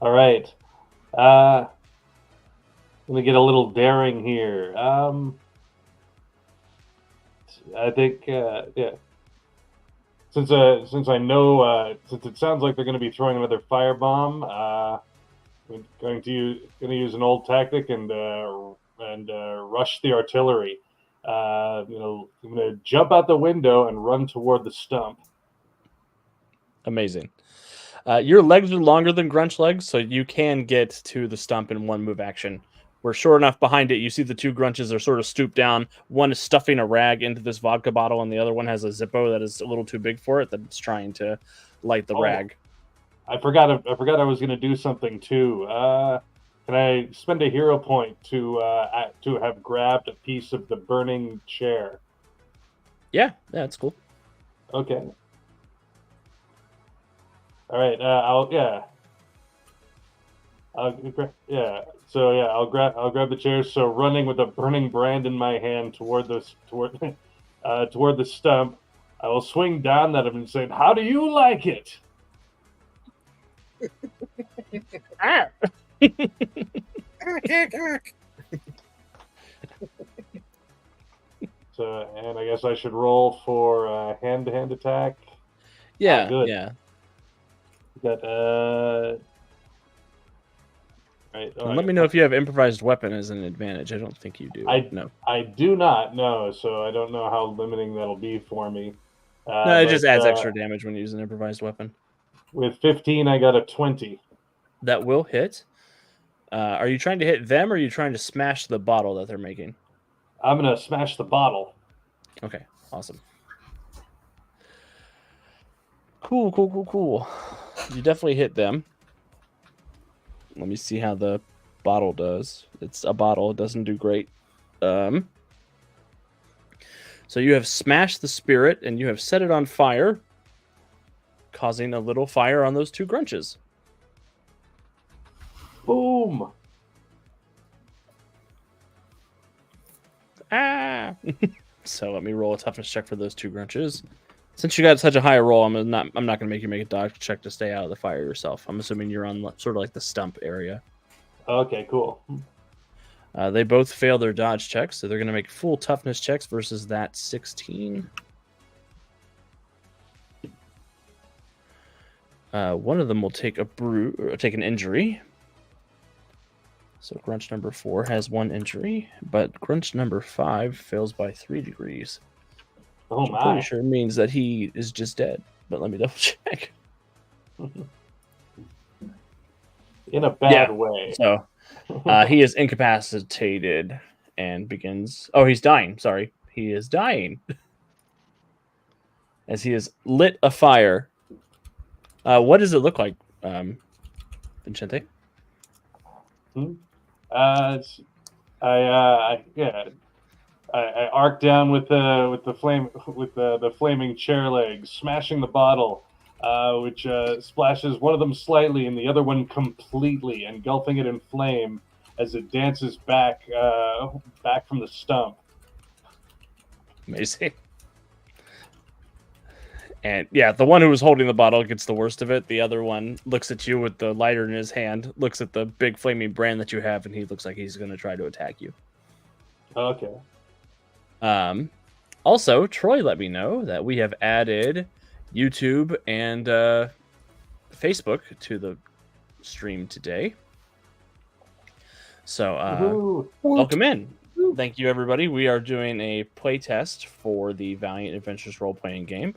All right. Uh, Let me get a little daring here. I think, yeah. Since I know, since it sounds like they're going to be throwing another firebomb, I'm going to use an old tactic and rush the artillery. I'm going to jump out the window and run toward the stump. Amazing. Your legs are longer than Grunch legs, so you can get to the stump in one move action. We're short enough behind it. You see the two Grunches are sort of stooped down. One is stuffing a rag into this vodka bottle, and the other one has a Zippo that is a little too big for it that's trying to light the rag. I forgot I was going to do something too. Can I spend a hero point to have grabbed a piece of the burning chair? Yeah, that's cool. Okay. All right. I'll grab the chair. So running with a burning brand in my hand toward the stump, I will swing down at him and say, "How do you like it?" So, and I guess I should roll for hand-to-hand attack. Yeah, good. Yeah. Got right. And let me know if you have improvised weapon as an advantage. I don't think you do. No, I do not know, so I don't know how limiting that'll be for me. No, it just adds extra damage when you use an improvised weapon. With 15, I got a 20. That will hit. Are you trying to hit them, or are you trying to smash the bottle that they're making? I'm going to smash the bottle. Okay, awesome. Cool. You definitely hit them. Let me see how the bottle does. It's a bottle. It doesn't do great. So you have smashed the spirit, and you have set it on fire, causing a little fire on those two Grunches. Boom! So let me roll a toughness check for those two Grunches. Since you got such a high roll, I'm not going to make you make a dodge check to stay out of the fire yourself. I'm assuming you're on sort of like the stump area. Okay, cool. They both fail their dodge checks, so they're going to make full toughness checks versus that 16. One of them will take take an injury. So Grunch number 4 has 1 injury, but Grunch number 5 fails by 3 degrees. Oh my! I'm pretty sure it means that he is just dead. But let me double check. In a bad way. So he is incapacitated and begins. Oh, he's dying. Sorry, he is dying as he has lit a fire. What does it look like, Vincente? I arc down with the flaming chair legs, smashing the bottle, which splashes one of them slightly and the other one completely, engulfing it in flame as it dances back from the stump. Amazing. And yeah, the one who was holding the bottle gets the worst of it. The other one looks at you with the lighter in his hand, looks at the big flaming brand that you have, and he looks like he's going to try to attack you. Okay. Also, Troy let me know that we have added YouTube and Facebook to the stream today. So, welcome in. Thank you, everybody. We are doing a playtest for the Valiant Adventures role-playing game.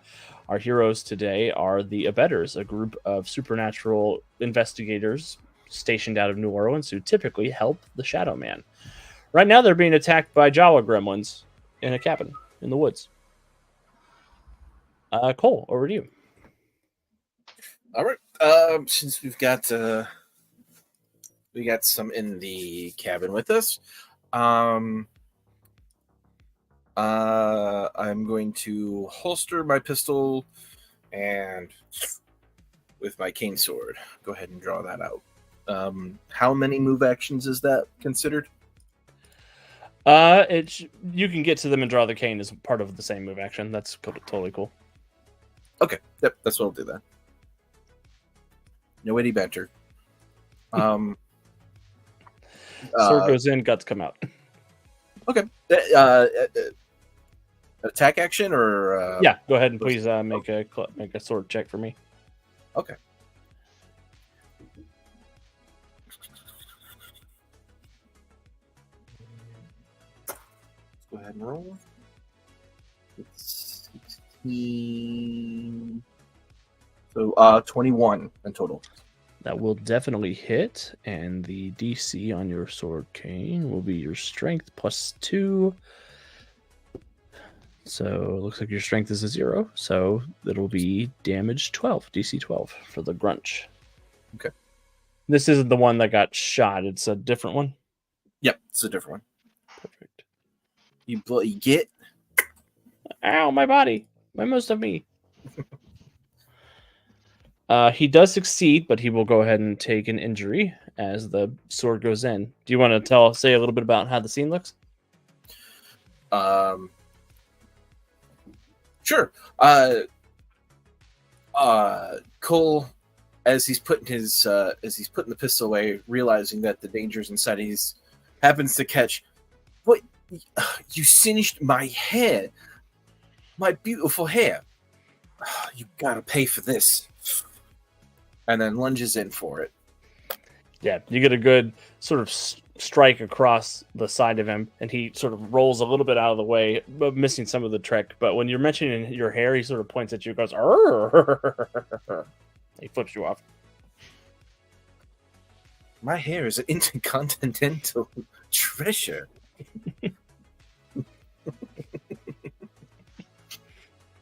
Our heroes today are the Abettors, a group of supernatural investigators stationed out of New Orleans who typically help the Shadowman. Right now, they're being attacked by Jawa gremlins in a cabin in the woods. Cole, over to you. All right. Since we got some in the cabin with us, I'm going to holster my pistol and with my cane sword, go ahead and draw that out. How many move actions is that considered? You can get to them and draw the cane as part of the same move action. That's totally cool. Okay, yep, that's what I'll do then. No witty banter. Sword goes in, guts come out. Okay. Attack action or Yeah, go ahead and please make a sword check for me. Okay. Let's go ahead and roll. It's 16. So 21 in total. That will definitely hit, and the DC on your sword cane will be your strength +2. So it looks like your strength is a 0, so it'll be damage 12, DC 12 for the grunch. Okay. This isn't the one that got shot, it's a different one? Yep, it's a different one. Perfect. You bloody git. Ow, my body. Most of me. He does succeed, but he will go ahead and take an injury as the sword goes in. Do you want to say a little bit about how the scene looks? Sure. Cole, as he's putting the pistol away, realizing that the danger's inside, happens to catch. What? You singed my hair, my beautiful hair. You gotta pay for this. And then lunges in for it. Yeah, you get a good sort of strike across the side of him, and he sort of rolls a little bit out of the way, but missing some of the trick. But when you're mentioning your hair, he sort of points at you and goes, "Arr!" He flips you off. My hair is an intercontinental treasure.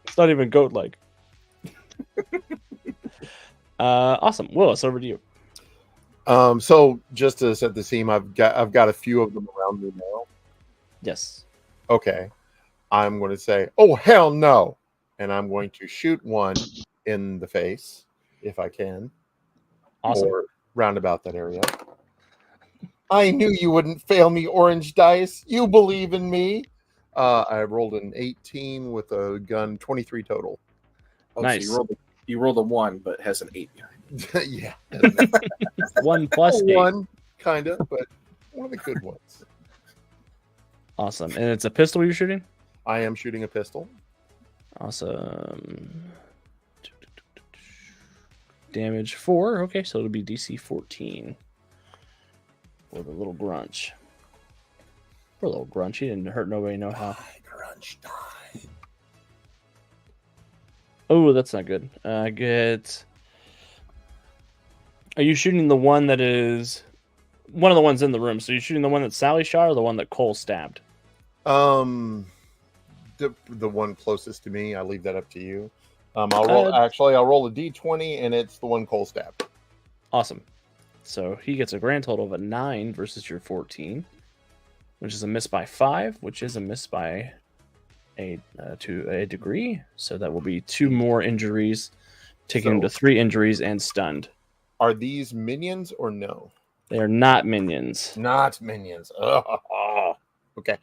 It's not even goat-like. Awesome. Willis, over to you. So just to set the scene, I've got a few of them around me now. Yes. Okay. I'm going to say, "Oh hell no," and I'm going to shoot one in the face if I can. Awesome. Or round about that area. I knew you wouldn't fail me, Orange Dice. You believe in me. I rolled an 18 with a gun, 23 total. Oh, nice. So you rolled a 1, but has an 8 behind it. Yeah. 1 + 8. One, kind of, but one of the good ones. Awesome. And it's a pistol you're shooting? I am shooting a pistol. Awesome. Damage 4. Okay, so it'll be DC 14 for the little grunch. Poor little grunch. He didn't hurt nobody no how. Grunch die. Oh, that's not good. Are you shooting the one that is one of the ones in the room? So you're shooting the one that Sally shot or the one that Cole stabbed? The one closest to me. I'll leave that up to you. I'll roll a D20, and it's the one Cole stabbed. Awesome. So he gets a grand total of a 9 versus your 14, which is a miss by 5, which is a miss by to a degree. So that will be 2 more injuries, taking him to 3 injuries and stunned. Are these minions or no? They are not minions. Not minions. Oh, okay.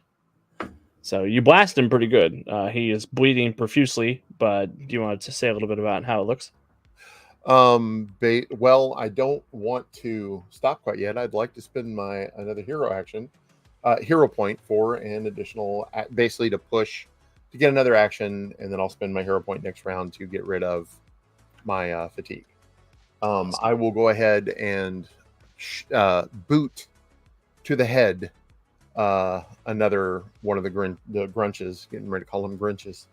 So you blast him pretty good. He is bleeding profusely, but do you want to say a little bit about how it looks? Well, I don't want to stop quite yet. I'd like to spend another hero point for an additional, basically to get another action, and then I'll spend my hero point next round to get rid of my fatigue. Awesome. I will go ahead and boot to the head another one of the grunches. Getting ready to call them Grinches.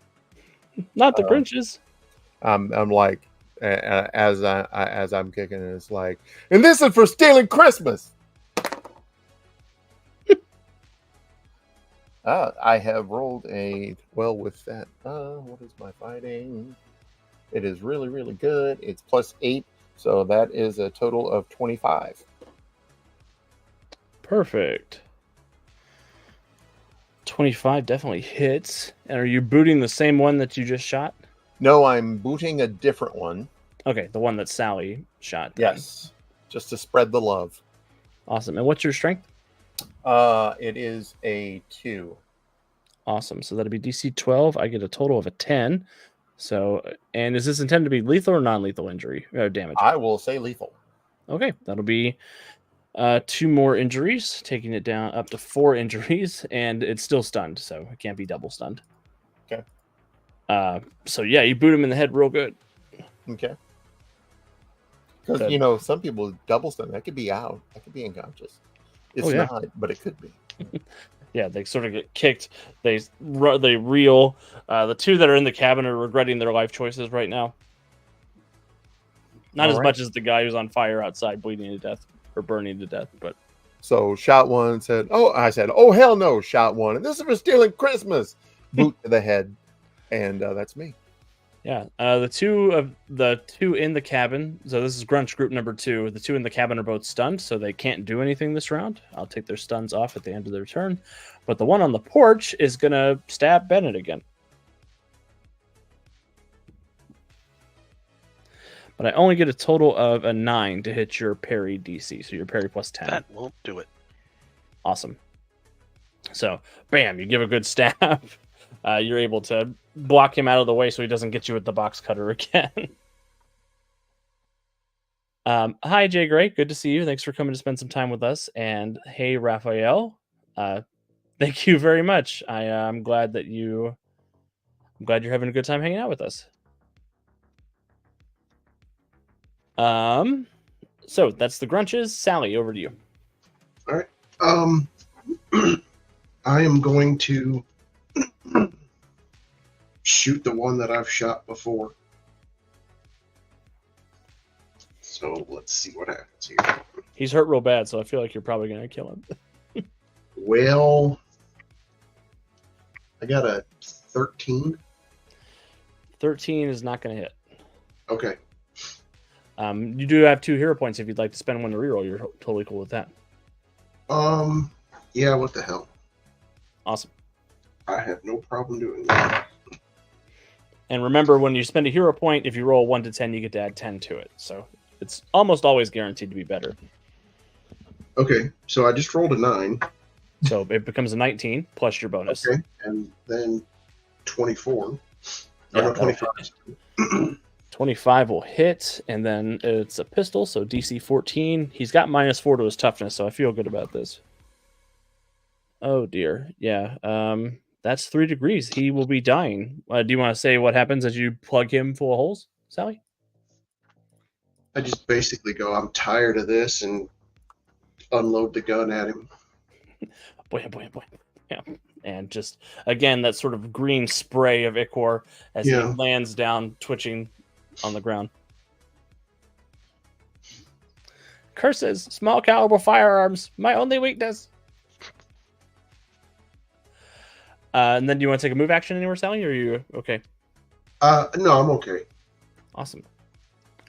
Not the Grinches. I'm like, as I'm kicking, it's like, and this is for stealing Christmas. I have rolled a 12 with that. What is my fighting? It is really, really good. It's +8, so that is a total of 25. Perfect. 25 definitely hits. And are you booting the same one that you just shot? No, I'm booting a different one. Okay, the one that Sally shot. Then. Yes, just to spread the love. Awesome. And what's your strength? It is a 2. Awesome. So that'll be DC 12. I get a total of a 10. So, and is this intended to be lethal or non-lethal injury damage? I will say lethal. Okay, that'll be 2 more injuries, taking it down up to 4 injuries, and it's still stunned, so it can't be double stunned. Okay. So yeah, you boot him in the head real good. Okay. Because some people double stun. That could be out. That could be unconscious. It's not, but it could be. Yeah, they sort of get kicked. They reel. The 2 that are in the cabin are regretting their life choices right now. Not as much as the guy who's on fire outside, bleeding to death or burning to death, but. So shot 1 said, "Oh hell no!" Shot 1, and this is for stealing Christmas. Boot to the head, and that's me. Yeah, the 2 in the cabin. So this is Grunch group number 2. The 2 in the cabin are both stunned, so they can't do anything this round. I'll take their stuns off at the end of their turn. But the one on the porch is gonna stab Bennet again. But I only get a total of a 9 to hit your parry DC, so your parry plus 10. That won't do it. Awesome. So, bam, you give a good stab. You're able to block him out of the way so he doesn't get you with the box cutter again. Hi, Jay Gray. Good to see you. Thanks for coming to spend some time with us. And hey, Raphael. Thank you very much. I'm glad you're having a good time hanging out with us. So that's the Grunches. Sally, over to you. All right. I am going to shoot the one that I've shot before. So let's see what happens here. He's hurt real bad, so I feel like you're probably going to kill him. Well, I got a 13. 13 is not going to hit. Okay. You do have 2 hero points if you'd like to spend one to reroll. You're totally cool with that. Yeah, what the hell? Awesome. I have no problem doing that. And remember, when you spend a hero point, if you roll 1 to 10, you get to add 10 to it. So it's almost always guaranteed to be better. Okay, so I just rolled a 9. So it becomes a 19 plus your bonus. Okay, and then 24. Yeah, no, 25. 25 will hit, and then it's a pistol, so DC 14. He's got -4 to his toughness, so I feel good about this. Oh, dear. Yeah, that's 3 degrees. He will be dying. Do you want to say what happens as you plug him full of holes, Sally? I just basically go, I'm tired of this, and unload the gun at him. Boy. Yeah. And just, again, that sort of green spray of ichor as he lands down, twitching on the ground. Curses, small caliber firearms, my only weakness. And then do you want to take a move action anywhere, Sally, or are you okay? No, I'm okay. Awesome.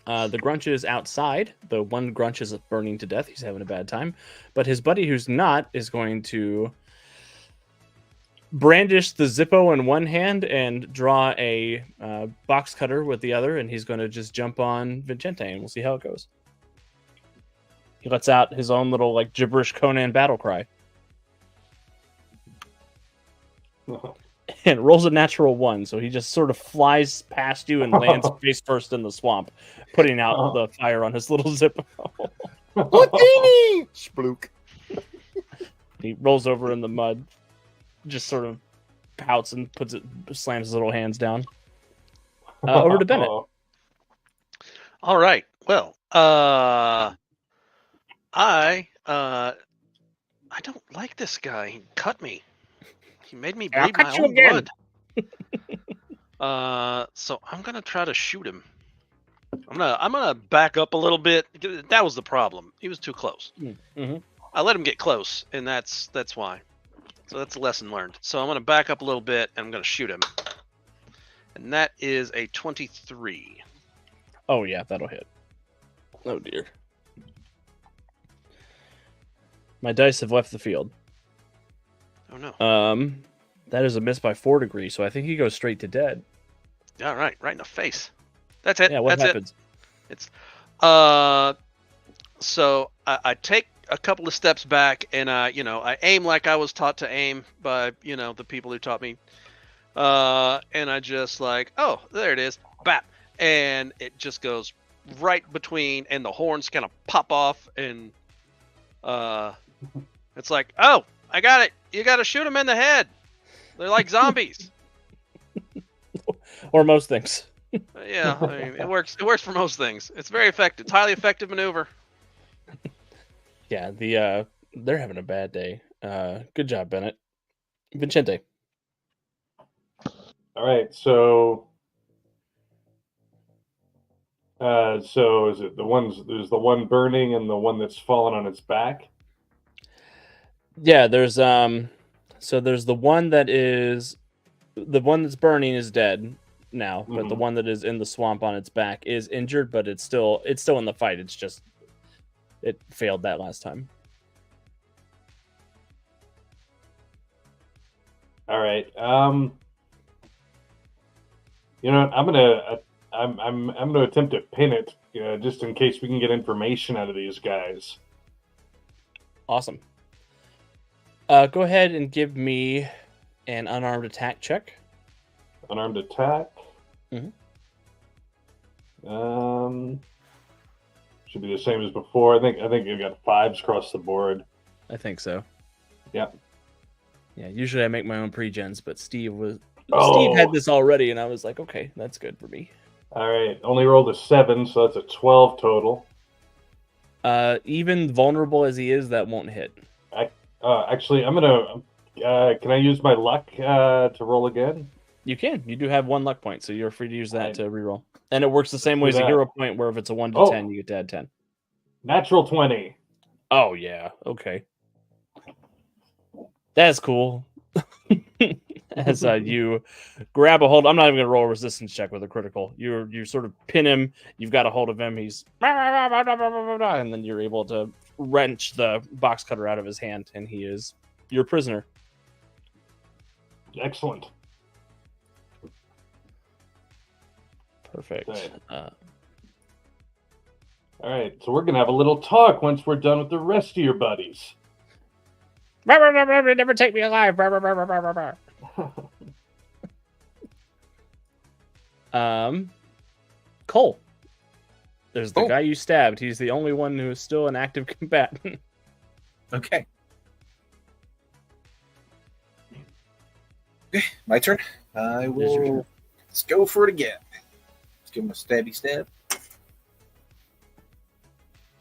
The Grunch is outside. The one Grunch is burning to death. He's having a bad time. But his buddy who's not is going to brandish the Zippo in one hand and draw a box cutter with the other, and he's going to just jump on Vincente, and we'll see how it goes. He lets out his own little like gibberish Conan battle cry. And rolls a natural 1, so he just sort of flies past you and lands face first in the swamp, putting out the fire on his little Zippo. Houdini! Splook. He rolls over in the mud, just sort of pouts and slams his little hands down. Over to Bennet. All right. Well, I don't like this guy. He cut me. He made me bleed my own blood. So I'm gonna try to shoot him. I'm gonna back up a little bit. That was the problem. He was too close. Mm-hmm. I let him get close, and that's why. So that's a lesson learned. So I'm gonna back up a little bit, and I'm gonna shoot him. And that is a 23. Oh yeah, that'll hit. Oh dear. My dice have left the field. Oh no. That is a miss by 4 degrees, so I think he goes straight to dead. Yeah, right in the face. That's it. Yeah, what That's happens? It's so I take a couple of steps back and I aim like I was taught to aim by the people who taught me. And I just like, oh, there it is, bap, and it just goes right between, and the horns kind of pop off, and it's like, oh, I got it. You got to shoot them in the head. They're like zombies. Or most things. Yeah, I mean, it works. It works for most things. It's very effective. It's highly effective maneuver. Yeah, they're having a bad day. Good job, Bennett. Vincente. All right, so is it the ones? There's the one burning and the one that's fallen on its back. Yeah, there's so there's the one that's burning is dead now, but the one that is in the swamp on its back is injured, but it's still in the fight. It's just it failed that last time. All right. You know, I'm gonna attempt to pin it, just in case we can get information out of these guys. Awesome. Go ahead and give me an unarmed attack check. Unarmed attack. Mhm. Should be the same as before. I think you got 5s across the board. I think so. Yeah. Yeah. Usually I make my own pre-gens, but Steve Oh. had this already, and I was like, okay, that's good for me. All right. Only rolled a 7, so that's a 12 total. Even vulnerable as he is, that won't hit. Actually, I'm gonna. Can I use my luck to roll again? You can. You do have 1 luck point, so you're free to use that Right. to reroll. And it works the same do way as a that. hero point, where if it's a 1 to Oh. 10, you get to add 10. Natural 20. Oh yeah. Okay. That's cool. As you grab a hold, I'm not even gonna roll a resistance check with a critical. You sort of pin him. You've got a hold of him. He's and then you're able to wrench the box cutter out of his hand, and he is your prisoner. Excellent. Perfect. Right. All right, so we're gonna have a little talk once we're done with the rest of your buddies. Never take me alive. Cole. There's the guy you stabbed. He's the only one who is still in active combat. Okay. Okay, my turn. I Here's your turn. will. Let's go for it again. Let's give him a stabby stab.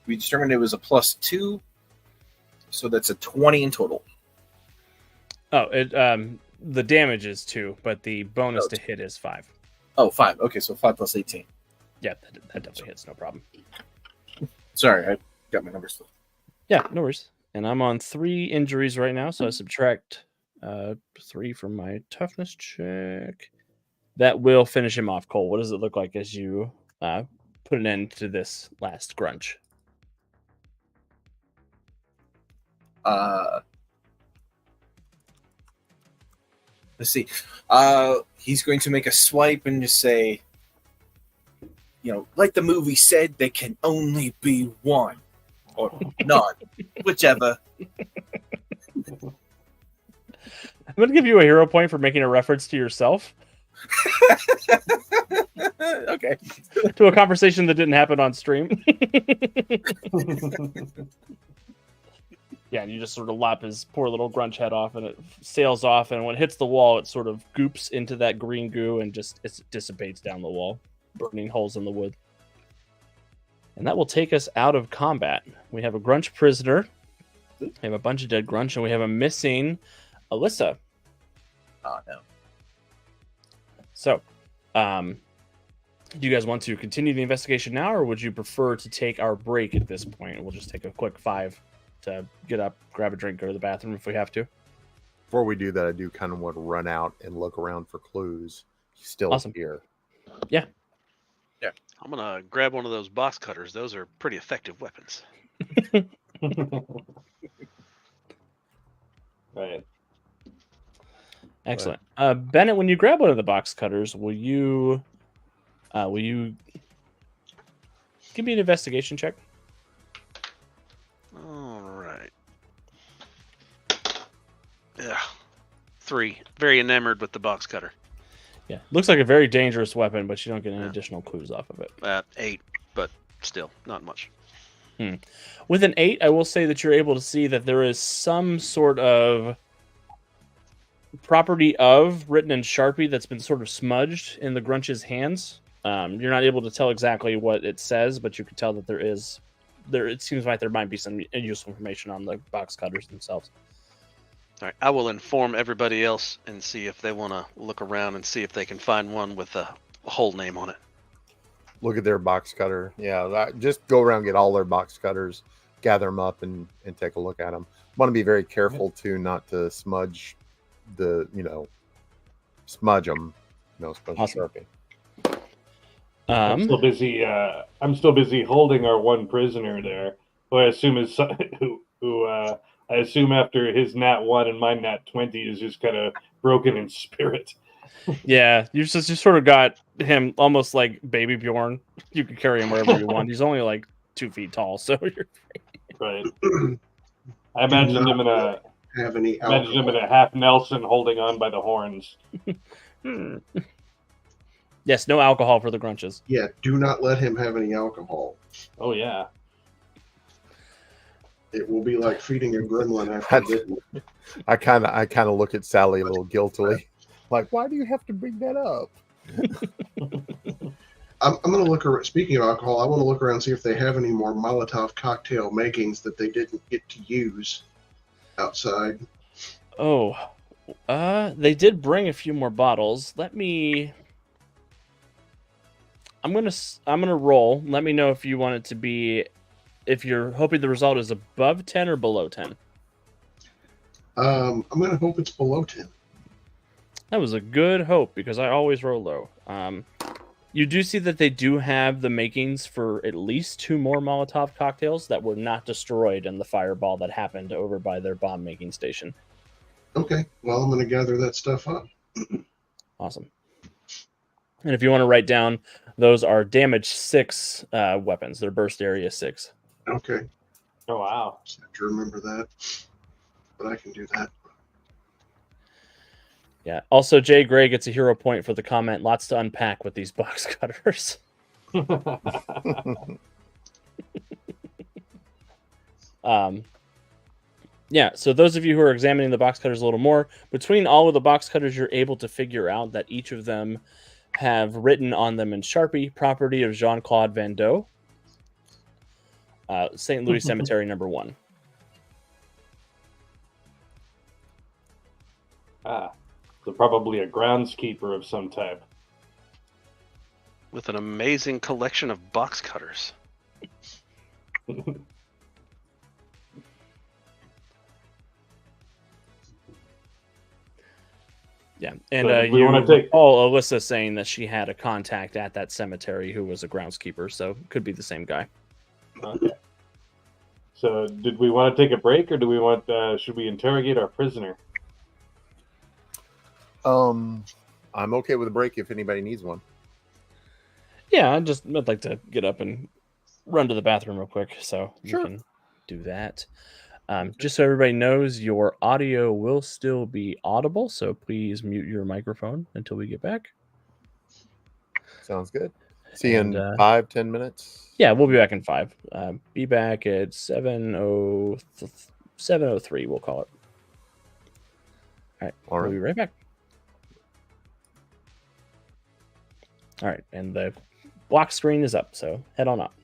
We determined it was a +2, so that's a 20 in total. Oh, the damage is 2, but the bonus to hit is 5. Oh, 5. Okay, so 5 + 18. Yeah, that definitely hits, no problem. Sorry, I got my numbers still. Yeah, no worries. And I'm on 3 injuries right now, so I subtract 3 from my toughness check. That will finish him off. Cole, what does it look like as you put an end to this last grunge? Let's see. He's going to make a swipe and just say, like the movie said, there can only be one. Or none. Whichever. I'm going to give you a hero point for making a reference to yourself. Okay. To a conversation that didn't happen on stream. Yeah, and you just sort of lop his poor little grunge head off, and it sails off, and when it hits the wall, it sort of goops into that green goo and just it dissipates down the wall, burning holes in the wood. And that will take us out of combat. We have a grunge prisoner, we have a bunch of dead grunge, and we have a missing Alyssa. Oh, no. So, do you guys want to continue the investigation now, or would you prefer to take our break at this point? We'll just take a quick 5 to get up, grab a drink, go to the bathroom if we have to. Before we do that, I do kind of want to run out and look around for clues. He's still Awesome. here. Yeah. Yeah. I'm gonna grab one of those box cutters. Those are pretty effective weapons. Right. Excellent. Bennett, when you grab one of the box cutters, will you give me an investigation check? All right. Yeah. 3. Very enamored with the box cutter. Yeah. Looks like a very dangerous weapon, but you don't get any additional clues off of it. 8. but still not much. With an 8, I will say that you're able to see that there is some sort of property of written in Sharpie that's been sort of smudged in the Grunch's hands. You're not able to tell exactly what it says, but you can tell that there. It seems like there might be some useful information on the box cutters themselves. All right, I will inform everybody else and see if they want to look around and see if they can find one with a whole name on it. Look at their box cutter. Yeah, just go around, get all their box cutters, gather them up, and take a look at them. Want to be very careful too, not to smudge smudge them. Smudge Awesome. Sharpie. I'm still busy. I'm still busy holding our one prisoner there, who I assume is who I assume after his nat 1 and my nat 20 is just kind of broken in spirit. Yeah, you sort of got him almost like Baby Bjorn. You can carry him wherever you want. He's only like 2 feet tall, so you're right. I imagined him in a half Nelson holding on by the horns. Yes, no alcohol for the Grunches. Yeah, do not let him have any alcohol. Oh yeah. It will be like feeding a gremlin after bitten. I kind of look at Sally a little guiltily, like, why do you have to bring that up? I'm going to look around. Speaking of alcohol, I want to look around and see if they have any more Molotov cocktail makings that they didn't get to use outside. Oh, they did bring a few more bottles. I'm gonna roll. Let me know if you want it to be, if you're hoping the result is above 10 or below 10. I'm going to hope it's below 10. That was a good hope because I always roll low. You do see that they do have the makings for at least 2 more Molotov cocktails that were not destroyed in the fireball that happened over by their bomb making station. Okay, well, I'm going to gather that stuff up. Awesome. And if you want to write down, those are damage 6 weapons. They're burst area 6. Okay. Oh wow. Just have to remember that, but I can do that. Yeah. Also, Jay Gray gets a hero point for the comment. Lots to unpack with these box cutters. Yeah, so those of you who are examining the box cutters a little more, between all of the box cutters, you're able to figure out that each of them have written on them in Sharpie, property of Jean-Claude Van Doe, St. Louis Cemetery number 1. So probably a groundskeeper of some type. With an amazing collection of box cutters. Yeah, and we want to take Alyssa saying that she had a contact at that cemetery who was a groundskeeper, so could be the same guy. Okay. So, did we want to take a break, or do we want? Should we interrogate our prisoner? I'm okay with a break if anybody needs one. Yeah, I'd like to get up and run to the bathroom real quick, so Sure. you can do that. Just so everybody knows, your audio will still be audible, so please mute your microphone until we get back. Sounds good. See you in 5-10 minutes. Yeah, we'll be back in 5. Be back at 7:03, we'll call it. All right, we'll be right back. All right, and the block screen is up, so head on up.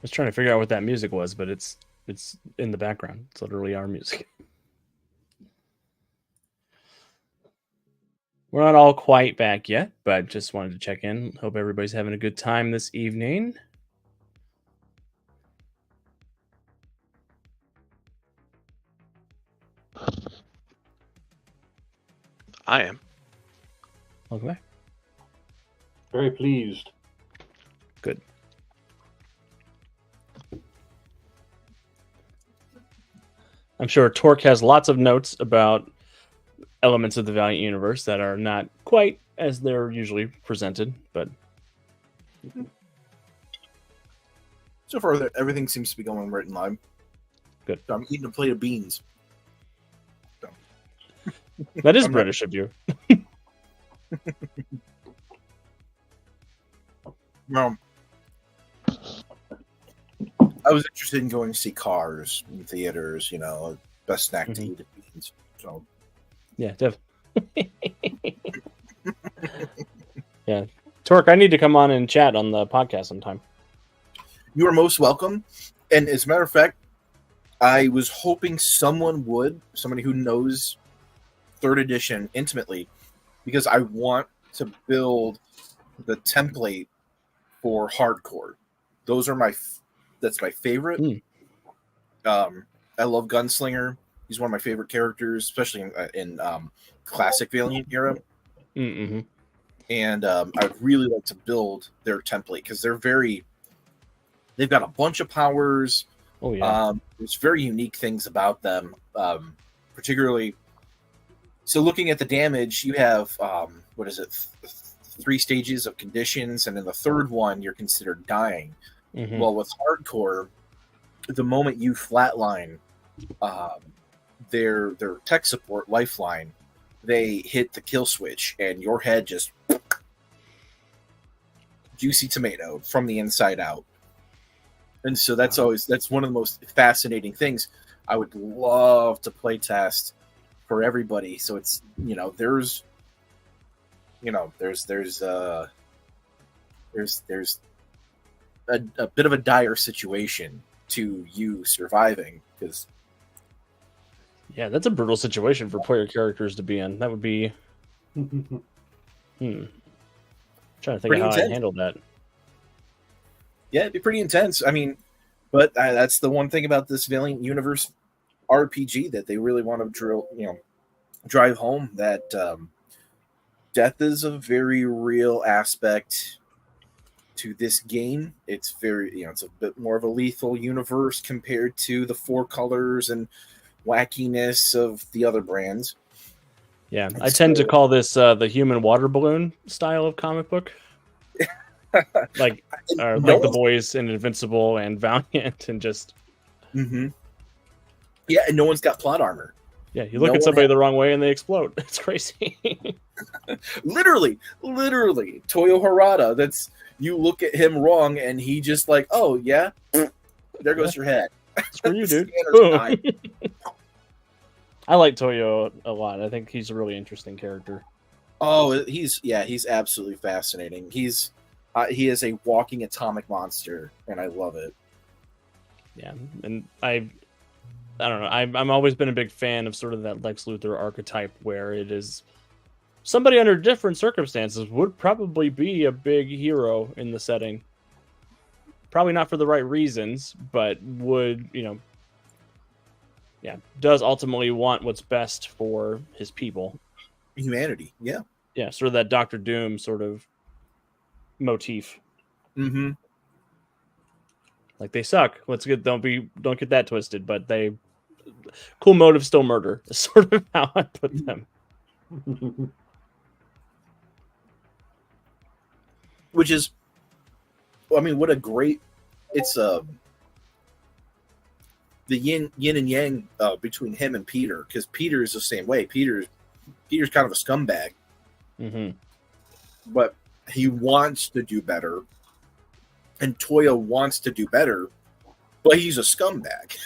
was trying to figure out what that music was, but it's in the background. It's literally our music. We're not all quite back yet, but just wanted to check in. Hope everybody's having a good time this evening. I am. Welcome back. Very pleased. Good. I'm sure Torque has lots of notes about elements of the Valiant universe that are not quite as they're usually presented, but So far, everything seems to be going right in line. Good. So I'm eating a plate of beans. So. That is British of you. Well, I was interested in going to see Cars in theaters, best snack to eat at beans. So, yeah, Dev. Yeah. Torque, I need to come on and chat on the podcast sometime. you are most welcome. And as a matter of fact, I was hoping somebody who knows 3rd edition intimately, because I want to build the template for hardcore. Those are that's my favorite. I love Gunslinger. He's one of my favorite characters, especially in classic Valiant era. Mm-hmm. And I'd really like to build their template because they've got a bunch of powers. Oh yeah. There's very unique things about them, particularly. So looking at the damage, you have 3 stages of conditions, and in the 3rd one, you're considered dying. Mm-hmm. Well, with hardcore, the moment you flatline their tech support lifeline, they hit the kill switch, and your head just juicy tomato from the inside out. And so that's one of the most fascinating things. I would love to play test for everybody. So it's there's a bit of a dire situation to you surviving, because yeah, that's a brutal situation for player characters to be in. That would be trying to think Pretty of how intense. I handled that. Yeah, it'd be pretty intense. I mean, but that's the one thing about this Valiant Universe RPG that they really want to drive home, that death is a very real aspect to this game. It's very, it's a bit more of a lethal universe compared to the 4 colors and wackiness of the other brands. Yeah, I tend to call this the human water balloon style of comic book. like the boys in Invincible and Valiant, and just yeah, and no one's got plot armor. Yeah, you look at somebody the wrong way and they explode. It's crazy. literally Toyo Harada, that's, you look at him wrong and he just like, oh yeah, there goes your head. Screw you, dude. I like Toyo a lot. I think he's a really interesting character. Oh, he's absolutely fascinating. He is a walking atomic monster, and I love it. Yeah, and I don't know. I'm always been a big fan of sort of that Lex Luthor archetype, where it is somebody under different circumstances would probably be a big hero in the setting. Probably not for the right reasons, but would, does ultimately want what's best for his people. Humanity, yeah. Yeah, sort of that Doctor Doom sort of motif. Mm-hmm. Like, they suck. Don't get that twisted, but they cool motive, still murder. Is sort of how I put them. Which is, I mean, what a great, it's the yin and yang between him and Peter, because Peter is the same way. Peter's kind of a scumbag, but he wants to do better, and Toyo wants to do better, but he's a scumbag.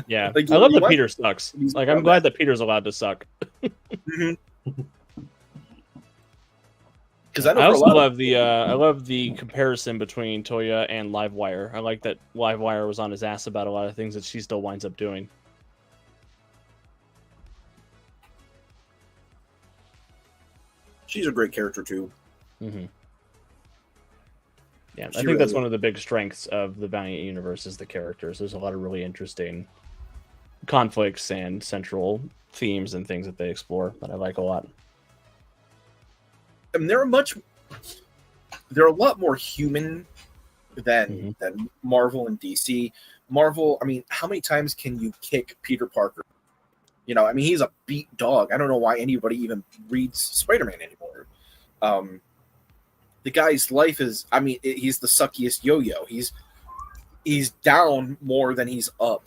Yeah, like, I love that Peter sucks. Like, I'm glad that Peter's allowed to suck. Because I know I for a also lot love the comparison between Toya and Livewire. I like that Livewire was on his ass about a lot of things that she still winds up doing. she's a great character too. Mm-hmm. Yeah, She I think really that's is. one of the big strengths of the Valiant universe is the characters. There's a lot of really interesting conflicts and central themes and things that they explore that I like a lot. And they're a lot more human than Marvel and DC. Marvel, I mean, how many times can you kick Peter Parker? You know, I mean, he's a beat dog. I don't know why anybody even reads Spider-Man anymore. The guy's life is, I mean, he's the suckiest yo-yo. He's down more than he's up.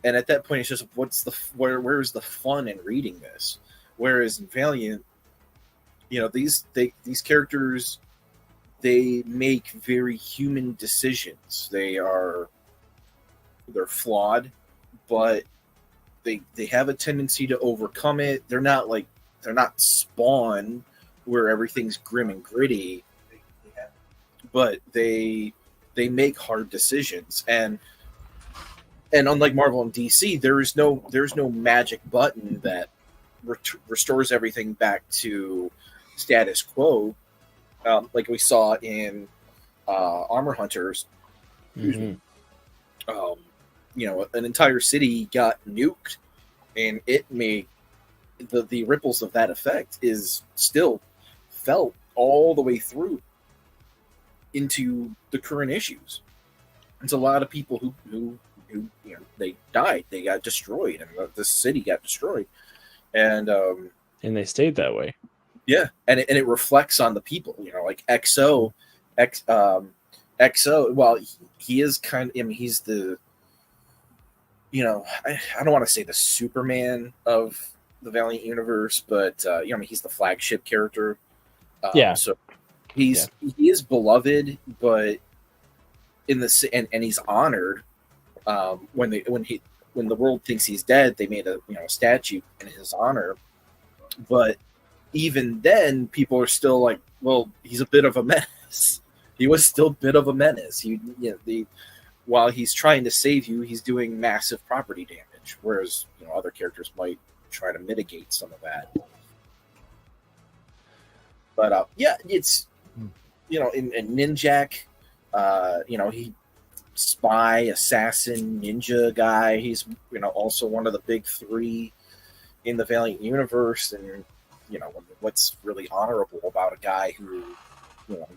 And at that point, it's just, where's the fun in reading this? Whereas in Valiant, you know, these characters, they make very human decisions. They're flawed, but they have a tendency to overcome it. They're not Spawn, where everything's grim and gritty, but they make hard decisions. And unlike Marvel and DC, there's no magic button that restores everything back to status quo, like we saw in Armor Hunters. Mm-hmm. You know, an entire city got nuked, and it made the ripples of that effect is still felt all the way through into the current issues. There's a lot of people who you know, they died, they got destroyed, and the city got destroyed, and they stayed that way. Yeah, and it reflects on the people. You know, like XO. Well, he is kind of. I mean, he's the. You know, I don't want to say the Superman of the Valiant universe, but you know, I mean, he's the flagship character. Yeah. So he is beloved, but in the and he's honored. When the world thinks he's dead, they made a statue in his honor. But even then, people are still like, well, he's a bit of a menace. He was still a bit of a menace. While he's trying to save you, he's doing massive property damage, whereas other characters might try to mitigate some of that. But yeah, it's in Ninjak, he spy, assassin, ninja guy. He's also one of the big three in the Valiant universe, and what's really honorable about a guy who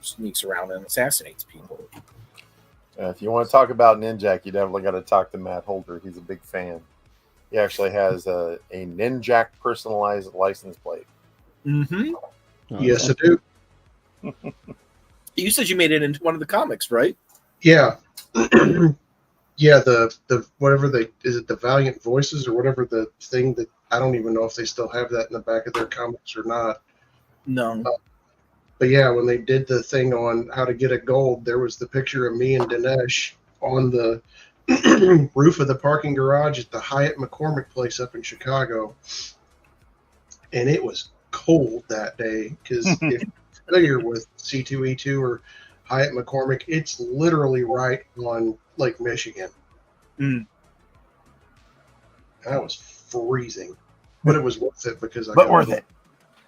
sneaks around and assassinates people. If you want to talk about Ninjak, you definitely got to talk to Matt Holder. He's a big fan. He actually has a Ninjak personalized license plate. Mm-hmm. Yes, I do. You said you made it into one of the comics, right? Yeah. Yeah, the whatever is it the Valiant Voices or whatever the thing that I don't even know if they still have that in the back of their comics or not. No. But yeah, when they did the thing on how to get a gold, there was the picture of me and Dinesh on the roof of the parking garage at the Hyatt McCormick place up in Chicago. And it was cold that day because if you're familiar with C2E2 or Hyatt McCormick, it's literally right on Lake Michigan. Mm. That was freezing, but it was worth it because worth it.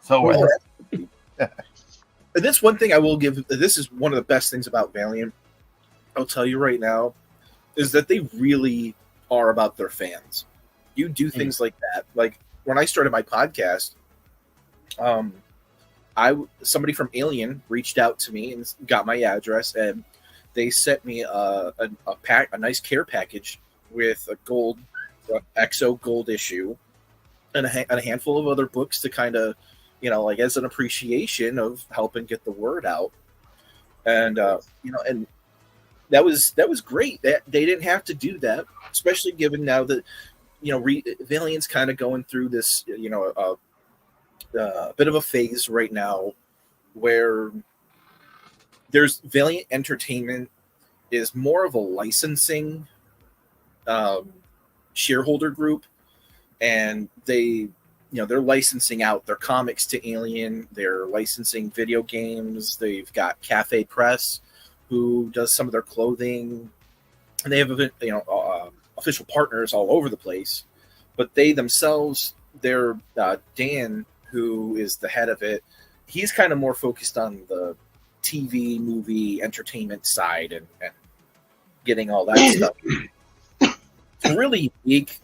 So worth it. And that's one thing I will give. This is one of the best things about Valiant. I'll tell you right now, is that they really are about their fans. You do things like that. Like when I started my podcast, somebody from Alien reached out to me and got my address, and they sent me a nice care package with a gold XO gold issue and a handful of other books to kind of, like as an appreciation of helping get the word out. And and that was great. That they didn't have to do that, especially given now that Valiant's kind of going through this a bit of a phase right now where there's Valiant Entertainment is more of a licensing shareholder group, and they they're licensing out their comics to Alien. They're licensing video games. They've got Cafe Press, who does some of their clothing. And they have official partners all over the place. But they themselves, they're Dan, who is the head of it. He's kind of more focused on the TV, movie, entertainment side and getting all that stuff. It's really unique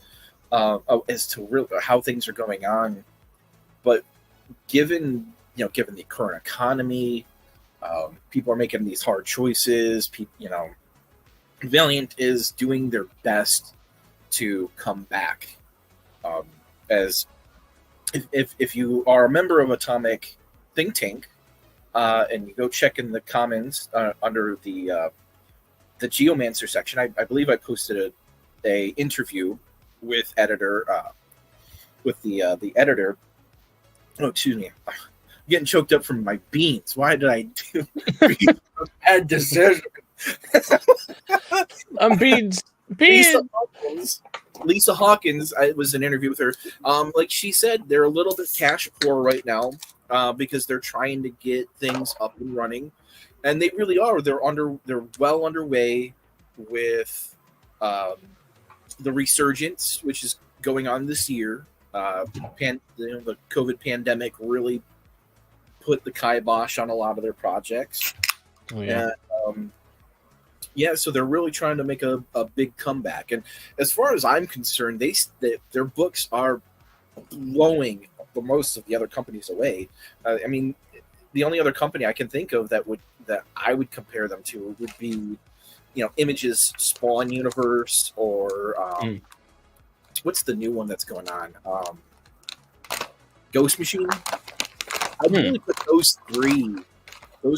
as to really how things are going on. But given the current economy, people are making these hard choices. Valiant is doing their best to come back. As if you are a member of Atomic Think Tank, and you go check in the comments under the Geomancer section, I believe I posted a interview with the editor. Oh, excuse me. I'm getting choked up from my beans. Why did I do bad decision? Beans. Lisa Hawkins, I was in an interview with her. Like she said, they're a little bit cash poor right now because they're trying to get things up and running, and they really are. They're well underway with the resurgence, which is going on this year. The COVID pandemic really put the kibosh on a lot of their projects. Oh, yeah. And, so they're really trying to make a big comeback. And as far as I'm concerned, their books are blowing the most of the other companies away. I mean, the only other company I can think of that I would compare them to would be, Image's Spawn Universe, or what's the new one that's going on? Ghost Machine. I would really put those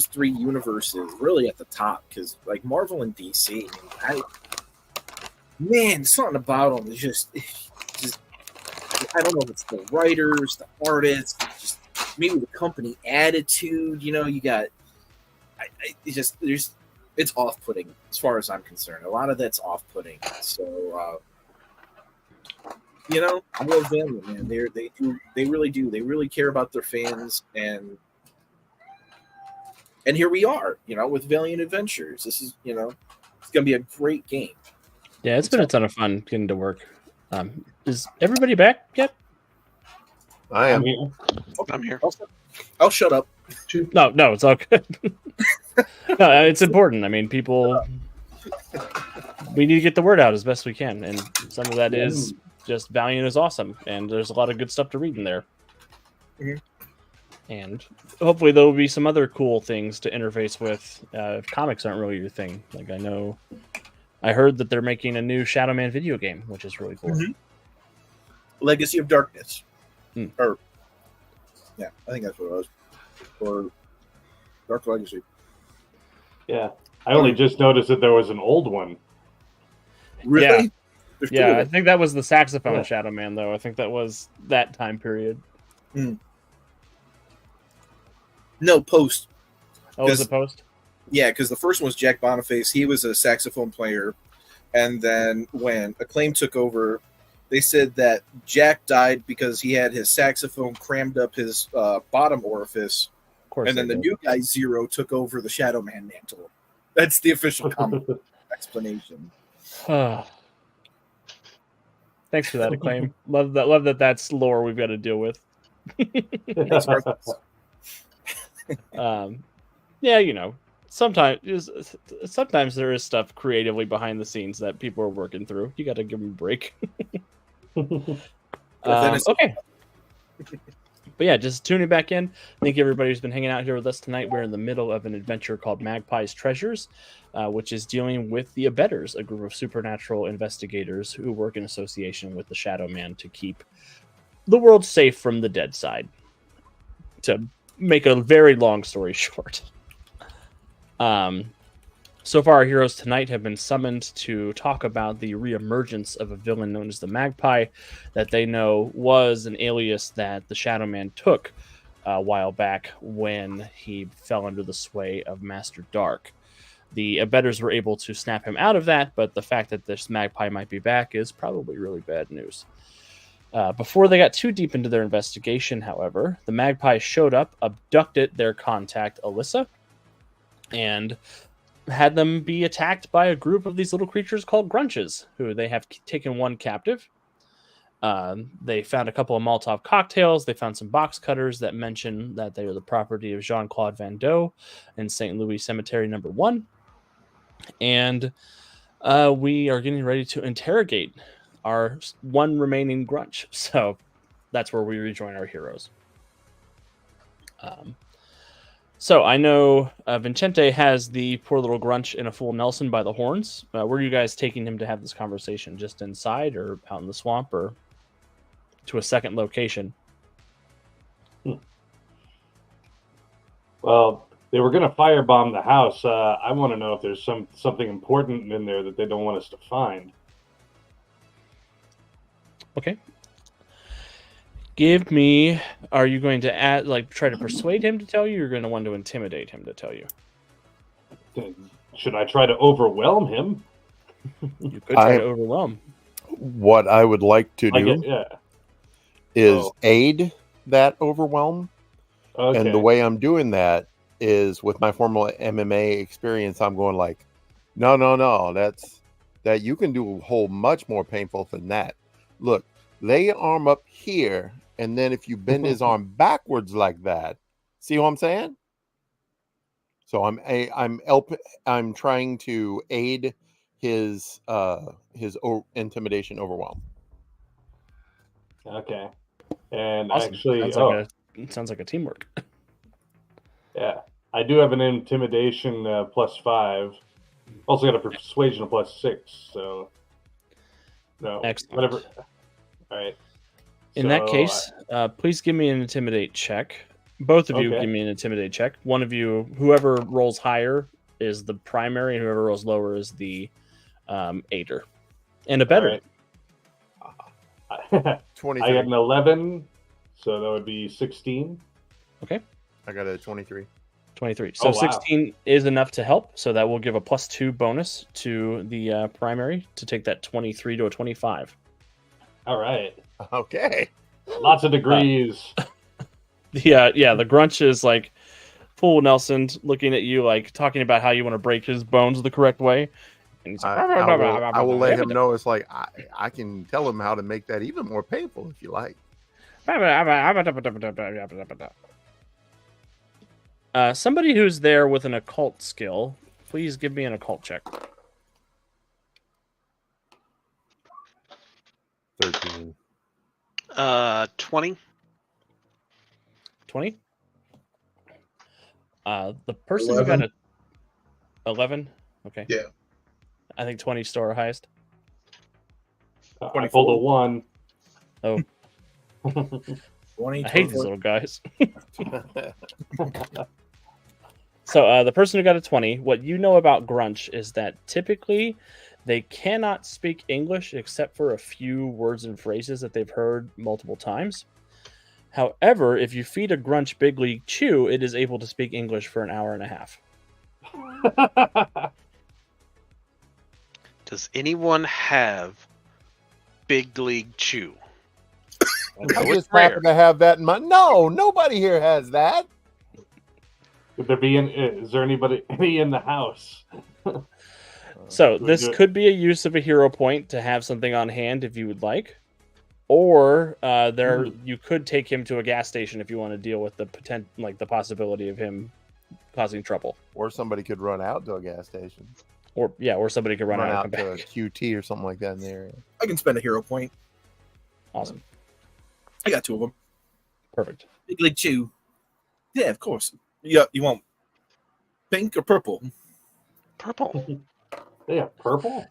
three universes really at the top, because like Marvel and DC, something about them is just I don't know if it's the writers, the artists, just maybe the company attitude. You got it's off-putting as far as I'm concerned. A lot of that's off-putting. So I love Valiant, man. They really do. They really care about their fans, and here we are, with Valiant Adventures. This is, it's gonna be a great game. Yeah, it's been a ton of fun getting to work. Is everybody back yet? I am. I'm here. I'll shut up. No, it's all good. No, it's important. I mean, we need to get the word out as best we can, and some of that is just Valiant is awesome, and there's a lot of good stuff to read in there. Mm-hmm. And hopefully there will be some other cool things to interface with if comics aren't really your thing. Like I heard that they're making a new Shadowman video game, which is really cool. Mm-hmm. Legacy of Darkness. I think that's what it was. Or Dark Legacy. Yeah. I only just noticed that there was an old one. Really? Yeah, I think that was the saxophone Shadowman, though. I think that was that time period. No, Post. Oh, was it Post? Yeah, because the first one was Jack Boniface. He was a saxophone player. And then when Acclaim took over, they said that Jack died because he had his saxophone crammed up his bottom orifice. Of course. And then the new guy, Zero, took over the Shadowman mantle. That's the official comic explanation. Thanks for that, Acclaim. Love that. That's lore we've got to deal with. Sometimes there is stuff creatively behind the scenes that people are working through. You got to give them a break. Okay. But yeah, just tuning back in. Thank you everybody who's been hanging out here with us tonight. We're in the middle of an adventure called Magpie's Treasures, which is dealing with the Abettors, a group of supernatural investigators who work in association with the Shadowman to keep the world safe from the Deadside. To make a very long story short. So far, our heroes tonight have been summoned to talk about the reemergence of a villain known as the Magpie that they know was an alias that the Shadowman took a while back when he fell under the sway of Master Dark. The Abettors were able to snap him out of that, but the fact that this Magpie might be back is probably really bad news. Before they got too deep into their investigation, however, the Magpie showed up, abducted their contact, Alyssa, and had them be attacked by a group of these little creatures called Grunches, who they have taken one captive. They found a couple of Molotov cocktails. They found some box cutters that mention that they are the property of Jean-Claude Van Doe in St. Louis Cemetery No. 1. And we are getting ready to interrogate our one remaining Grunch. So that's where we rejoin our heroes. So I know Vincente has the poor little Grunch in a full Nelson by the horns. Where are you guys taking him to have this conversation? Just inside or out in the swamp or to a second location? Well, they were going to firebomb the house. I want to know if there's something important in there that they don't want us to find. Okay. Give me. Are you going to try to persuade him to tell you? Or you're going to want to intimidate him to tell you. Should I try to overwhelm him? You could try to overwhelm. What I would like to do is aid that overwhelm. Okay. And the way I'm doing that is with my formal MMA experience. I'm going like, no, that you can do a whole much more painful than that. Look, lay your arm up here, and then if you bend his arm backwards like that, see what I'm saying? So I'm trying to aid his intimidation overwhelm. Okay. And Awesome. actually, sounds like a teamwork. Yeah, I do have an intimidation +5. Also got a persuasion of +6. So no, Excellent. whatever. All right. In that case, please give me an intimidate check. Both of you give me an intimidate check. One of you, whoever rolls higher is the primary, and whoever rolls lower is the aider. And a better. Right. 23. I got an 11, so that would be 16. Okay. I got a 23. 23. So 16 is enough to help. So that will give a +2 bonus to the primary to take that 23 to a 25. All right. Okay. Lots of degrees. The Grunch is like full Nelson looking at you, like talking about how you want to break his bones the correct way. And he's like, I will let him know. It's like I can tell him how to make that even more painful if you like. Somebody who's there with an occult skill, please give me an occult check. 13. 20. 20. The person who got a 11. Okay. Yeah. I think 20 is still our highest. I pulled a 1. Oh. 20, I hate these little guys. So the person who got a 20, what you know about Grunch is that typically they cannot speak English except for a few words and phrases that they've heard multiple times. However, if you feed a Grunch Big League Chew, it is able to speak English for an hour and a half. Does anyone have Big League Chew? I just happen to have that in mind. No, nobody here has that. Would there be is there any in the house? So this could be a use of a hero point to have something on hand if you would like. Or you could take him to a gas station if you want to deal with the the possibility of him causing trouble. Or somebody could run out to a gas station. Or somebody could run out to a QT or something like that in the area. I can spend a hero point. Awesome. I got 2 of them. Perfect. Big League Chew. Yeah, of course. Yeah, you want pink or purple? Purple. Yeah, purple.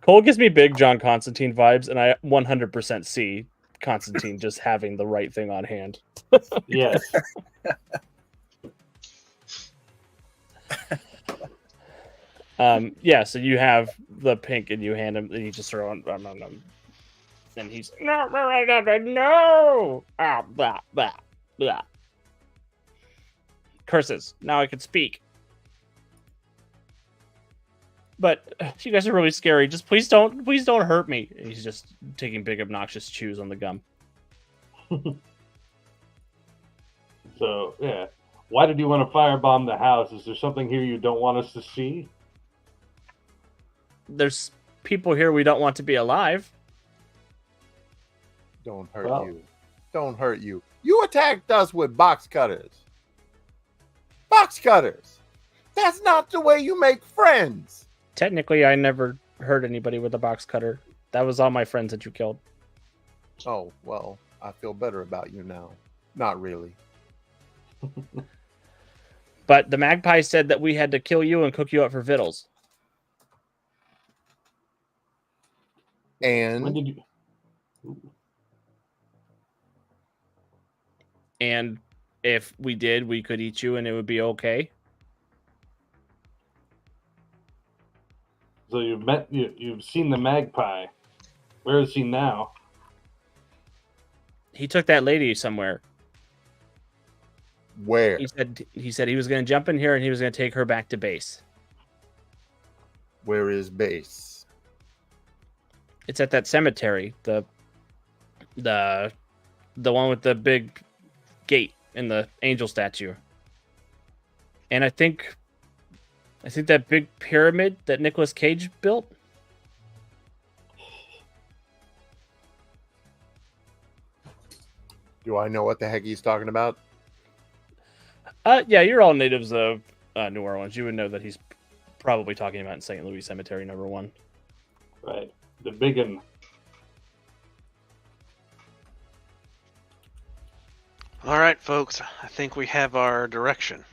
Cole gives me big John Constantine vibes, and I 100% see Constantine just having the right thing on hand. Yes. So you have the pink, and you hand him, and you just throw on, and he's no, ah, blah, blah, blah. Curses. Now I can speak. but you guys are really scary. Just please don't hurt me. And he's just taking big obnoxious chews on the gum. So, yeah. Why did you want to firebomb the house? Is there something here you don't want us to see? There's people here we don't want to be alive. Don't hurt you. Don't hurt you. You attacked us with box cutters. Box cutters. That's not the way you make friends. Technically, I never hurt anybody with a box cutter. That was all my friends that you killed. Oh, well, I feel better about you now. Not really. But the Magpie said that we had to kill you and cook you up for victuals. When And did you... And if we did, we could eat you and it would be okay. So you've seen the Magpie. Where is he now? He took that lady somewhere. where? He said he was going to jump in here and he was going to take her back to base. Where is base? It's at that cemetery, the one with the big gate and the angel statue. And I think that big pyramid that Nicolas Cage built. Do I know what the heck he's talking about? Yeah, you're all natives of New Orleans. You would know that he's probably talking about in St. Louis Cemetery number 1. Right. The big one. All right, folks. I think we have our direction.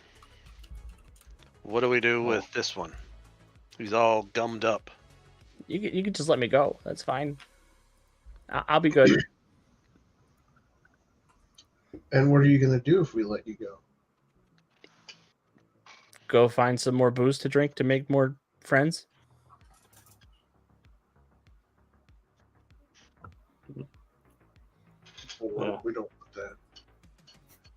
What do we do with this one? He's all gummed up. You can just let me go. That's fine. I'll be good. And what are you going to do if we let you go? Go find some more booze to drink to make more friends. Well, we don't want that.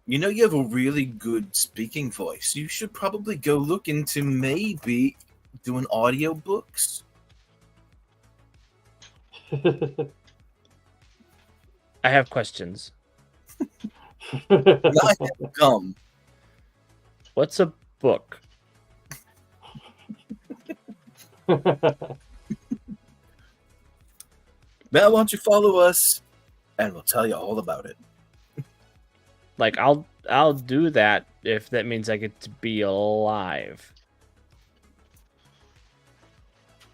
You know, you have a really good speaking voice. You should probably go look into maybe doing audiobooks. I have questions. I have gum. What's a book? Now, why don't you follow us, and we'll tell you all about it. Like I'll do that if that means I get to be alive.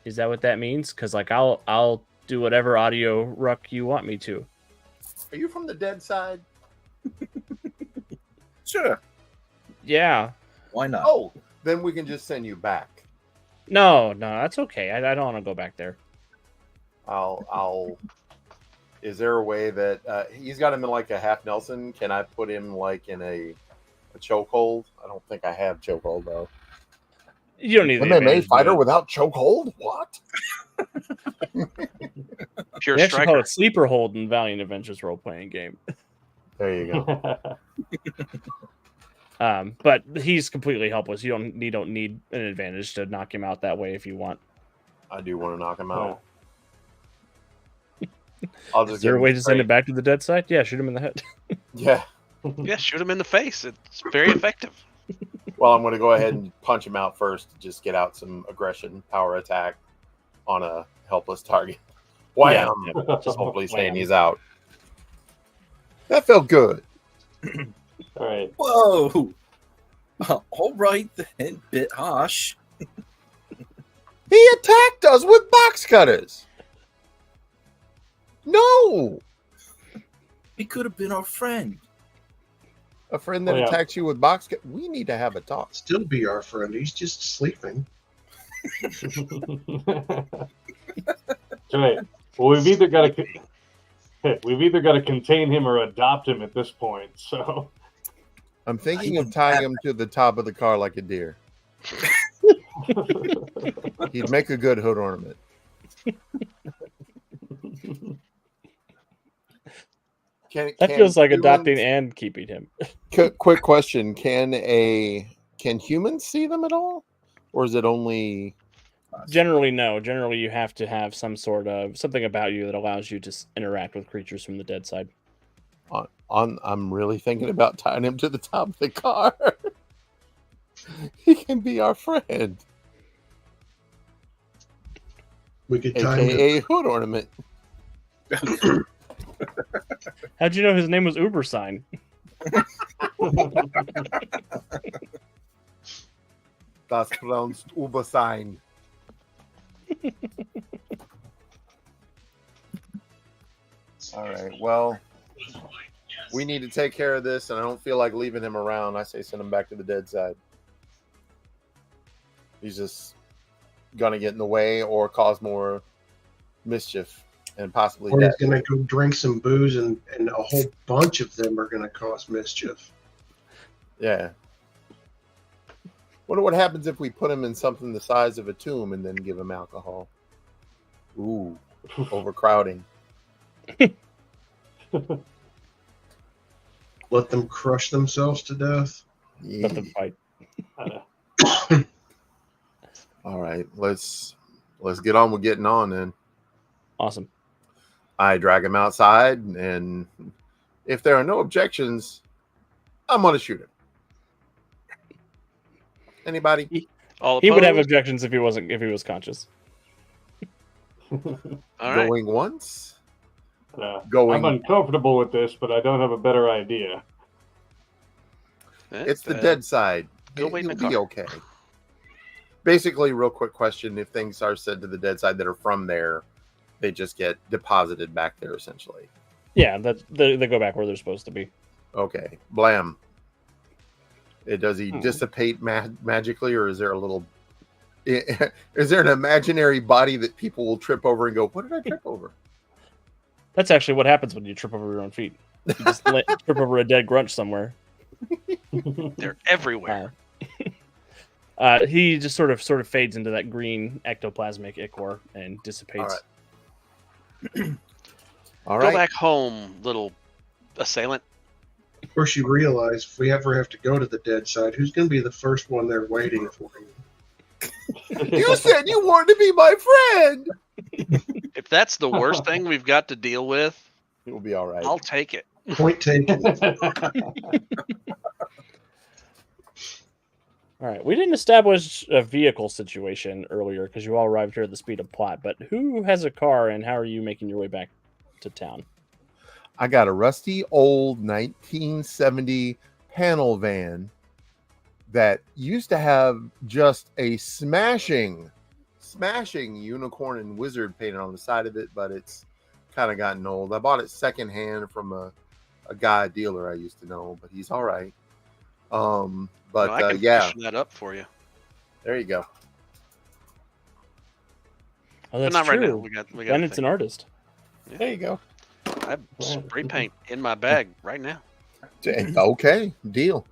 Is that what that means? Because like I'll do whatever audio ruck you want me to. Are you from the Deadside? Sure. Yeah. Why not? Oh, then we can just send you back. No, that's okay. I don't want to go back there. I'll. Is there a way that he's got him in like a half Nelson? Can I put him like in a chokehold? I don't think I have chokehold though. You don't need the MMA advantage, fighter dude. without chokehold? What? Pure They actually call striker. it sleeper hold in Valiant Adventures role playing game. There you go. But he's completely helpless. You don't need an advantage to knock him out that way if you want. I do want to knock him out. I'll just Is there a give way him to send straight. it back to the dead side? Yeah, shoot him in the head. Yeah. Yeah, shoot him in the face. It's very effective. Well, I'm going to go ahead and punch him out first to just get out some aggression, power attack on a helpless target. Wham! Yeah. Just hopefully saying Wham. he's out. That felt good. All right. Whoa! All right then, bit harsh. He attacked us with box cutters. No! He could have been our friend. A friend that Oh, yeah. attacks you with box cutters. We need to have a talk. Still be our friend. He's just sleeping. That's right. Well, we've either got to contain him or adopt him at this point. So I'm thinking of tying him to the top of the car like a deer. He'd make a good hood ornament. That feels like humans- adopting and keeping him. Quick question: Can humans see them at all, or is it only Generally, no. Generally, you have to have something about you that allows you to interact with creatures from the dead side. I'm really thinking about tying him to the top of the car. He can be our friend. We could tie him AKA hood ornament. How'd you know his name was Ubersign? Das pronounced Ubersign. All right. Well, we need to take care of this, and I don't feel like leaving him around. I say send him back to the dead side. He's just gonna get in the way or cause more mischief and possibly Or death. he's going to go drink some booze, and a whole bunch of them are going to cause mischief. Yeah. Wonder what happens if we put him in something the size of a tomb and then give him alcohol. Ooh, overcrowding. Let them crush themselves to death. Let them fight. All right, let's get on with getting on then. Awesome. I drag him outside, and if there are no objections, I'm gonna shoot him. Anybody? All He would have opposed? objections if he was conscious. All right. Going once. I'm Going. uncomfortable with this, but I don't have a better idea. It's the dead side. Go wait in You'll the be car. okay. Basically, real quick question: if things are said to the dead side that are from there, they just get deposited back there, essentially. Yeah, they go back where they're supposed to be. Okay, blam. Does he dissipate magically, or is there a little? Is there an imaginary body that people will trip over and go, "What did I trip over?" That's actually what happens when you trip over your own feet. You just trip over a dead grunch somewhere. They're everywhere. He just sort of fades into that green ectoplasmic ichor and dissipates. All Go right. back home, little assailant. Of course, you realize if we ever have to go to the dead side, who's going to be the first one there waiting for you? You said you wanted to be my friend. If that's the worst thing we've got to deal with, You'll be all right. I'll take it. Point taken. All right. We didn't establish a vehicle situation earlier because you all arrived here at the speed of plot. But who has a car, and how are you making your way back to town? I got a rusty old 1970 panel van that used to have just a smashing unicorn and wizard painted on the side of it, but it's kind of gotten old. I bought it secondhand from a guy dealer I used to know, but he's all right. But I can yeah, freshen that up for you. there you go. Oh, But that's not true. right now. We got. Bennett's an artist. There you go. I have spray paint in my bag right now. Okay, deal.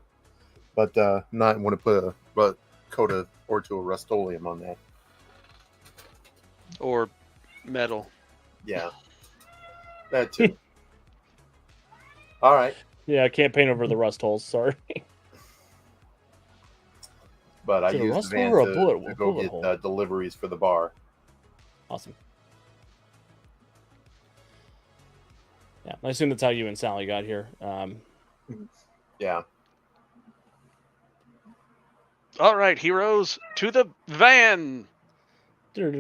But not want to put a coat of or to a Rust-Oleum on that. Or metal. Yeah, that too. All right, Yeah, I can't paint over the rust holes. Sorry. but I Is it a used rust the van hole or a to bullet go hole? get deliveries for the bar. Awesome. Yeah, I assume that's how you and Sally got here. Yeah. All right, heroes, to the van. To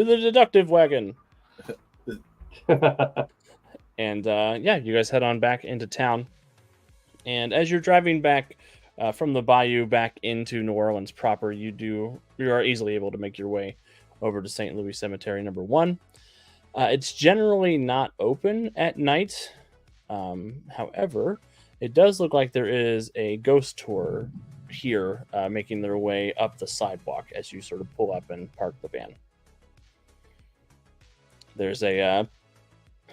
the deductive wagon. And yeah, you guys head on back into town. And as you're driving back from the bayou back into New Orleans proper, you are easily able to make your way over to St. Louis Cemetery number 1. It's generally not open at night. However, it does look like there is a ghost tour here making their way up the sidewalk as you sort of pull up and park the van. There's a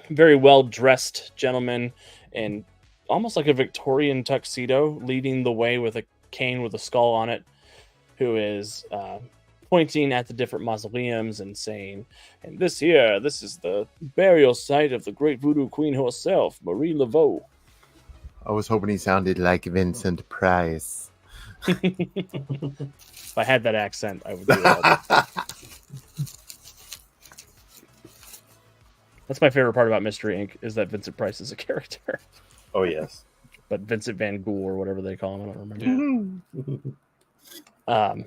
very well-dressed gentleman in almost like a Victorian tuxedo leading the way with a cane with a skull on it, who is pointing at the different mausoleums and saying, and this is the burial site of the great voodoo queen herself, Marie Laveau. I was hoping he sounded like Vincent Price. If I had that accent, I would do that. That's my favorite part about Mystery Inc. is that Vincent Price is a character. Oh, yes. But Vincent Van Gogh or whatever they call him, I don't remember.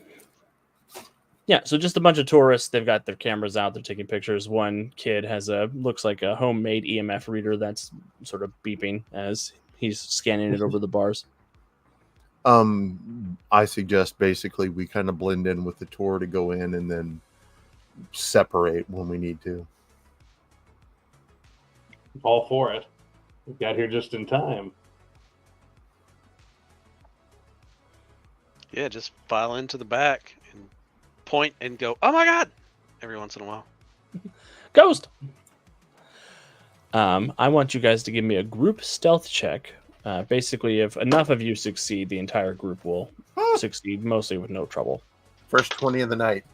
Yeah, so just a bunch of tourists. They've got their cameras out. They're taking pictures. One kid looks like a homemade EMF reader that's sort of beeping as he's scanning it over the bars. I suggest basically we kind of blend in with the tour to go in and then separate when we need to. All for it. We got here just in time. Yeah, just file into the back and point and go, oh my god, every once in a while. Ghost! I want you guys to give me a group stealth check. Basically, if enough of you succeed, the entire group will succeed, mostly with no trouble. First 20 of the night.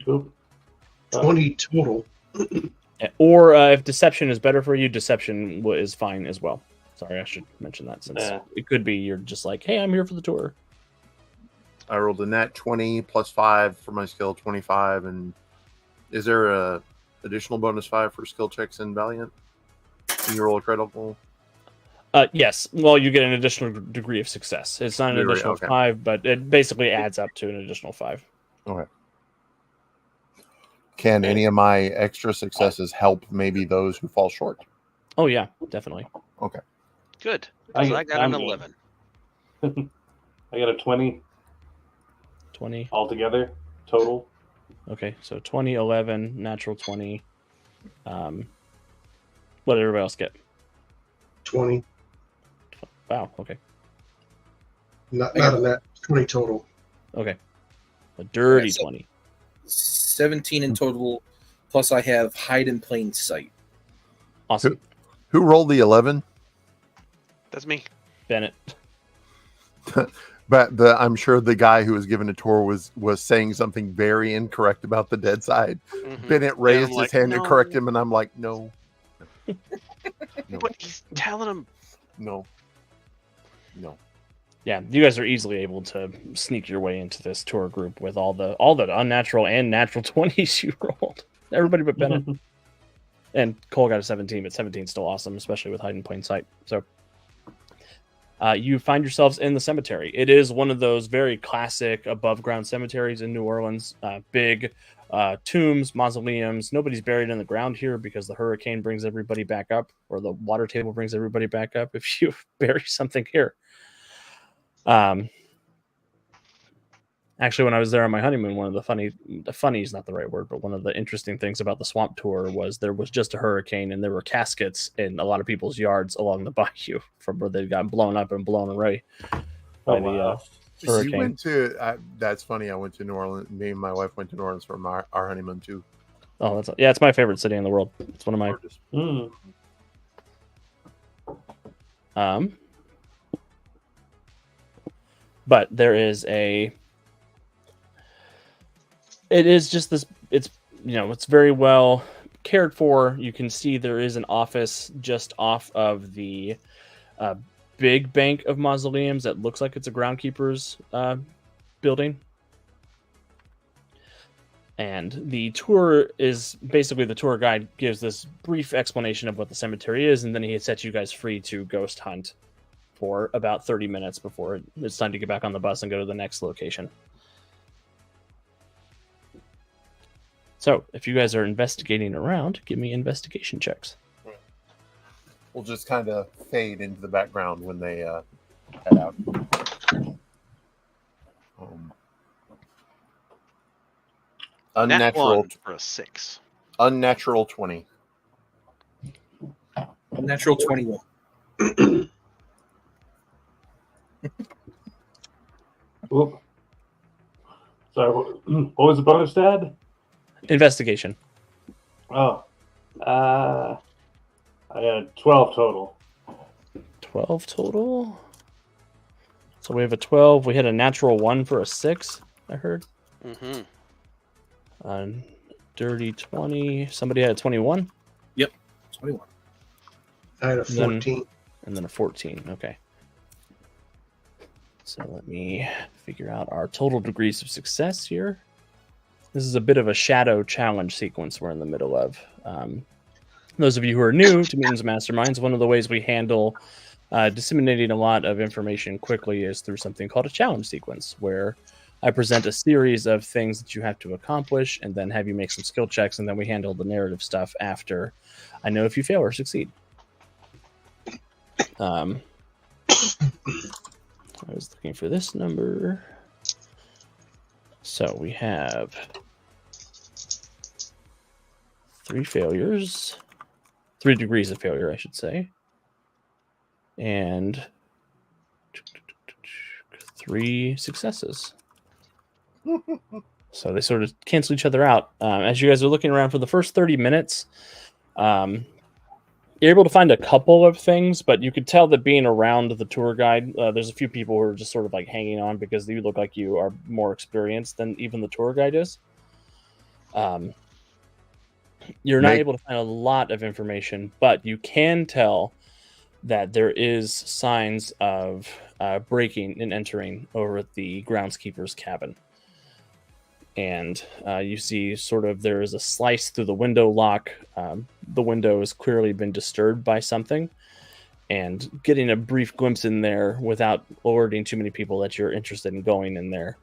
Oop. 20 total. Or if deception is better for you, deception is fine as well. Sorry, I should mention that since it could be you're just like, hey, I'm here for the tour. I rolled a nat 20 plus 5 for my skill, 25. And is there a additional bonus 5 for skill checks in Valiant? Can you roll a critical? Yes. Well, you get an additional degree of success. It's not an additional 5, but it basically adds up to an additional 5. Okay. Can any of my extra successes help maybe those who fall short? Oh, yeah, definitely. Okay. Good. I got an 11. I got a 20. 20. Altogether, total. Okay, so 20, 11, natural 20. What did everybody else get? 20. Wow, okay. Not a net. 20 total. Okay. A dirty 20. 17 in total, plus I have hide in plain sight. Awesome. Who rolled the 11? That's me. Bennett. But I'm sure the guy who was given a tour was saying something very incorrect about the Deadside. Mm-hmm. Bennett raised his hand no. to correct him, and I'm like, no. But he's telling him. No. Yeah, you guys are easily able to sneak your way into this tour group with all the unnatural and natural 20s you rolled. Everybody but Bennett. And Cole got a 17, but 17 is still awesome, especially with hide in plain sight. So you find yourselves in the cemetery. It is one of those very classic above-ground cemeteries in New Orleans. Big tombs, mausoleums. Nobody's buried in the ground here because the hurricane brings everybody back up, or the water table brings everybody back up if you bury something here. Actually, when I was there on my honeymoon, one of the funny is not the right word, but one of the interesting things about the swamp tour was there was just a hurricane and there were caskets in a lot of people's yards along the bayou from where they got blown up and blown away by the hurricane. You went to, that's funny. I went to New Orleans. Me and my wife went to New Orleans for our honeymoon too. Oh, it's my favorite city in the world. It's one of my. But there is it is just this, it's very well cared for. You can see there is an office just off of the big bank of mausoleums that looks like it's a groundkeeper's building. And the tour is basically, the tour guide gives this brief explanation of what the cemetery is, and then he sets you guys free to ghost hunt for about 30 minutes before it's time to get back on the bus and go to the next location. So, if you guys are investigating around, give me investigation checks. We'll just kind of fade into the background when they head out. Unnatural for a 6. Unnatural 20. Unnatural 21. Oop. So, what was the bonus, Dad? Investigation. Oh. I had 12 total. 12 total? So we have a 12. We had a natural 1 for a 6, I heard. Mm-hmm. Dirty 20. Somebody had a 21? Yep, 21. I had a 14. And then a 14. Okay. So let me figure out our total degrees of success here. This is a bit of a shadow challenge sequence we're in the middle of. Those of you who are new to Mutants Masterminds, one of the ways we handle disseminating a lot of information quickly is through something called a challenge sequence, where I present a series of things that you have to accomplish and then have you make some skill checks, and then we handle the narrative stuff after I know if you fail or succeed. I was looking for this number. So we have 3 failures, 3 degrees of failure, I should say, and 3 successes. So they sort of cancel each other out. As you guys are looking around for the first 30 minutes, you're able to find a couple of things, but you could tell that being around the tour guide, there's a few people who are just sort of like hanging on because you look like you are more experienced than even the tour guide is. You're not able to find a lot of information, but you can tell that there is signs of breaking and entering over at the groundskeeper's cabin. And you see sort of there is a slice through the window lock. The window has clearly been disturbed by something. And getting a brief glimpse in there without alerting too many people that you're interested in going in there,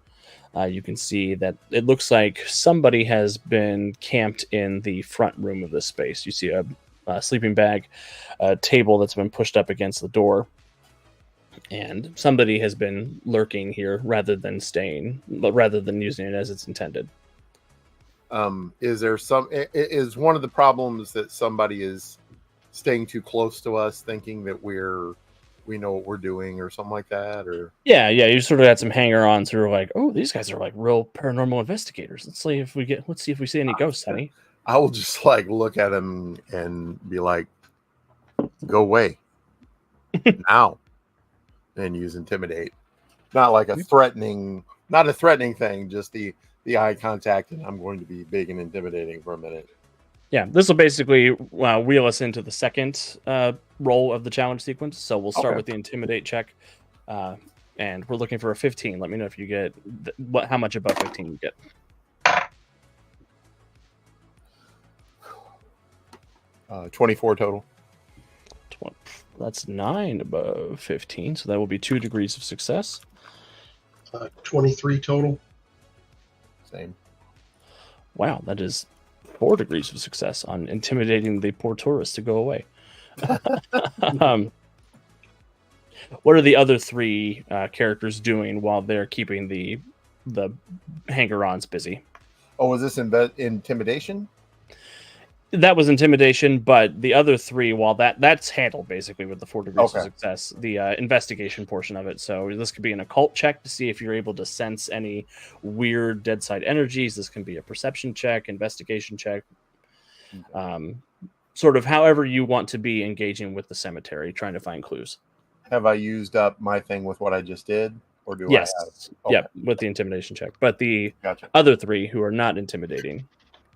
you can see that it looks like somebody has been camped in the front room of this space. You see a sleeping bag, a table that's been pushed up against the door. And somebody has been lurking here rather than using it as it's intended. Is one of the problems that somebody is staying too close to us, thinking that we know what we're doing or something like that? Or yeah, you sort of had some hanger-ons who are like, oh, these guys are like real paranormal investigators. Let's see if we see any ghosts, honey. I will just like look at them and be like, go away now. And use intimidate, not like not a threatening thing, just the eye contact, and I'm going to be big and intimidating for a minute. Yeah, this will basically wheel us into the second roll of the challenge sequence. So we'll start with the intimidate check, and we're looking for a 15. Let me know if you get how much above 15 you get. Uh, 24 total. That's 9 above 15, so that will be 2 degrees of success. 23 total. Same. Wow, that is 4 degrees of success on intimidating the poor tourists to go away. What are the other 3 characters doing while they're keeping the hanger-ons busy? Oh, was this intimidation? That was intimidation, but the other 3, while that's handled basically with the 4 degrees of success, the investigation portion of it. So this could be an occult check to see if you're able to sense any weird Deadside energies. This can be a perception check, investigation check, sort of however you want to be engaging with the cemetery, trying to find clues. Have I used up my thing with what I just did, or do yes. I have? Okay. Yeah, with the intimidation check. But the Gotcha. other 3 who are not intimidating,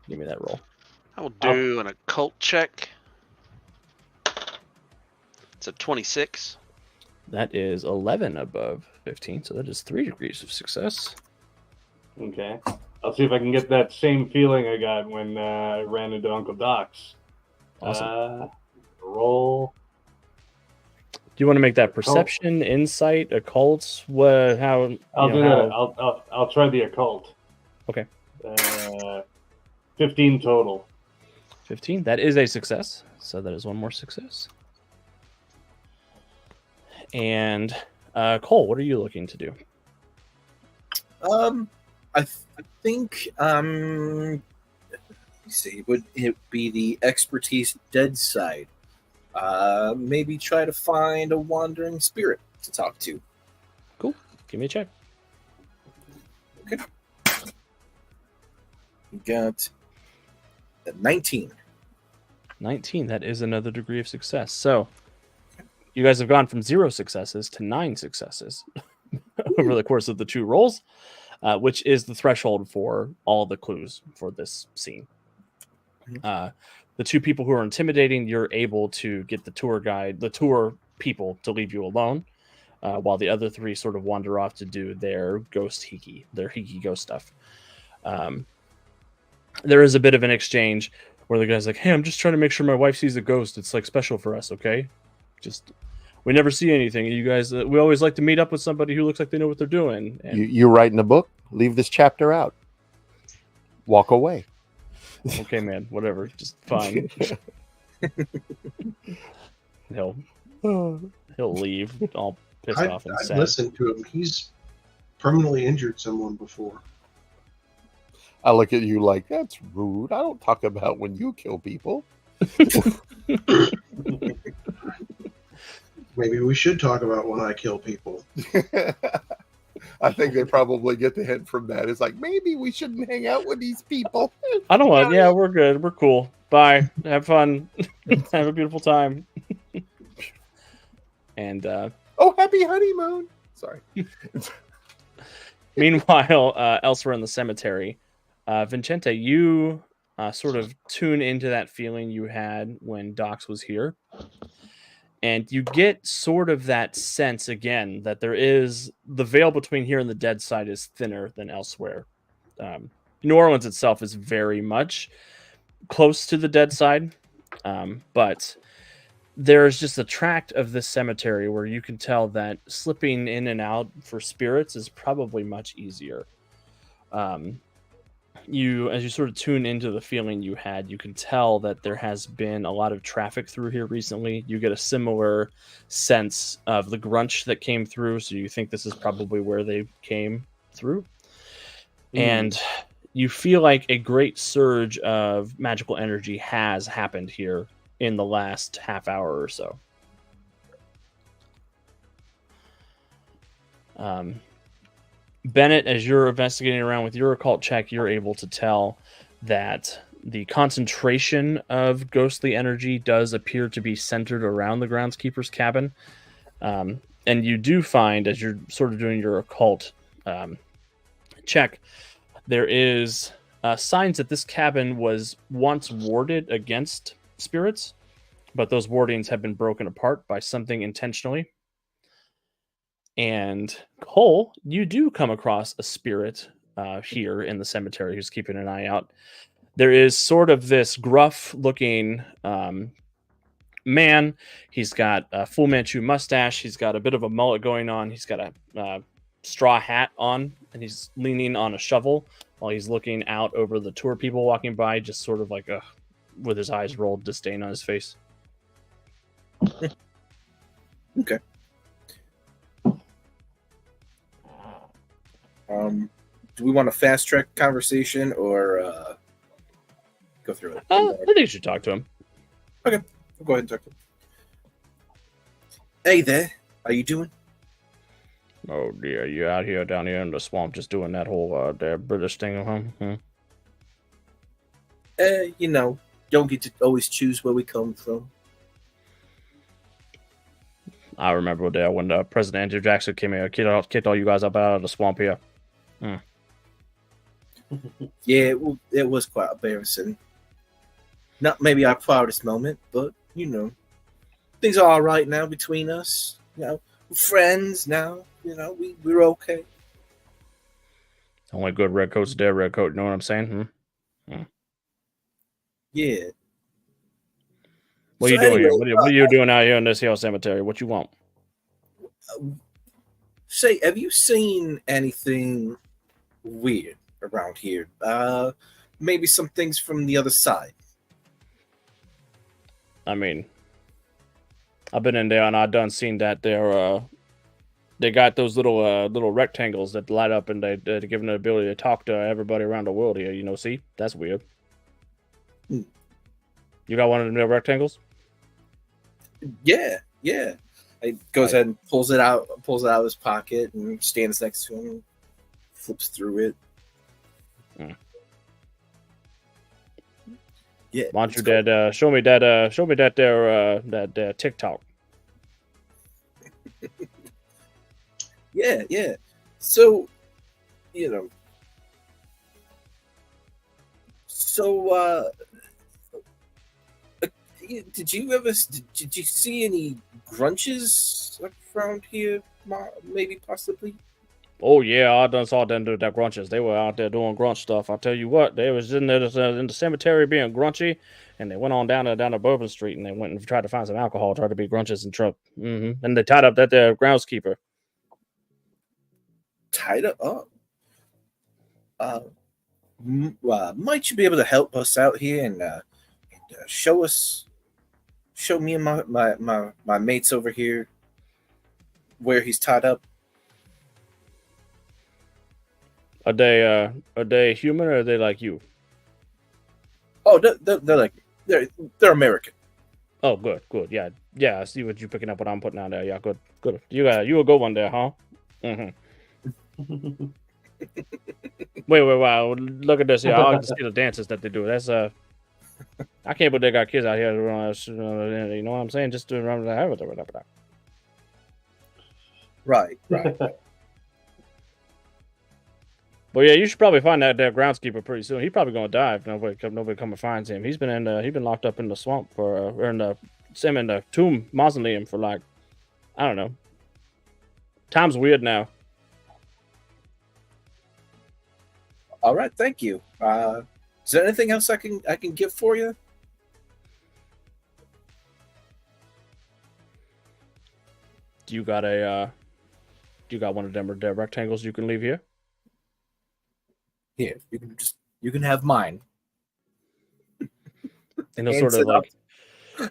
give me that roll. I will do an occult check. It's a 26. That is 11 above 15, so that is 3 degrees of success. Okay. I'll see if I can get that same feeling I got when I ran into Uncle Doc's. Awesome. Roll. Do you want to make that perception, insight, occult? I'll do that. I'll try the occult. Okay. 15 total. 15. That is a success. So that is 1 more success. And Cole, what are you looking to do? I think let me see, would it be the expertise Deadside? Maybe try to find a wandering spirit to talk to. Cool. Give me a check. Okay. We got 19. 19. That is another degree of success. So you guys have gone from 0 successes to 9 successes over the course of the 2 rolls, which is the threshold for all the clues for this scene. The two people who are intimidating, you're able to get the tour people to leave you alone, while the other three sort of wander off to do their hiki ghost stuff. There is a bit of an exchange where the guy's like, "Hey, I'm just trying to make sure my wife sees a ghost. It's like special for us, okay? We never see anything. You guys, we always like to meet up with somebody who looks like they know what they're doing." And You writing a book? Leave this chapter out. Walk away. okay, man, whatever, just fine. he'll leave all pissed off and I've sad. listened to him. He's permanently injured someone before. I look at you like, that's rude. I don't talk about when you kill people. Maybe we should talk about when I kill people. I think they probably get the hint from that. It's like, maybe we shouldn't hang out with these people. I don't want. Yeah, we're good. We're cool. Bye. Have fun. Have a beautiful time. And oh, happy honeymoon. Sorry. meanwhile, elsewhere in the cemetery, Vincente, you sort of tune into that feeling you had when Dox was here. And you get sort of that sense again that there is the veil between here and the Deadside is thinner than elsewhere. New Orleans itself is very much close to the Deadside, but there's just a tract of this cemetery where you can tell that slipping in and out for spirits is probably much easier. As you sort of tune into the feeling you had, you can tell that there has been a lot of traffic through here recently. You get a similar sense of the grunch that came through, so you think this is probably where they came through. And you feel like a great surge of magical energy has happened here in the last half hour or so. Bennett, as you're investigating around with your occult check, you're able to tell that the concentration of ghostly energy does appear to be centered around the groundskeeper's cabin. And you do find, as you're sort of doing your occult check, there is signs that this cabin was once warded against spirits, but those wardings have been broken apart by something intentionally. And Cole, you do come across a spirit here in the cemetery who's keeping an eye out. There is sort of this gruff-looking man. He's got a Fu Manchu mustache. He's got a bit of a mullet going on. He's got a straw hat on, and he's leaning on a shovel while he's looking out over the tour people walking by, just sort of like with his eyes rolled, disdain on his face. Okay. Do we want a fast track conversation or go through it? I think you should talk to him. Okay, we'll go ahead and talk to him. Hey there, how you doing? Oh dear, you out here down here in the swamp just doing that whole British thing, huh? You know, don't get to always choose where we come from. I remember there when President Andrew Jackson came here, kicked all you guys up out of the swamp here. Yeah, it was quite embarrassing. Not maybe our proudest moment, but you know, things are all right now between us. You know, we're friends now. You know, we're okay. Only good redcoat's dead redcoat. You know what I'm saying? Yeah. What are you doing here? What are you doing out here in this here cemetery? What you want? Say, have you seen anything weird around here? Maybe some things from the other side. I mean, I've been in there and I done seen that they got those little rectangles that light up and they're giving the ability to talk to everybody around the world here. You know, see? That's weird. You got one of them little rectangles? Yeah. He goes ahead and pulls it out of his pocket and stands next to him, flips through it. Yeah. Why don't you dad show me that there TikTok. Yeah. So, you know. Did you see any grunches around here? Maybe, possibly. Oh yeah, I done saw them do that grunches. They were out there doing grunch stuff. I tell you what, they was in there in the cemetery being grunchy, and they went on down to Bourbon Street, and they went and tried to find some alcohol, tried to be grunches and truck. And they tied up that there groundskeeper. Tied up? Might you be able to help us out here and show me and my mates over here where he's tied up? Are they human or are they like you? Oh, they're like they're American. Oh, good. Yeah. I see what you're picking up. What I'm putting out there. Yeah, good. You a good one there, huh? Wait. Wow. Look at this. Yeah, I like to see the dances that they do. That's I can't believe they got kids out here. You know what I'm saying? Just to remember that. Right. Well, yeah, you should probably find that groundskeeper pretty soon. He's probably gonna die if nobody come and finds him. He's been locked up in the swamp or in the tomb mausoleum for like, I don't know. Time's weird now. All right, thank you. Is there anything else I can get for you? Do you got one of them rectangles you can leave here? Here, you can have mine. And he'll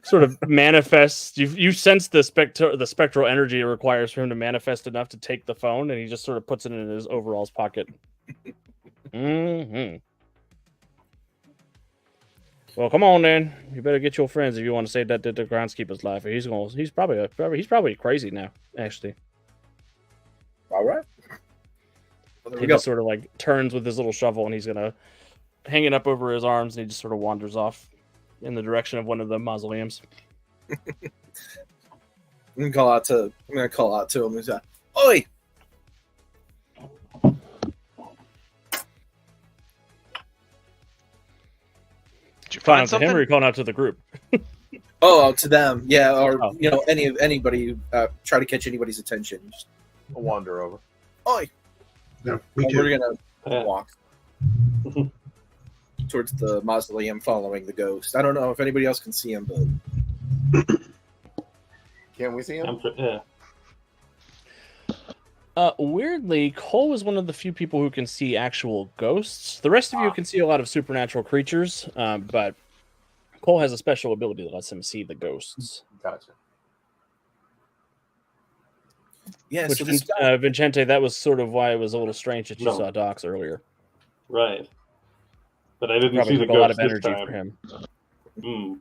sort of manifest. You sense the spectral energy it requires for him to manifest enough to take the phone, and he just sort of puts it in his overalls pocket. Well, come on then. You better get your friends if you want to save that the groundskeeper's life. He's probably crazy now, actually. All right. Well, he just sort of like turns with his little shovel, and he's gonna hang it up over his arms, and he just sort of wanders off in the direction of one of the mausoleums. I'm gonna call out to him. He's like, "Oi!" Did you find something? Him, or are you calling out to the group? To them, yeah, or anybody try to catch anybody's attention. Just I'll wander over. Oi! No, me too. We're gonna walk towards the mausoleum, following the ghost. I don't know if anybody else can see him, but Can we see him? Weirdly, Cole is one of the few people who can see actual ghosts. The rest of you can see a lot of supernatural creatures, but Cole has a special ability that lets him see the ghosts. Gotcha. yeah. Which, So this guy, Vincente, that was sort of why it was a little strange that you saw Docs earlier. Right. But I didn't Probably see the took a lot ghost of this energy time. for him.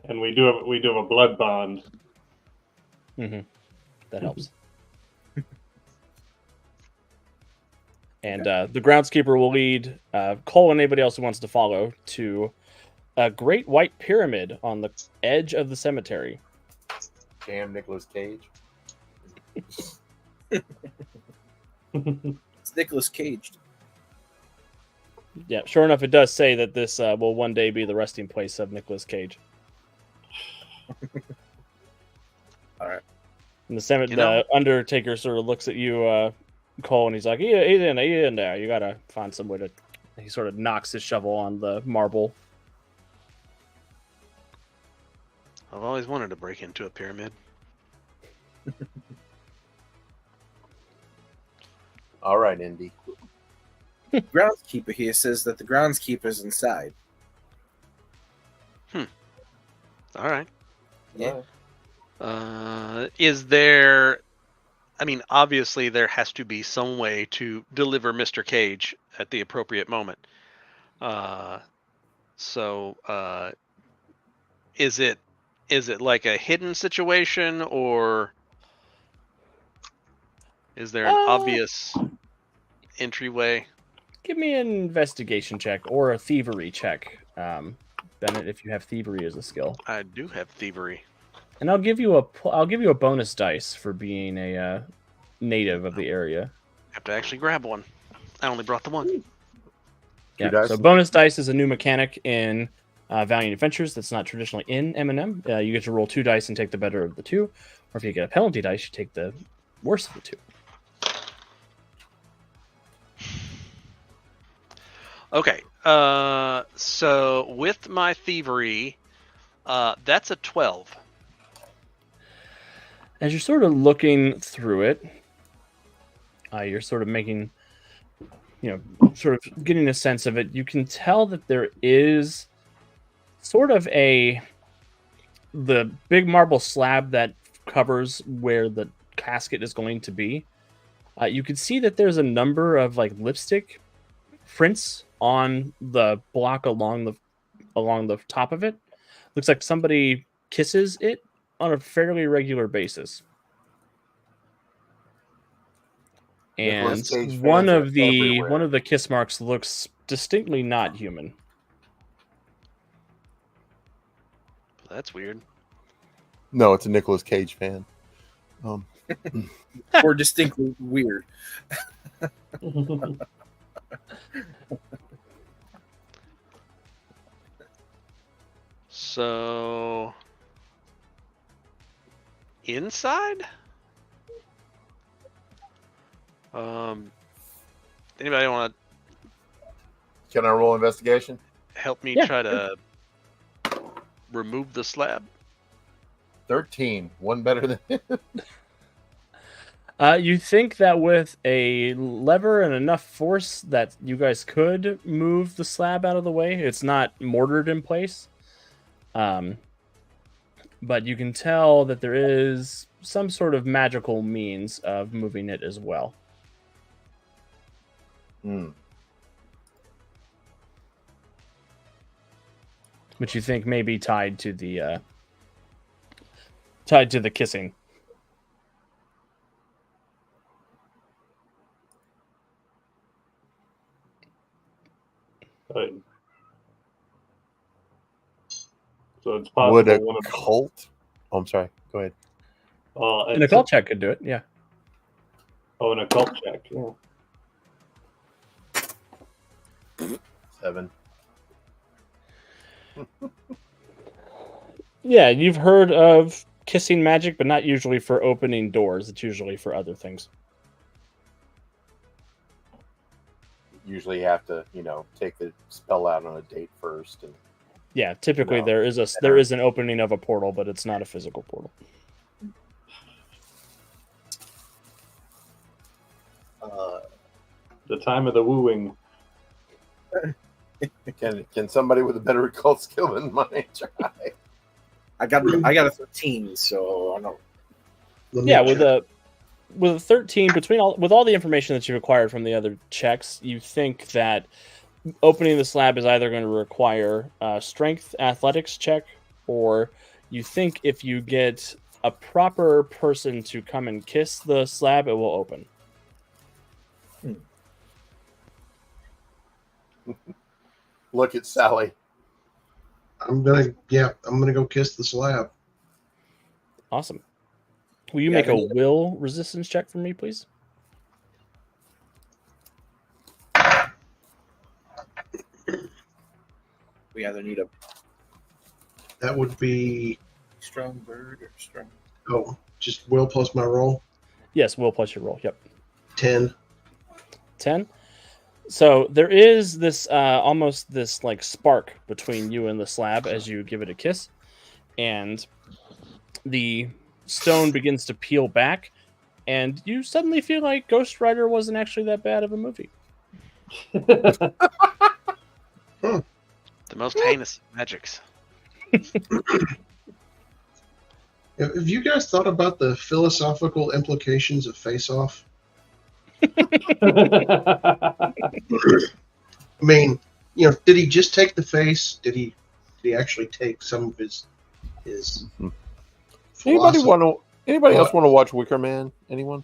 And we do have a blood bond. That helps. And the groundskeeper will lead Cole and anybody else who wants to follow to a great white pyramid on the edge of the cemetery. Damn Nicolas Cage. it's Nicolas Cage. Yeah, sure enough, it does say that this will one day be the resting place of Nicolas Cage. All right. And the Undertaker sort of looks at you, Cole, and he's like, he's in there. You gotta find some way to... He sort of knocks his shovel on the marble. I've always wanted to break into a pyramid. All right, Indy. Groundskeeper here says that the groundskeeper's inside. All right. Yeah. Is there... I mean, obviously there has to be some way to deliver Mr. Cage at the appropriate moment. Is it like a hidden situation, or is there an obvious entryway? Give me an investigation check or a thievery check, Bennett, if you have thievery as a skill. I do have thievery. And I'll give you a bonus dice for being a native of the area. I have to actually grab one. I only brought the one. Yeah. dice? So bonus dice is a new mechanic in Valiant Adventures that's not traditionally in M&M. You get to roll 2 dice and take the better of the 2. Or if you get a penalty dice, you take the worst of the 2. Okay. So with my thievery, that's a 12. As you're sort of looking through it, you're sort of making, sort of getting a sense of it. You can tell that there is sort of the big marble slab that covers where the casket is going to be. You can see that there's a number of like lipstick prints on the block along the top of it. Looks like somebody kisses it on a fairly regular basis. And Nicolas Cage one fans of are everywhere. the kiss marks looks distinctly not human. That's weird. No, it's a Nicolas Cage fan. Or distinctly weird. So inside? Anybody want Can I roll investigation? to help me Yeah, try to remove the slab? 13. One better than You think that with a lever and enough force that you guys could move the slab out of the way. It's not mortared in place. But you can tell that there is some sort of magical means of moving it as well. Which you think may be tied to the kissing. Right. So it's possible Would a one of cult? Oh, I'm sorry. Go ahead. An occult check could do it, yeah. an occult check. Yeah. 7. Yeah, you've heard of kissing magic, but not usually for opening doors. It's usually for other things. Usually you have to, take the spell out on a date first. And Yeah, typically No. there is an opening of a portal, but it's not a physical portal. The time of the wooing. Can somebody with a better occult skill than mine try? I got a 13, so I don't know. Let me Yeah, check. with a 13, with all the information that you've acquired from the other checks, you think that opening the slab is either going to require a strength athletics check, or you think if you get a proper person to come and kiss the slab, it will open. Look at Sally. I'm gonna go kiss the slab. Awesome. Will you Yeah, make I a need- will resistance check for me, please? We either need a That would be strong bird or strong. just will plus my roll. Yes, will plus your roll. Yep. 10. 10. So there is this almost this like spark between you and the slab as you give it a kiss, and the stone begins to peel back, and you suddenly feel like Ghost Rider wasn't actually that bad of a movie. The most heinous of magics. Have you guys thought about the philosophical implications of Face Off? I mean, did he just take the face? Did he actually take some of his Anybody philosophy? Anybody else want to watch Wicker Man? Anyone?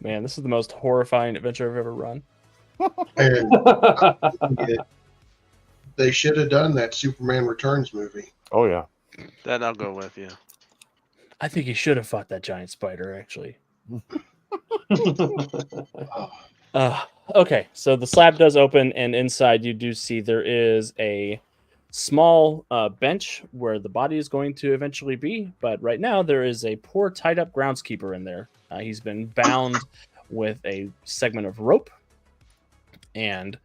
Man, this is the most horrifying adventure I've ever run. And they should have done that Superman Returns movie. Oh yeah. That I'll go with, yeah. I think he should have fought that giant spider, actually. Oh, Okay, so the slab does open, and inside you do see there is a small bench where the body is going to eventually be. But right now, there is a poor tied-up groundskeeper in there. He's been bound with a segment of rope, and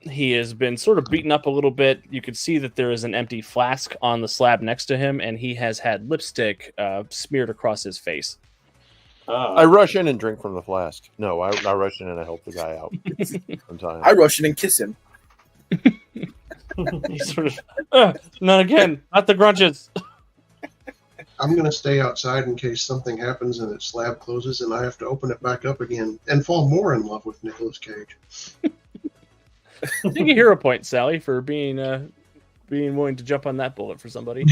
he has been sort of beaten up a little bit. You can see that there is an empty flask on the slab next to him, and he has had lipstick smeared across his face. I rush in and drink from the flask. No, I rush in and I help the guy out. Sometimes. I rush in and kiss him. He's sort of, not again, not the grunches. I'm going to stay outside in case something happens and its slab closes and I have to open it back up again and fall more in love with Nicolas Cage. Take a hero point, Sally, for being willing to jump on that bullet for somebody.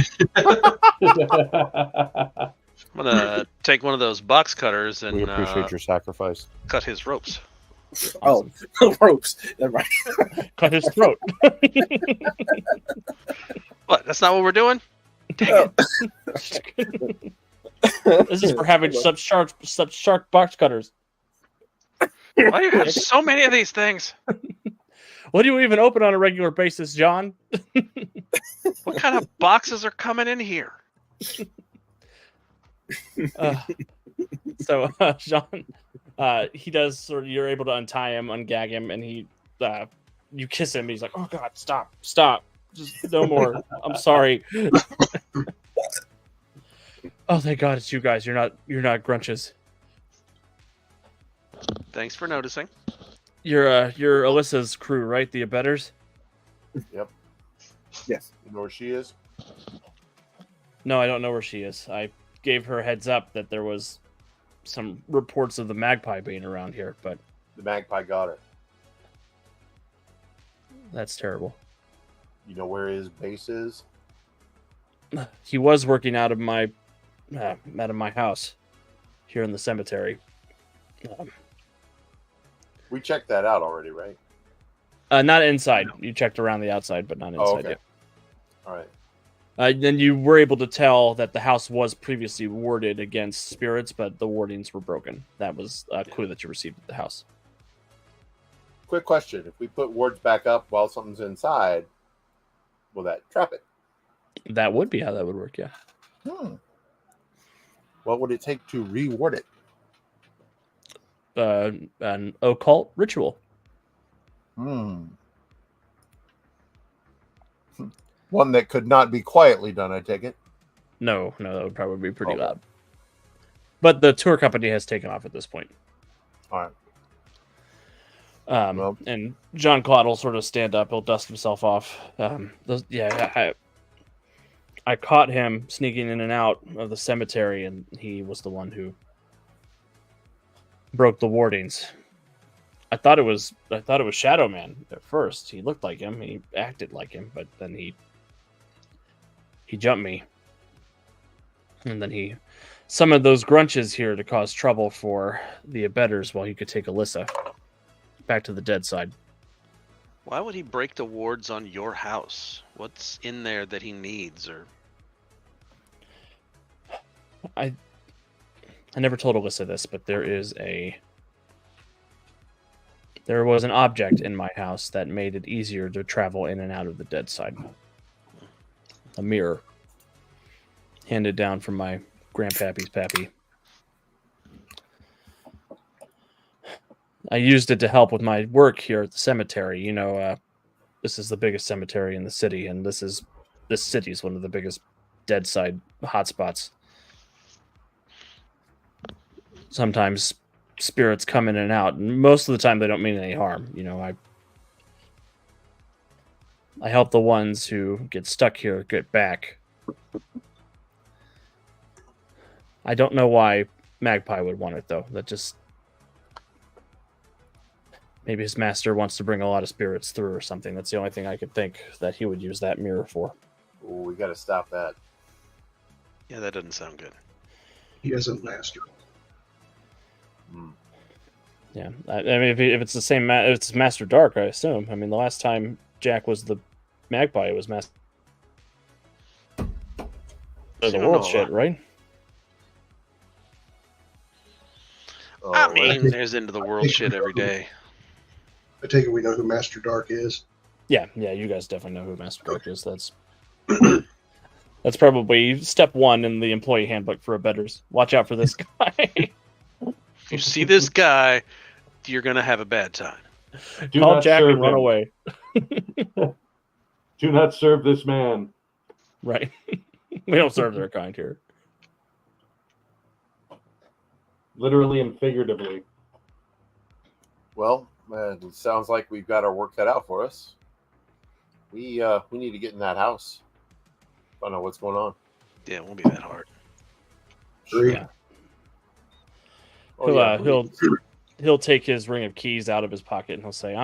I'm gonna take one of those box cutters and We appreciate your sacrifice. cut his ropes. Awesome. Oh, ropes. Never mind. Cut his throat. What? That's not what we're doing? Oh. This is for having such sharp box cutters. Why do you have so many of these things? What do you even open on a regular basis, John? What kind of boxes are coming in here? So John, he does sort of. You're able to untie him, ungag him, and he, you kiss him. He's like, "Oh God, stop, just no more. I'm sorry." Oh, thank God, it's you guys. You're not grunches. Thanks for noticing. You're Alyssa's crew, right? The Abettors? Yep. Yes. You know where she is? No, I don't know where she is. I gave her a heads up that there was some reports of the Magpie being around here, but The Magpie got her. that's terrible. You know where his base is? He was working out of my house here in the cemetery. We checked that out already, right? Not inside. You checked around the outside, but not inside Oh, okay. yet. All right. Then you were able to tell that the house was previously warded against spirits, but the wardings were broken. That was a clue that you received at the house. Quick question. If we put wards back up while something's inside, will that trap it? That would be how that would work, yeah. What would it take to reward it? An occult ritual. One that could not be quietly done, I take it. No, that would probably be pretty Okay. loud. But the tour company has taken off at this point. All right. Well- And John Claude will sort of stand up. He'll dust himself off. I caught him sneaking in and out of the cemetery, and he was the one who broke the wardings. I thought it was Shadowman at first. He looked like him. He acted like him, but then he jumped me, and then he summoned those grunches here to cause trouble for the Abettors while he could take Alyssa back to the Deadside. Why would he break the wards on your house? What's in there that he needs? Or I never told Alyssa this, but there was an object in my house that made it easier to travel in and out of the Deadside. A mirror. Handed down from my grandpappy's pappy. I used it to help with my work here at the cemetery. You know, this is the biggest cemetery in the city, and this city is one of the biggest Deadside hotspots. Sometimes spirits come in and out, and most of the time they don't mean any harm. You know, I help the ones who get stuck here get back. I don't know why Magpie would want it, though. That just... Maybe his master wants to bring a lot of spirits through or something. That's the only thing I could think that he would use that mirror for. Oh, we got to stop that. yeah, that doesn't sound good. He isn't master. Yeah, I mean, if it's the same, if it's Master Dark, I assume. I mean, the last time Jack was the Magpie, it was Master of the don't world know. shit, right? Oh, I right. mean, there's into the world shit every day. I take it we know who Master Dark is. Yeah, you guys definitely know who Master Dark is. That's probably step one in the employee handbook for Abettors. Watch out for this guy. If you see this guy, you're gonna have a bad time. Do Call not Jack serve and run him. away. Do not serve this man. Right. We don't serve their kind here. Literally and figuratively. Well, it sounds like we've got our work cut out for us. We need to get in that house. Find out what's going on. Yeah, it won't be that hard. Agreed. Yeah. Oh, He'll take his ring of keys out of his pocket and he'll say,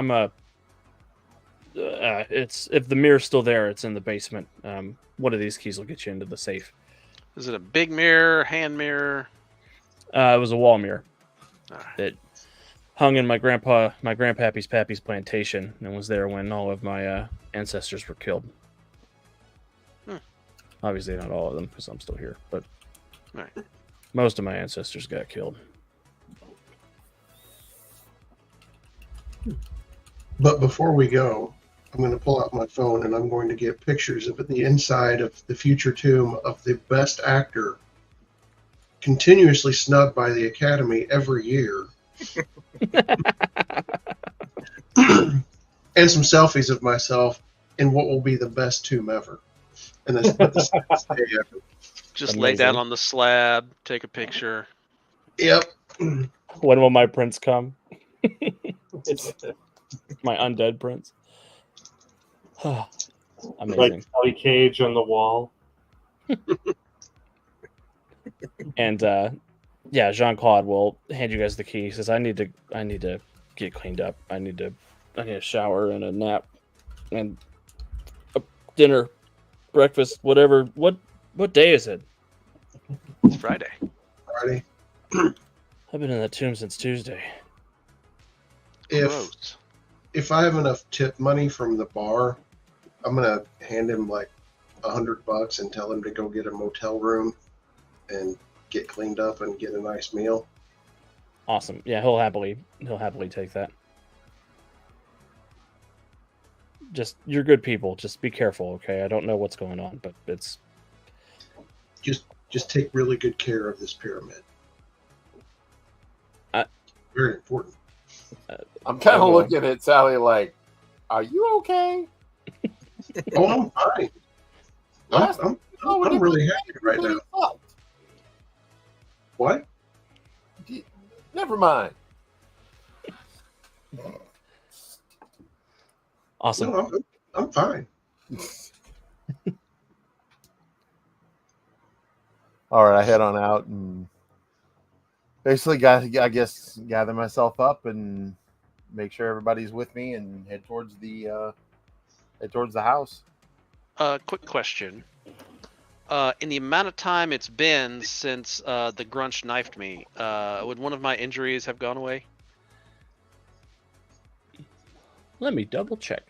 it's if the mirror's still there, it's in the basement. One of these keys will get you into the safe. Is it a big mirror, hand mirror? It was a wall mirror All right. that hung in my grandpappy's plantation and was there when all of my ancestors were killed. Obviously not all of them because I'm still here, but Right. most of my ancestors got killed. But before we go, I'm going to pull out my phone and I'm going to get pictures of the inside of the future tomb of the best actor, continuously snubbed by the Academy every year. And some selfies of myself in what will be the best tomb ever. And that's the saddest day ever. Just lay down on the slab, take a picture. Yep. When will my prince come? My undead prince. Amazing. Like Kelly Cage on the wall. And Jean-Claude will hand you guys the key. He says, I need to get cleaned up. I need a shower and a nap and a dinner, breakfast, whatever. What day is it? It's Friday. Friday. I've been in that tomb since Tuesday. Gross. If I have enough tip money from the bar, I'm going to hand him like $100 and tell him to go get a motel room and get cleaned up and get a nice meal. Awesome. Yeah, he'll happily take that. Just, you're good people. Just be careful, okay? I don't know what's going on, but it's Just take really good care of this pyramid. Very important. I'm kind I of will. looking at Sally like, "Are you okay?" Oh, I'm fine. I'm really happy right now. What? Never mind. awesome. No, I'm fine. All right, I head on out and basically gather myself up and make sure everybody's with me and head towards the house. Quick question. In the amount of time it's been since the grunch knifed me, would one of my injuries have gone away? Let me double check.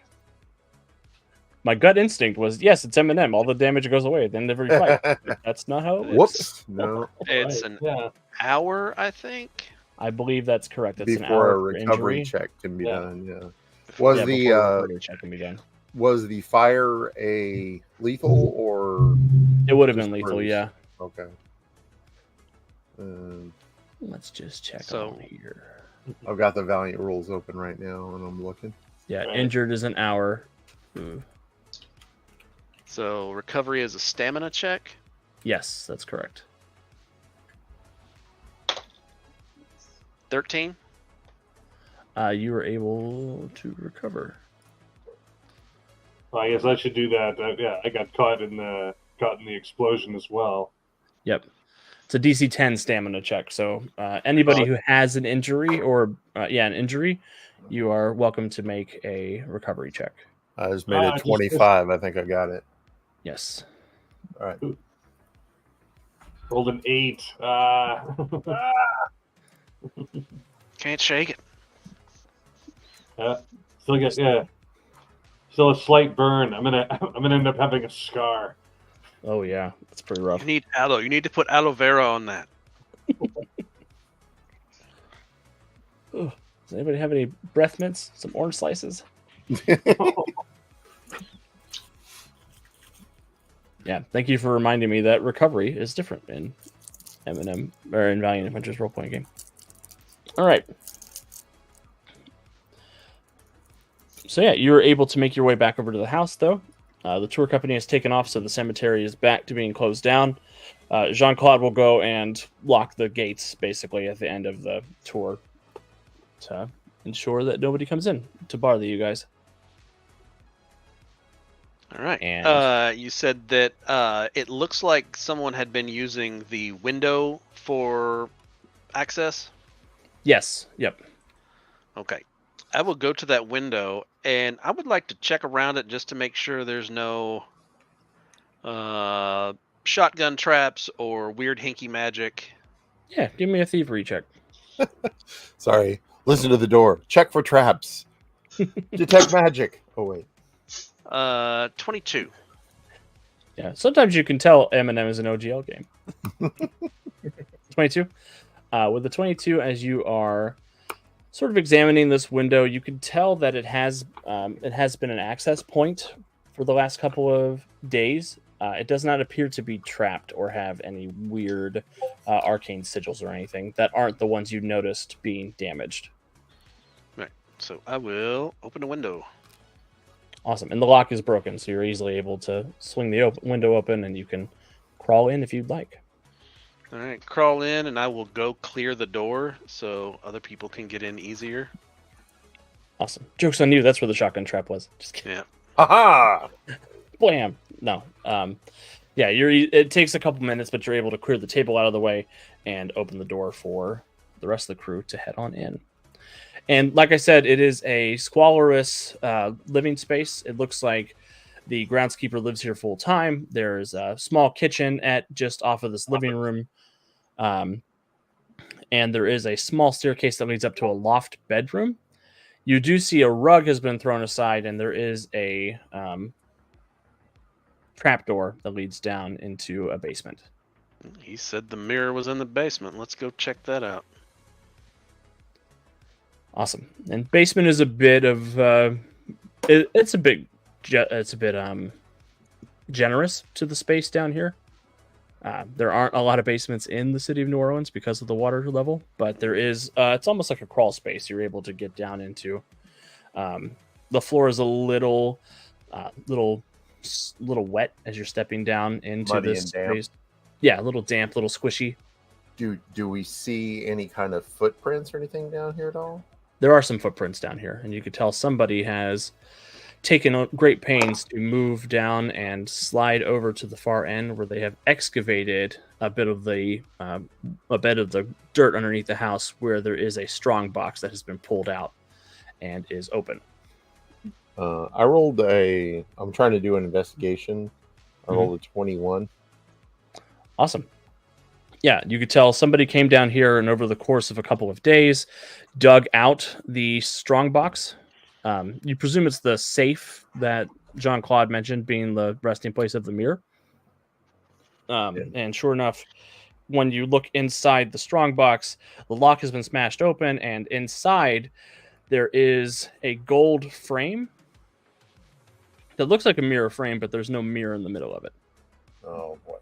My gut instinct was, yes, it's Eminem. All the damage goes away at the end of every fight. That's not how it works. Whoops! No. It's Right, an yeah. hour, I think. I believe that's correct. It's an Before hour a for recovery injury. check can be Yeah. done. Yeah. Before- Was Yeah, the before a recovery check can be done. was the fire a lethal or It would have been just lethal, bruised? yeah. Okay. Let's just check So- on here. I've got the Valiant rules open right now, and I'm looking. Yeah, Right. injured is an hour. So recovery is a stamina check. Yes, that's correct. 13. You were able to recover. Well, I guess I should do that. Yeah, I got caught in the explosion as well. Yep. It's a DC 10 stamina check. So anybody who has an injury or an injury, you are welcome to make a recovery check. I just made I it just- 25. I think I got it. Yes. All right. Rolled an 8. Can't shake it. Still a slight burn. I'm gonna end up having a scar. Oh yeah, that's pretty rough. You need aloe. You need to put aloe vera on that. Does anybody have any breath mints? Some orange slices? Yeah, thank you for reminding me that recovery is different in M&M or in Valiant Adventures role-playing game. All right. So yeah, you're able to make your way back over to the house, though. The tour company has taken off, so the cemetery is back to being closed down. Jean-Claude will go and lock the gates, basically, at the end of the tour to ensure that nobody comes in to bother you guys. All right. And you said that it looks like someone had been using the window for access. yes, yep. Okay. I will go to that window, and I would like to check around it just to make sure there's no shotgun traps or weird hinky magic. Yeah, give me a thievery check. Sorry. Listen to the door. Check for traps. Detect magic. Oh, wait. 22. Yeah, sometimes you can tell M&M is an OGL game. 22. With the 22, as you are sort of examining this window, you can tell that it has been an access point for the last couple of days. It does not appear to be trapped or have any weird arcane sigils or anything that aren't the ones you noticed being damaged. Right. So I will open the window. Awesome. And the lock is broken, so you're easily able to swing the window open, and you can crawl in if you'd like. All right. Crawl in, and I will go clear the door so other people can get in easier. Awesome. Joke's on you. That's where the shotgun trap was. Just kidding. Yeah. Aha! Blam. No. Yeah, it takes a couple minutes, but you're able to clear the table out of the way and open the door for the rest of the crew to head on in. And like I said, it is a squalorous living space. It looks like the groundskeeper lives here full time. There's a small kitchen at just off of this living room. And there is a small staircase that leads up to a loft bedroom. You do see a rug has been thrown aside, and there is a trapdoor that leads down into a basement. He said the mirror was in the basement. Let's go check that out. Awesome. And basement is a bit of it's a bit generous to the space down here. There aren't a lot of basements in the city of New Orleans because of the water level, but there is. It's almost like a crawl space. You're able to get down into. The floor is a little wet as you're stepping down into Muddy this and damp. space. Yeah, a little damp, a little squishy. Do we see any kind of footprints or anything down here at all? There are some footprints down here, and you could tell somebody has taken great pains to move down and slide over to the far end where they have excavated a bit of the dirt underneath the house, where there is a strong box that has been pulled out and is open. I rolled I'm trying to do an investigation. I rolled a 21. Awesome. Yeah, you could tell somebody came down here and over the course of a couple of days dug out the strong box. You presume it's the safe that Jean-Claude mentioned being the resting place of the mirror. And sure enough, when you look inside the strong box, the lock has been smashed open, and inside there is a gold frame that looks like a mirror frame, but there's no mirror in the middle of it. Oh boy.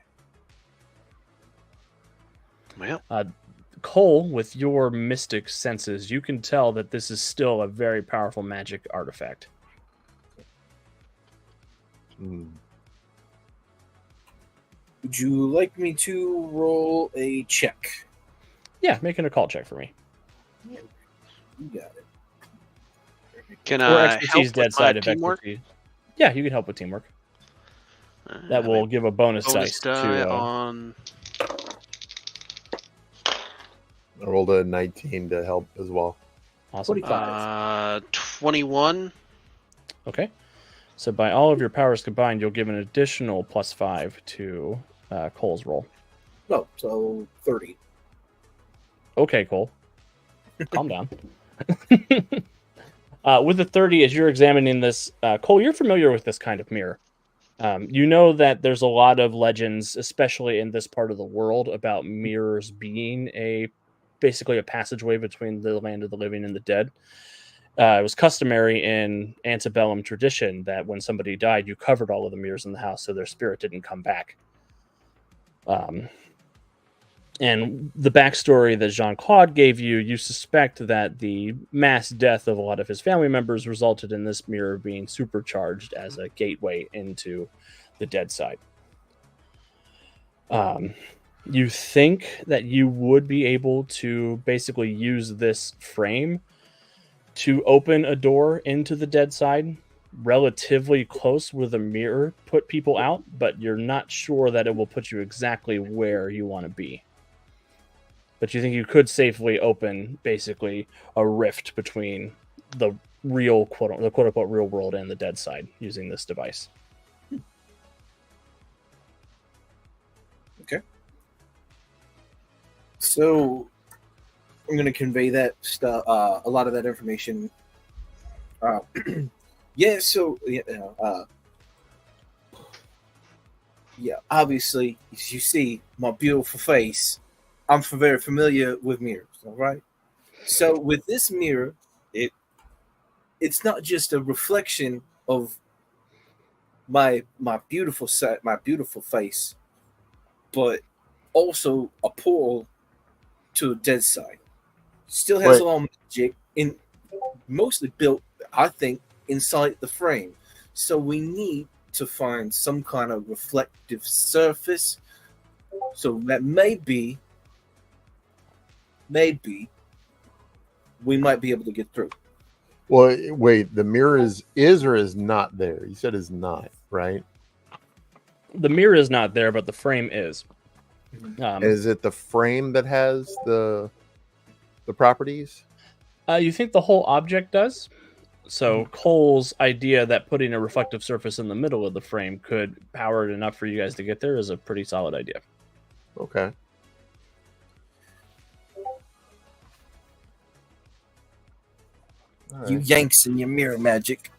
Well, Cole, with your mystic senses, you can tell that this is still a very powerful magic artifact. Would you like me to roll a check? Yeah, make an occult check for me. You got it. can Or I expertise, help with my Deadside of teamwork? expertise. Yeah, you can help with teamwork. That will give a bonus dice die to. on. I rolled a 19 to help as well. Awesome. 21. Okay. So by all of your powers combined, you'll give an additional +5 to Cole's roll. No, so 30. Okay, Cole. Calm down. With the 30, as you're examining this, Cole, you're familiar with this kind of mirror. You know that there's a lot of legends, especially in this part of the world, about mirrors being a basically a passageway between the land of the living and the dead. It was customary in antebellum tradition that when somebody died, you covered all of the mirrors in the house so their spirit didn't come back. And the backstory that Jean-Claude gave you, you suspect that the mass death of a lot of his family members resulted in this mirror being supercharged as a gateway into the Deadside. You think that you would be able to basically use this frame to open a door into the Deadside relatively close where the mirror put people out, but you're not sure that it will put you exactly where you want to be. But you think you could safely open basically a rift between the real quote unquote real world and the Deadside using this device. Okay. So I'm going to convey that stuff, a lot of that information. Obviously, as you see my beautiful face, I'm very familiar with mirrors, all right? So with this mirror, it's not just a reflection of my beautiful face, but also a portal to a Deadside. Still has a lot of magic, and mostly built, I think, inside the frame. So we need to find some kind of reflective surface. So that maybe we might be able to get through. Well, wait, the mirror is or is not there? You said is not, right? The mirror is not there, but the frame is. Is it the frame that has the properties? You think the whole object does? So Cole's idea that putting a reflective surface in the middle of the frame could power it enough for you guys to get there is a pretty solid idea. Okay. You Yanks and your mirror magic.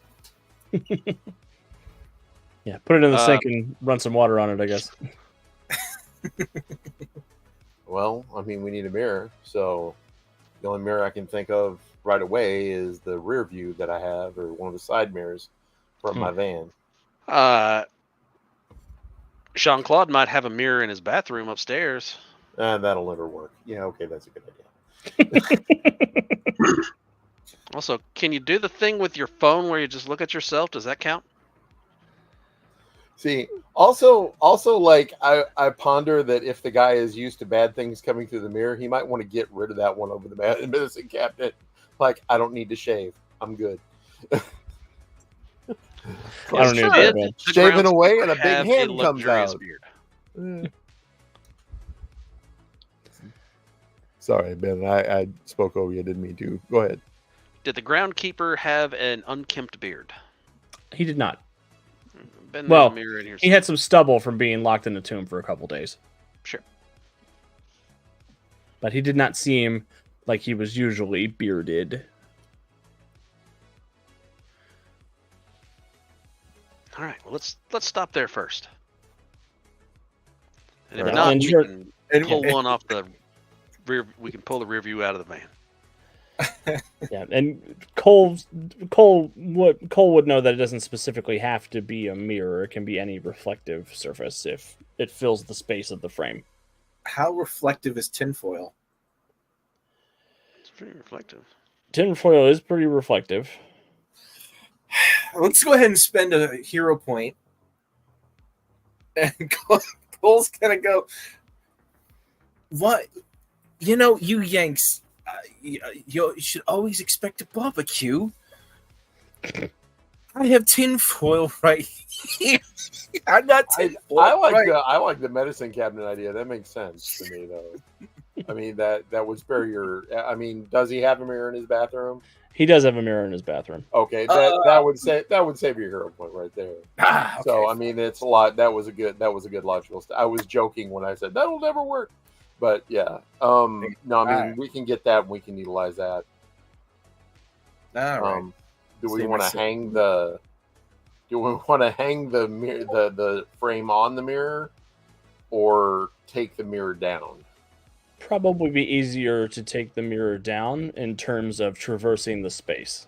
Yeah, put it in the sink and run some water on it, I guess. Well, I mean, we need a mirror, so the only mirror I can think of right away is the rear view that I have, or one of the side mirrors from my van. Jean-Claude might have a mirror in his bathroom upstairs. That'll never work. Yeah, okay, that's a good idea. Also, can you do the thing with your phone where you just look at yourself? Does that count? See, also, like I ponder that if the guy is used to bad things coming through the mirror, he might want to get rid of that one over the medicine cabinet. Like, I don't need to shave. I'm good. I don't need to shaving away, and a big hand comes out. Beard. Sorry, Ben. I spoke over you. Didn't mean to. Go ahead. Did the groundkeeper have an unkempt beard? He did not. Ben, well, a mirror in here he had some stubble from being locked in a tomb for a couple days. Sure. But he did not seem like he was usually bearded. All right. Well, let's stop there first. And if Right. not, And we sure- can pull one off the rear. We can pull the rear view out of the van. Yeah, and Cole would know that it doesn't specifically have to be a mirror. It can be any reflective surface if it fills the space of the frame. How reflective is tinfoil? It's pretty reflective. Tinfoil is pretty reflective. Let's go ahead and spend a hero point. And Cole's gonna go. What? You know, you Yanks. You should always expect a barbecue. I have tinfoil right here. I got tinfoil. I like the medicine cabinet idea. That makes sense to me, though. I mean, that would spare your. I mean, does he have a mirror in his bathroom? He does have a mirror in his bathroom. Okay, that would save your hero point right there. Okay. So I mean, it's a lot. That was a good logical. I was joking when I said that'll never work. But yeah, no, I mean we can get that. And we can utilize that. All right. Do we want to hang the? Do we want to hang the mirror, the frame on the mirror, or take the mirror down? probably be easier to take the mirror down in terms of traversing the space.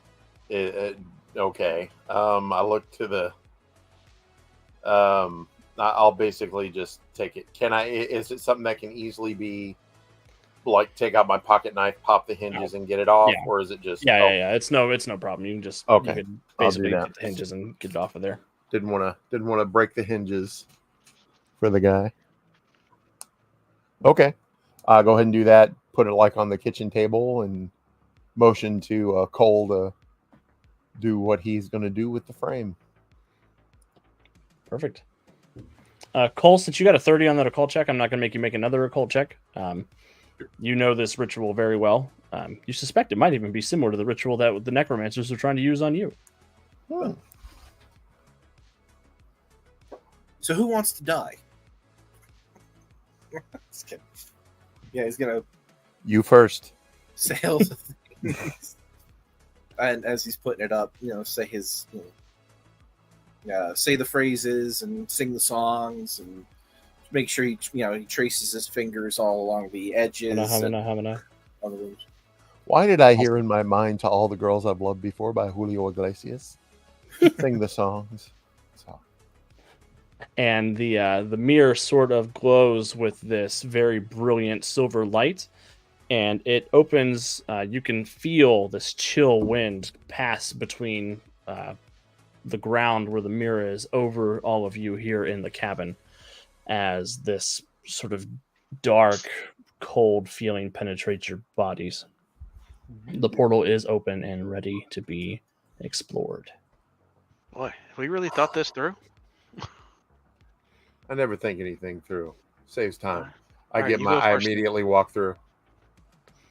Okay. I look to the. I'll basically just take it. Can I? Is it something that can easily be, like, take out my pocket knife, pop the hinges, and get it off, or is it just? Yeah. It's no problem. You can just okay. You can basically get the hinges and get it off of there. Didn't want to break the hinges for the guy. Okay. Go ahead and do that. Put it like on the kitchen table and motion to Cole to do what he's going to do with the frame. Perfect. Cole, since you got a 30 on that occult check, I'm not going to make you make another occult check. You know this ritual very well. You suspect it might even be similar to the ritual that the necromancers are trying to use on you. Oh. So who wants to die? Just kidding. Yeah, he's gonna. You first. Say all the things. And as he's putting it up, say his, say the phrases and sing the songs and make sure he traces his fingers all along the edges. Why did I hear in my mind "To All the Girls I've Loved Before" by Julio Iglesias? Sing the songs. So. And the mirror sort of glows with this very brilliant silver light, and it opens. You can feel this chill wind pass between the ground where the mirror is over all of you here in the cabin, as this sort of dark, cold feeling penetrates your bodies. The portal is open and ready to be explored. Boy, have we really thought this through? I never think anything through. Saves time. I immediately walk through.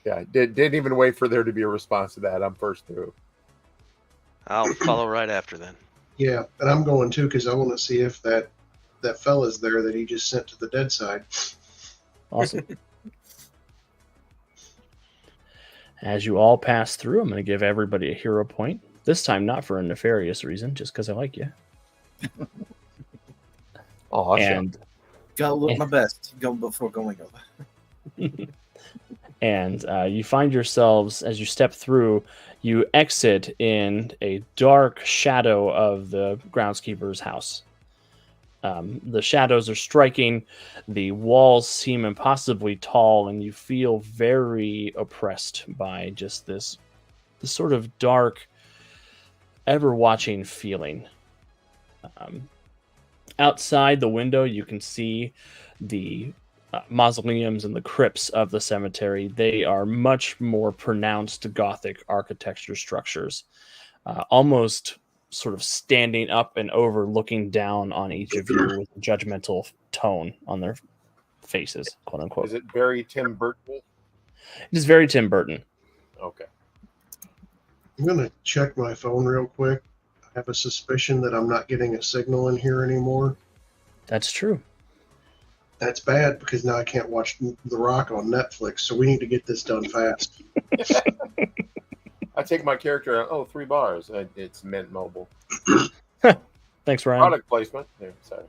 Yeah, didn't even wait for there to be a response to that. I'm first through. I'll follow right after then. Yeah, and I'm going too because I want to see if that fella's there that he just sent to the Deadside. Awesome. As you all pass through, I'm going to give everybody a hero point. This time, not for a nefarious reason, just because I like you. Oh, and gotta look my best before going over. And you find yourselves, as you step through, you exit in a dark shadow of the groundskeeper's house. The shadows are striking, the walls seem impossibly tall, and you feel very oppressed by just this sort of dark, ever-watching feeling. Outside the window, you can see the mausoleums and the crypts of the cemetery. They are much more pronounced Gothic architecture structures, almost sort of standing up and over, looking down on each of you with a judgmental tone on their faces, quote unquote. Is it very Tim Burton? It is very Tim Burton. Okay. I'm going to check my phone real quick. I have a suspicion that I'm not getting a signal in here anymore. That's true. That's bad because now I can't watch The Rock on Netflix, so we need to get this done fast. I take my character, 3 bars. It's Mint Mobile. Thanks, Ryan. Product placement. There, sorry.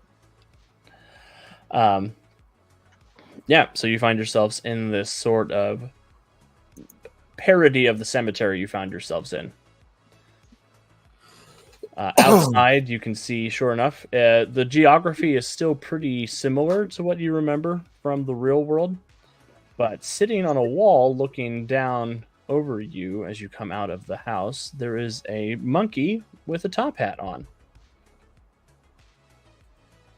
Yeah, so you find yourselves in this sort of parody of the cemetery you found yourselves in. Outside, you can see, sure enough, the geography is still pretty similar to what you remember from the real world. But sitting on a wall looking down over you as you come out of the house, there is a monkey with a top hat on,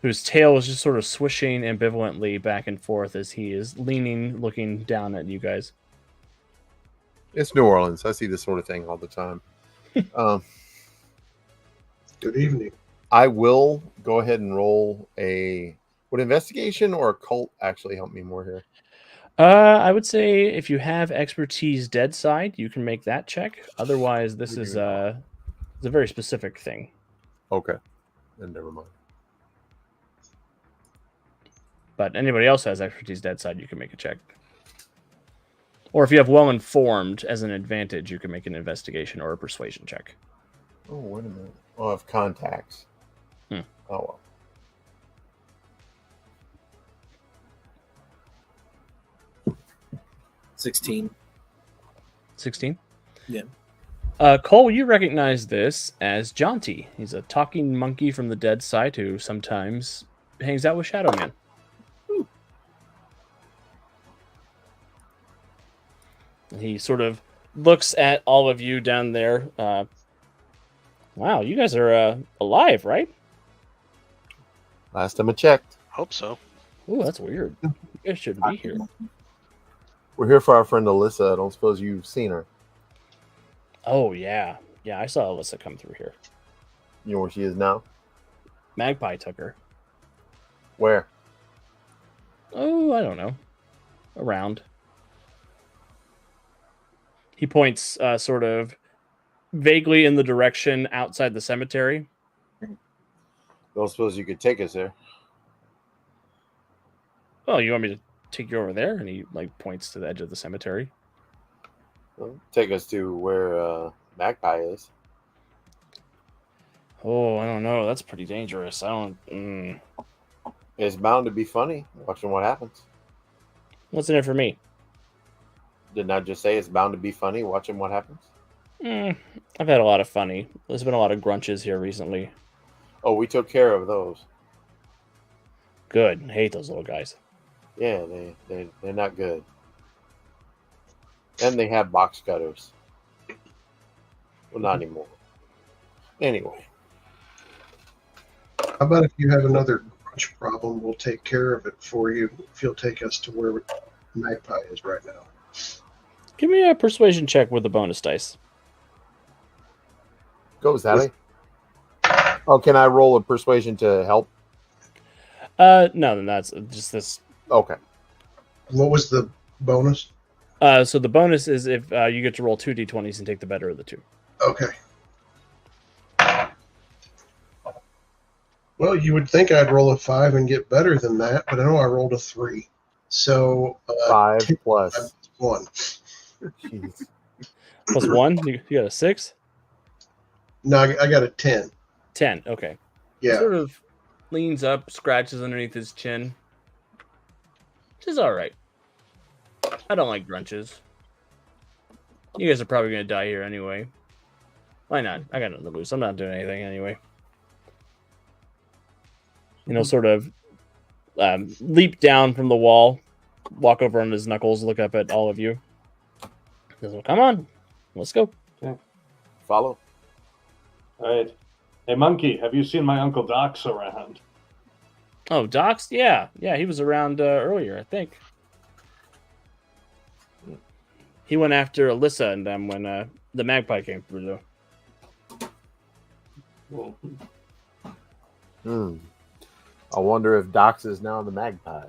whose tail is just sort of swishing ambivalently back and forth as he is leaning, looking down at you guys. It's New Orleans. I see this sort of thing all the time. Good evening. I will go ahead and roll would investigation or occult actually help me more here? I would say if you have expertise Deadside, you can make that check. Otherwise, this is a very specific thing. Okay. Then never mind. But anybody else has expertise Deadside, you can make a check. Or if you have well informed as an advantage, you can make an investigation or a persuasion check. Oh, wait a minute. Oh, I have contacts. Oh, well. 16. 16? Yeah. Cole, you recognize this as Jaunty. He's a talking monkey from the Deadside who sometimes hangs out with Shadowman. He sort of looks at all of you down there. Wow, you guys are alive, right? Last time I checked. Hope so. Ooh, that's weird. You guys shouldn't be here. We're here for our friend Alyssa. I don't suppose you've seen her. Oh, yeah. Yeah, I saw Alyssa come through here. You know where she is now? Magpie took her. Where? Oh, I don't know. Around. He points sort of vaguely in the direction outside the cemetery. Don't suppose you could take us there. Oh, you want me to take you over there? And he points to the edge of the cemetery. Well, take us to where Magpie is. Oh, I don't know. That's pretty dangerous. I don't... It's bound to be funny watching what happens. What's in it for me? Didn't I just say it's bound to be funny watching what happens? I've had a lot of funny. There's been a lot of grunches here recently. Oh, we took care of those. Good. I hate those little guys. Yeah, they're not good. And they have box cutters. Well, not anymore. Anyway. How about if you have another grudge problem, we'll take care of it for you if you'll take us to where Magpie is right now. Give me a persuasion check with the bonus dice. Go, Sally. Oh, can I roll a persuasion to help? No, then that's just this. Okay. What was the bonus? So the bonus is if you get to roll 2 d20s and take the better of the two. Okay. Well, you would think I'd roll a 5 and get better than that, but I know I rolled a 3. So 5 plus 1. Jeez. Plus 1? You got a 6? No, I got a 10. 10, okay. Yeah. Sort of leans up, scratches underneath his chin. Which is alright. I don't like grunches. You guys are probably going to die here anyway. Why not? I got nothing to lose. I'm not doing anything anyway. Sort of leap down from the wall, walk over on his knuckles, look up at all of you. Says, well, come on. Let's go. Okay. Follow. All right. Hey, Monkey, have you seen my Uncle Doc's around? Oh, Doc's? Yeah. Yeah, he was around earlier, I think. He went after Alyssa and them when the Magpie came through, though. I wonder if Dox is now the Magpie.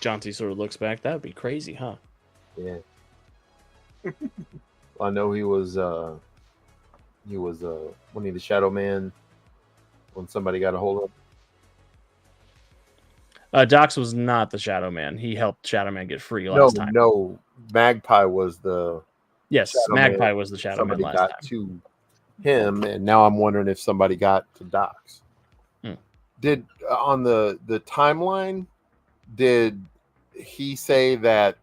Jaunty sort of looks back. That would be crazy, huh? Yeah. I know he was when he the Shadowman when somebody got a hold of him. Dox was not the Shadowman. He helped Shadowman get free last time. No, Magpie was the Yes, Shadowman. Magpie was the Shadowman Somebody last got time. to him, and now I'm wondering if somebody got to Dox. Did on the timeline, did he say that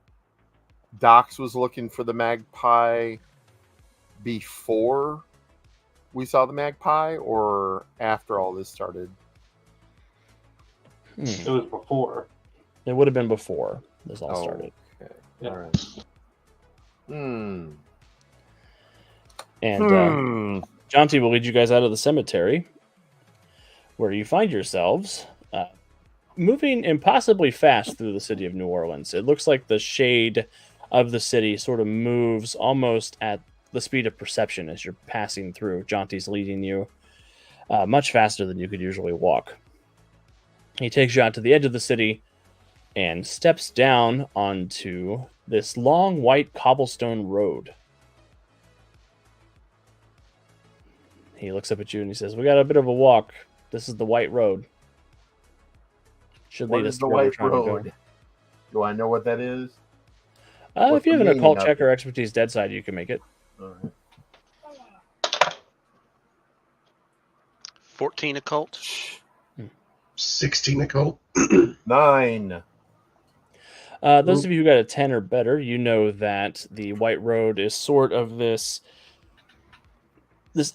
Dox was looking for the Magpie before we saw the Magpie, or after all this started? It was before. It would have been before this all started. Okay. Yeah. All right. And Jaunty will lead you guys out of the cemetery, where you find yourselves moving impossibly fast through the city of New Orleans. It looks like the shade of the city sort of moves almost at the speed of perception as you're passing through. Jaunty's leading you much faster than you could usually walk. He takes you out to the edge of the city and steps down onto this long white cobblestone road. He looks up at you and he says, "We got a bit of a walk. This is the white road. Should What lead is us the to where we're white trying to go." road? Do I know what that is? If you have an meaning occult of check it? or expertise Deadside, you can make it. All right. 14 occult. 16 occult. 9. Those of you who got a 10 or better, you know that the White Road is sort of this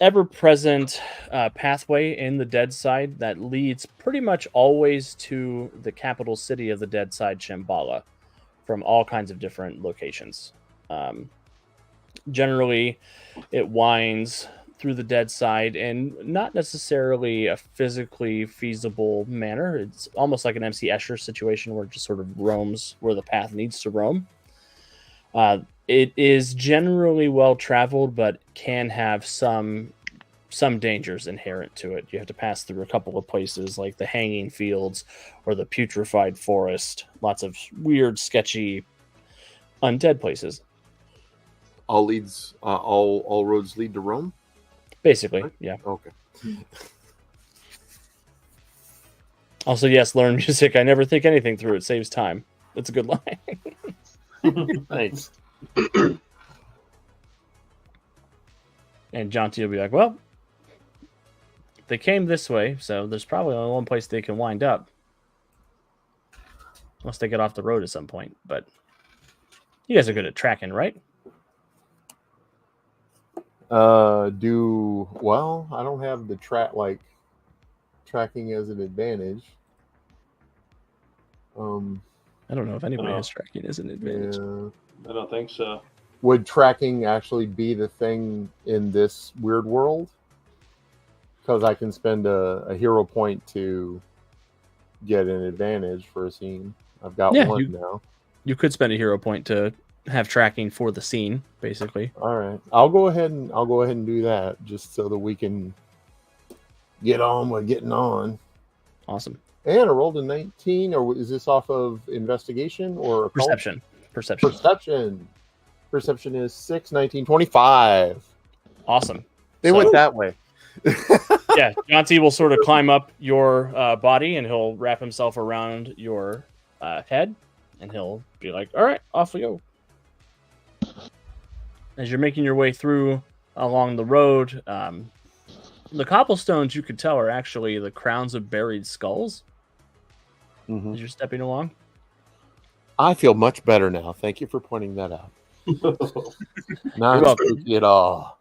ever-present pathway in the Deadside that leads pretty much always to the capital city of the Deadside, Shambhala, from all kinds of different locations. Generally, it winds through the Deadside in not necessarily a physically feasible manner. It's almost like an MC Escher situation where it just sort of roams where the path needs to roam. It is generally well traveled, but can have some dangers inherent to it. You have to pass through a couple of places like the Hanging Fields or the Putrefied Forest. Lots of weird, sketchy, undead places. All roads lead to Rome? Basically, yeah. Okay. Also, yes, learn music. I never think anything through. It saves time. That's a good line. Thanks. And Jonty will be like, well, they came this way, so there's probably only one place they can wind up. Unless they get off the road at some point. But you guys are good at tracking, right? I don't have the tracking as an advantage. I don't know if anybody has tracking as an advantage. Yeah. I don't think so. Would tracking actually be the thing in this weird world? Because I can spend a hero point to get an advantage for a scene. I've got one now. You could spend a hero point to have tracking for the scene, basically. All right, I'll go ahead and do that just so that we can get on with getting on. Awesome. And I rolled a 19, or is this off of investigation or perception? Perception is 6, 19, 25. Awesome. They went that way. Yeah, Jonty will sort of climb up your body, and he'll wrap himself around your head, and he'll be like, all right, off we go. As you're making your way through along the road, the cobblestones, you could tell, are actually the crowns of buried skulls. As you're stepping along. I feel much better now. Thank you for pointing that out. Not spooky at all.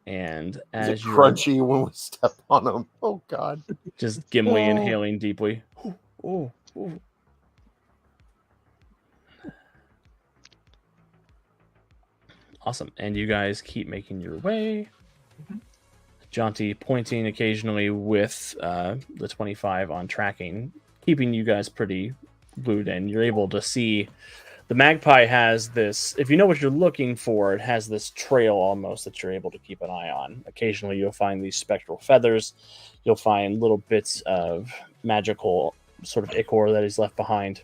And as you're crunchy when we step on them. Oh God! Just Gimli inhaling deeply. Ooh. Awesome. And you guys keep making your way. Jonty pointing occasionally with the 25 on tracking, keeping you guys pretty glued in. You're able to see the Magpie has this, if you know what you're looking for, it has this trail almost that you're able to keep an eye on. Occasionally you'll find these spectral feathers. You'll find little bits of magical sort of ichor that he's left behind.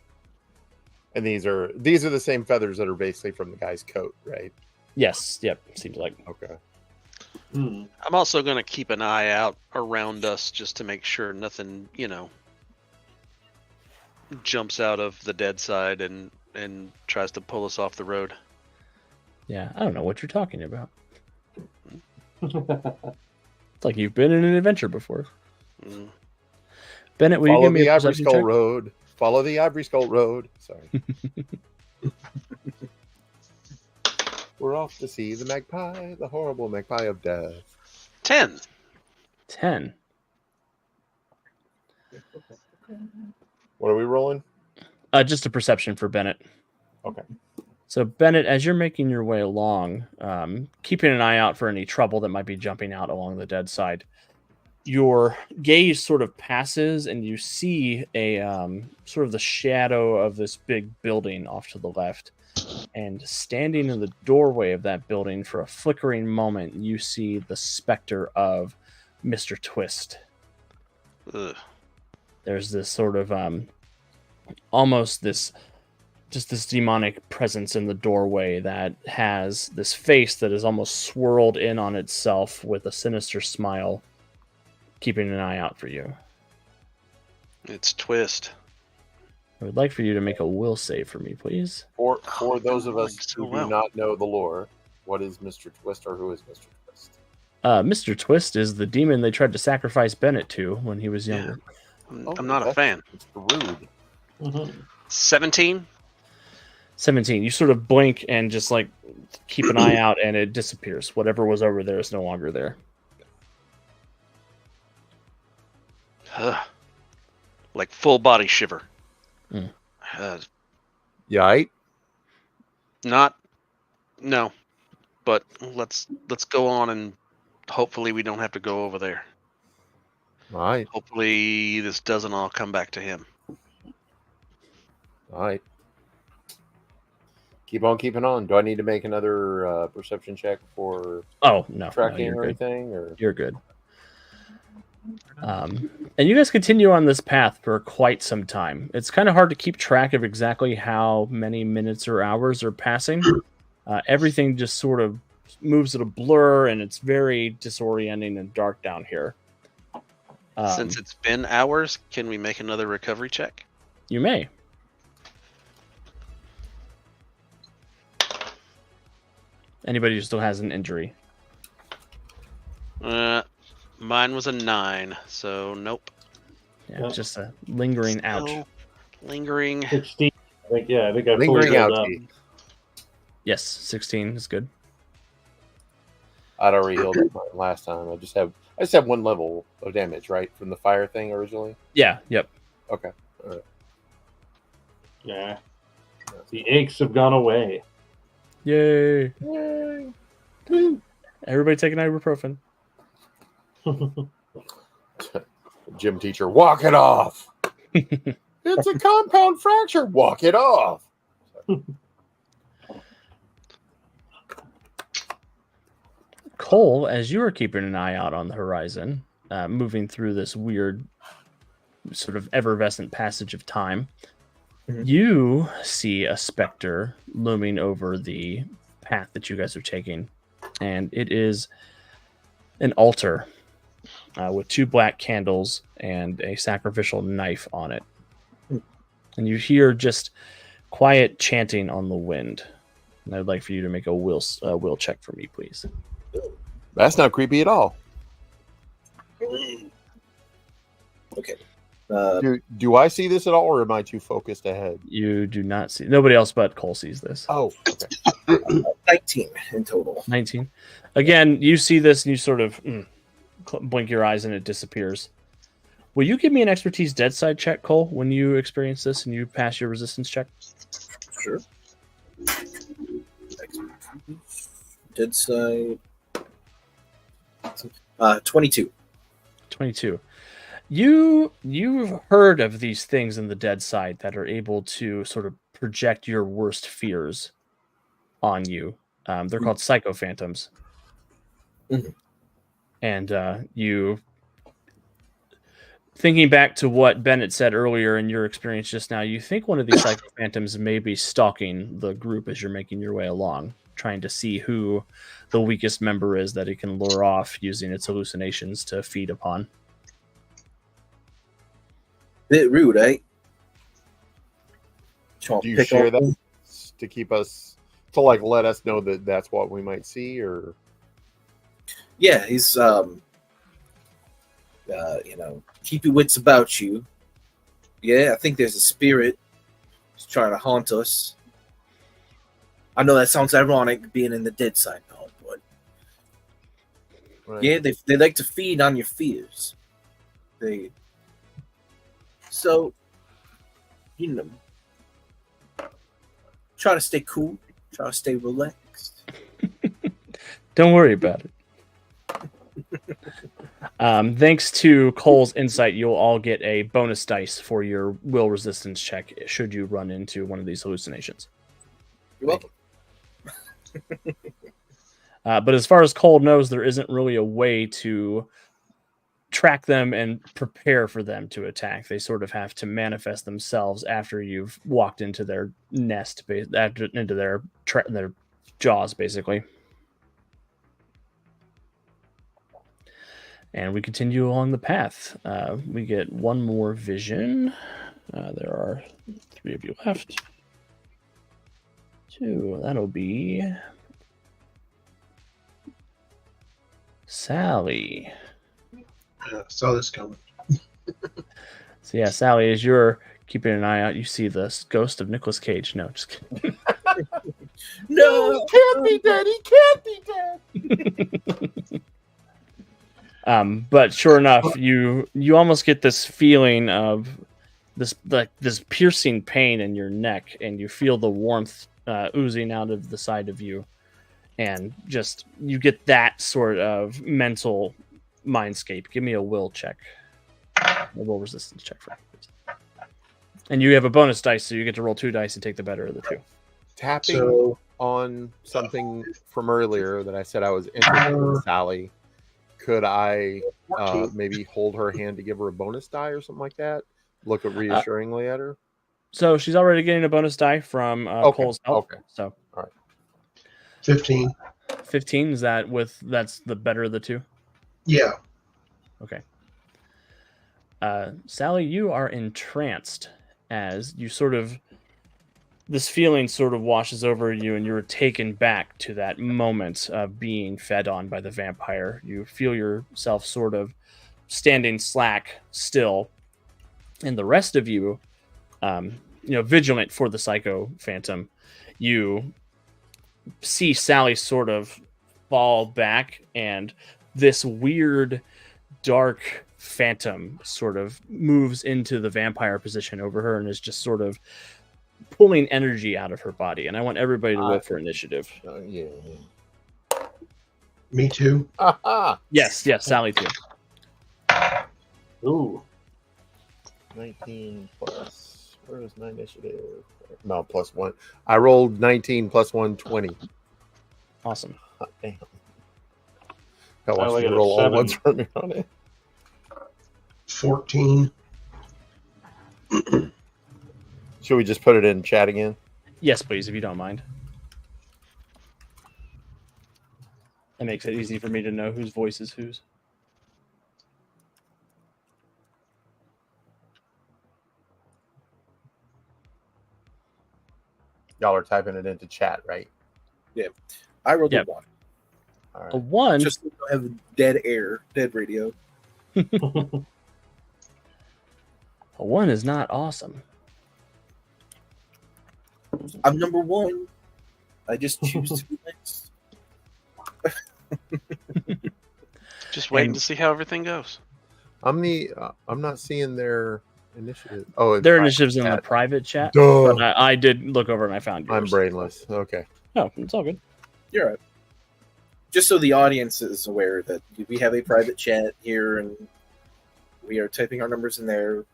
And these are the same feathers that are basically from the guy's coat, right? Yes. Yep. Seems like. Okay. I'm also going to keep an eye out around us just to make sure nothing, jumps out of the Deadside and tries to pull us off the road. Yeah, I don't know what you're talking about. It's like you've been in an adventure before. Bennett, will you give me a perception check? Follow the Ivory Skull Road. Sorry. We're off to see the Magpie, the horrible Magpie of death. 10. What are we rolling? Just a perception for Bennett. Okay. So, Bennett, as you're making your way along, keeping an eye out for any trouble that might be jumping out along the Deadside, your gaze sort of passes and you see a sort of the shadow of this big building off to the left. And standing in the doorway of that building for a flickering moment, you see the specter of Mr. Twist. Ugh. There's this sort of almost this demonic presence in the doorway that has this face that is almost swirled in on itself with a sinister smile, keeping an eye out for you. It's Twist. I would like for you to make a will save for me, please. For those of us who do not know the lore, what is Mr. Twist, or who is Mr. Twist? Mr. Twist is the demon they tried to sacrifice Bennett to when he was younger. I'm not a fan. It's rude. Mhm. 17. 17. You sort of blink and just like keep an eye out, and it disappears. Whatever was over there is no longer there. Ugh. Like full body shiver. Mm. You aight? No, but let's go on, and hopefully we don't have to go over there. All right. Hopefully this doesn't all come back to him. All right. Keep on keeping on. Do I need to make another perception check for Oh, no. tracking you're or good. anything? Or You're good. And you guys continue on this path for quite some time. It's kind of hard to keep track of exactly how many minutes or hours are passing. Everything just sort of moves at a blur, and it's very disorienting and dark down here. Since it's been hours, can we make another recovery check? You may. Anybody who still has an injury. Mine was a 9, so nope. Yeah, just a lingering ouch. Still lingering. 16. I think I fully lingering healed out. up. Yes, 16 is good. I'd already healed up mine last time. I just have one level of damage, right, from the fire thing originally. Yeah, yep. Okay. All right. Yeah. The aches have gone away. Yay. Yay. Everybody take an ibuprofen. Gym teacher, walk it off. It's a compound fracture. Walk it off. Cole, as you are keeping an eye out on the horizon, moving through this weird sort of effervescent passage of time, you see a specter looming over the path that you guys are taking. And it is an altar with 2 black candles and a sacrificial knife on it. And you hear just quiet chanting on the wind. And I'd like for you to make a will check for me, please. That's not creepy at all. Okay. Do I see this at all, or am I too focused ahead? You do not see. Nobody else but Cole sees this. Oh, okay. 19 in total. 19. Again, you see this and you sort of blink your eyes and it disappears. Will you give me an expertise Deadside check, Cole, when you experience this and you pass your resistance check? Sure. Deadside. 22. 22. You've heard of these things in the Deadside that are able to sort of project your worst fears on you. They're called psychophantoms. Mhm. And you, thinking back to what Bennett said earlier in your experience just now, you think one of these psychophantoms may be stalking the group as you're making your way along, trying to see who the weakest member is that it can lure off using its hallucinations to feed upon. Bit rude, eh? Do you share that to keep us to like let us know that that's what we might see, or? Yeah, he's keep your wits about you. Yeah, I think there's a spirit who's trying to haunt us. I know that sounds ironic being in the Deadside now, but Right. yeah, they like to feed on your fears. So, try to stay cool, try to stay relaxed. Don't worry about it. Thanks to Cole's insight, you'll all get a bonus dice for your will resistance check should you run into one of these hallucinations. You're welcome. But as far as Cole knows, there isn't really a way to track them and prepare for them to attack. They sort of have to manifest themselves after you've walked into their nest, into their jaws, basically. And we continue along the path. We get one more vision. There are 3 of you left. 2. That'll be Sally. Saw this coming. So yeah, Sally, as you're keeping an eye out, you see the ghost of Nicolas Cage. No, just kidding. No, he can't be dead. He can't be dead. But sure enough, you almost get this feeling of this piercing pain in your neck, and you feel the warmth oozing out of the side of you, and just you get that sort of mental mindscape. Give me a will check, a will resistance check for me. And you have a bonus dice, so you get to roll 2 dice and take the better of the 2. Tapping So- on something from earlier that I said I was interested in Sally. Could I 14. maybe hold her hand to give her a bonus die or something like that? Look at reassuringly at her. So she's already getting a bonus die from Cole's help. Okay. So 15. 15 is that's the better of the 2. Yeah. Okay. Sally, you are entranced as you this feeling sort of washes over you, and you're taken back to that moment of being fed on by the vampire. You feel yourself sort of standing slack still, and the rest of you, vigilant for the psycho phantom, you see Sally sort of fall back, and this weird, dark phantom sort of moves into the vampire position over her and is just sort of pulling energy out of her body. And I want everybody to roll for initiative. Yeah. Me too. Aha! Yes, Sally too. Ooh. 19 plus. Where is my initiative? No, plus 1. I rolled 19 plus 1, 20. Awesome. Damn. I watched only you got a roll all 7. ones for me on it. 14. Should we just put it in chat again? Yes, please, if you don't mind. That makes it easy for me to know whose voice is whose. Y'all are typing it into chat, right? I rolled Yep. a 1. All right. A 1. Just so I have dead air, dead radio. A 1 is not awesome. I'm number 1. I just choose to be nice. Just waiting And- to see how everything goes. I'm not seeing their initiative. Oh, it's Their private initiative's in the chat. private chat. Duh. But I did look over and I found yours. I'm brainless. Okay. No, it's all good. You're right. Just so the audience is aware that we have a private chat here and we are typing our numbers in there.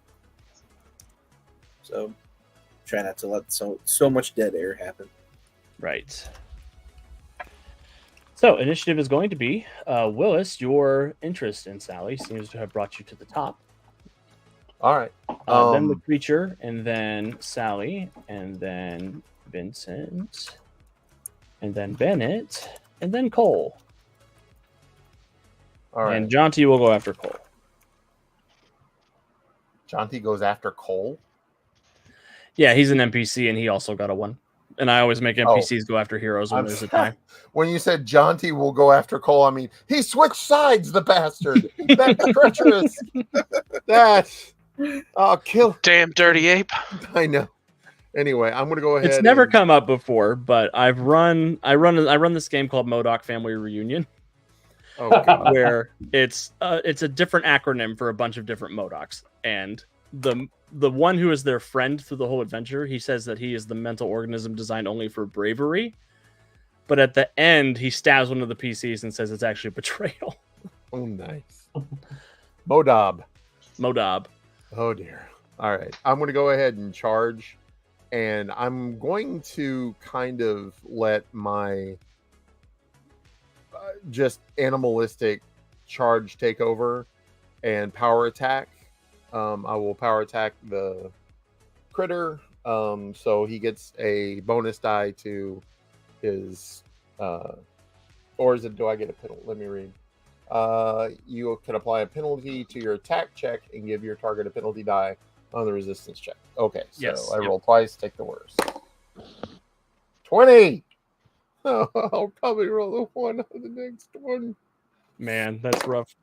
So try not to let so much dead air happen. Right. So initiative is going to be Willis. Your interest in Sally seems to have brought you to the top. All right. Then the creature, and then Sally, and then Vincent, and then Bennett, and then Cole. All right. And Jonty will go after Cole. Jonty goes after Cole. Yeah, he's an NPC, and he also got a 1. And I always make NPCs go after heroes when there's a time. When you said Jonty will go after Cole, I mean, he switched sides, the bastard. That's treacherous. I'll kill. Damn dirty ape. I know. Anyway, I'm going to go ahead. It's never come up before, but I run this game called MODOK Family Reunion, Oh, God. where it's a different acronym for a bunch of different MODOKs, and the one who is their friend through the whole adventure, he says that he is the mental organism designed only for bravery, but at the end he stabs one of the PCs and says it's actually betrayal. Oh, nice. Modob. Oh dear. All right. I'm going to go ahead and charge, and I'm going to kind of let my just animalistic charge take over and power attack. I will power attack the critter, so he gets a bonus die to his, or is it? Do I get a penalty? Let me read. You can apply a penalty to your attack check and give your target a penalty die on the resistance check. Okay, so Yes, I yep. roll twice, take the worst. 20. Oh, I'll probably roll a 1 on the next one. man, that's rough.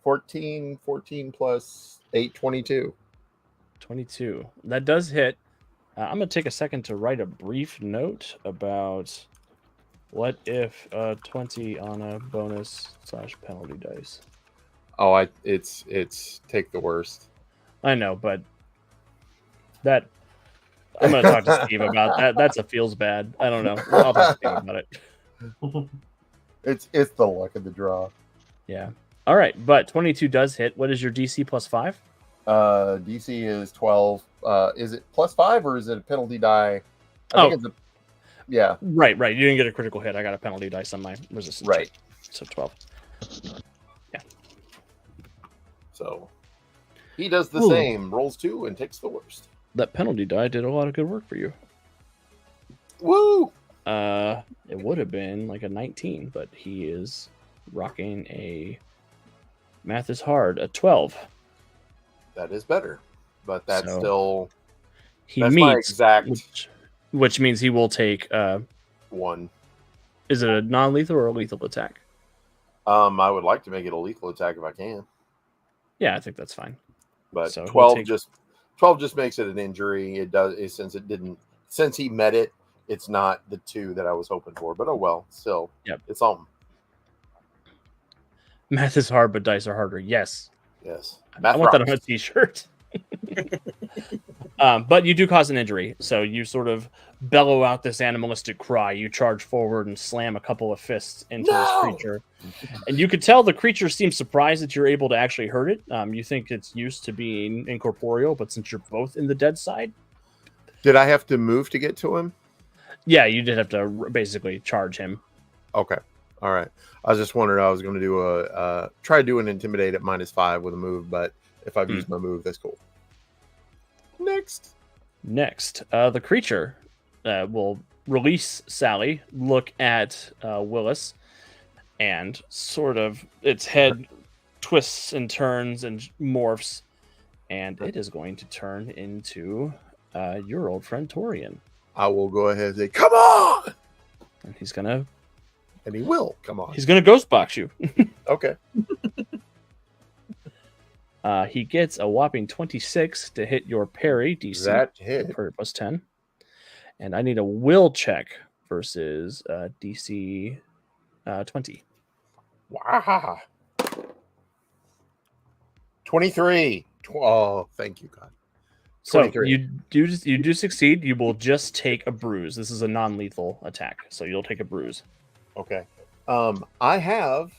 14 plus 8, 22. 22. That does hit. I'm going to take a second to write a brief note about what if 20 on a bonus / penalty dice. Oh, it's take the worst. I know, but that I'm going to talk to Steve about that. That's a feels bad. I don't know. I'll talk to Steve about it. It's the luck of the draw. Yeah. All right, but 22 does hit. What is your DC plus 5? DC is 12. Is it plus 5 or is it a penalty die? I think it's yeah. Right. You didn't get a critical hit. I got a penalty dice on my resistance. Right. Check. So 12. Yeah. So he does the Ooh. same. Rolls 2 and takes the worst. That penalty die did a lot of good work for you. Woo! It would have been like a 19, but he is rocking a math is hard, a 12. That is better, but that's So, still He that's my meets, exact which means he will take 1. Is it a non-lethal or a lethal attack? I would like to make it a lethal attack if I can, Yeah, I think that's fine. but So he'll 12 take- just makes it an injury. It does since he met it. It's not the 2 that I was hoping for, but oh well. Still, Yep. it's something. Math is hard, but dice are harder. Yes. Yes, I want that on a t-shirt. But you do cause an injury, so you sort of bellow out this animalistic cry. You charge forward and slam a couple of fists into this creature, and you could tell the creature seems surprised that you're able to actually hurt it. You think it's used to being incorporeal, but since you're both in the Deadside, Did I have to move to get to him? yeah, you did have to basically charge him. Okay, all right. I was just wondering. I was going to do try to do an intimidate at -5 with a move, but if I've used my move, that's cool. Next, the creature will release Sally, look at Willis, and sort of its head twists and turns and morphs, and it is going to turn into your old friend Torian. I will go ahead and say, "Come on!" And he's gonna come on. He's gonna ghost box you. Okay. He gets a whopping 26 to hit your parry DC. That hit. Parry plus 10. And I need a will check versus DC 20. Wow. 23. Oh, thank you, God. So 23. you do succeed. You will just take a bruise. This is a non-lethal attack, so you'll take a bruise. Okay. I have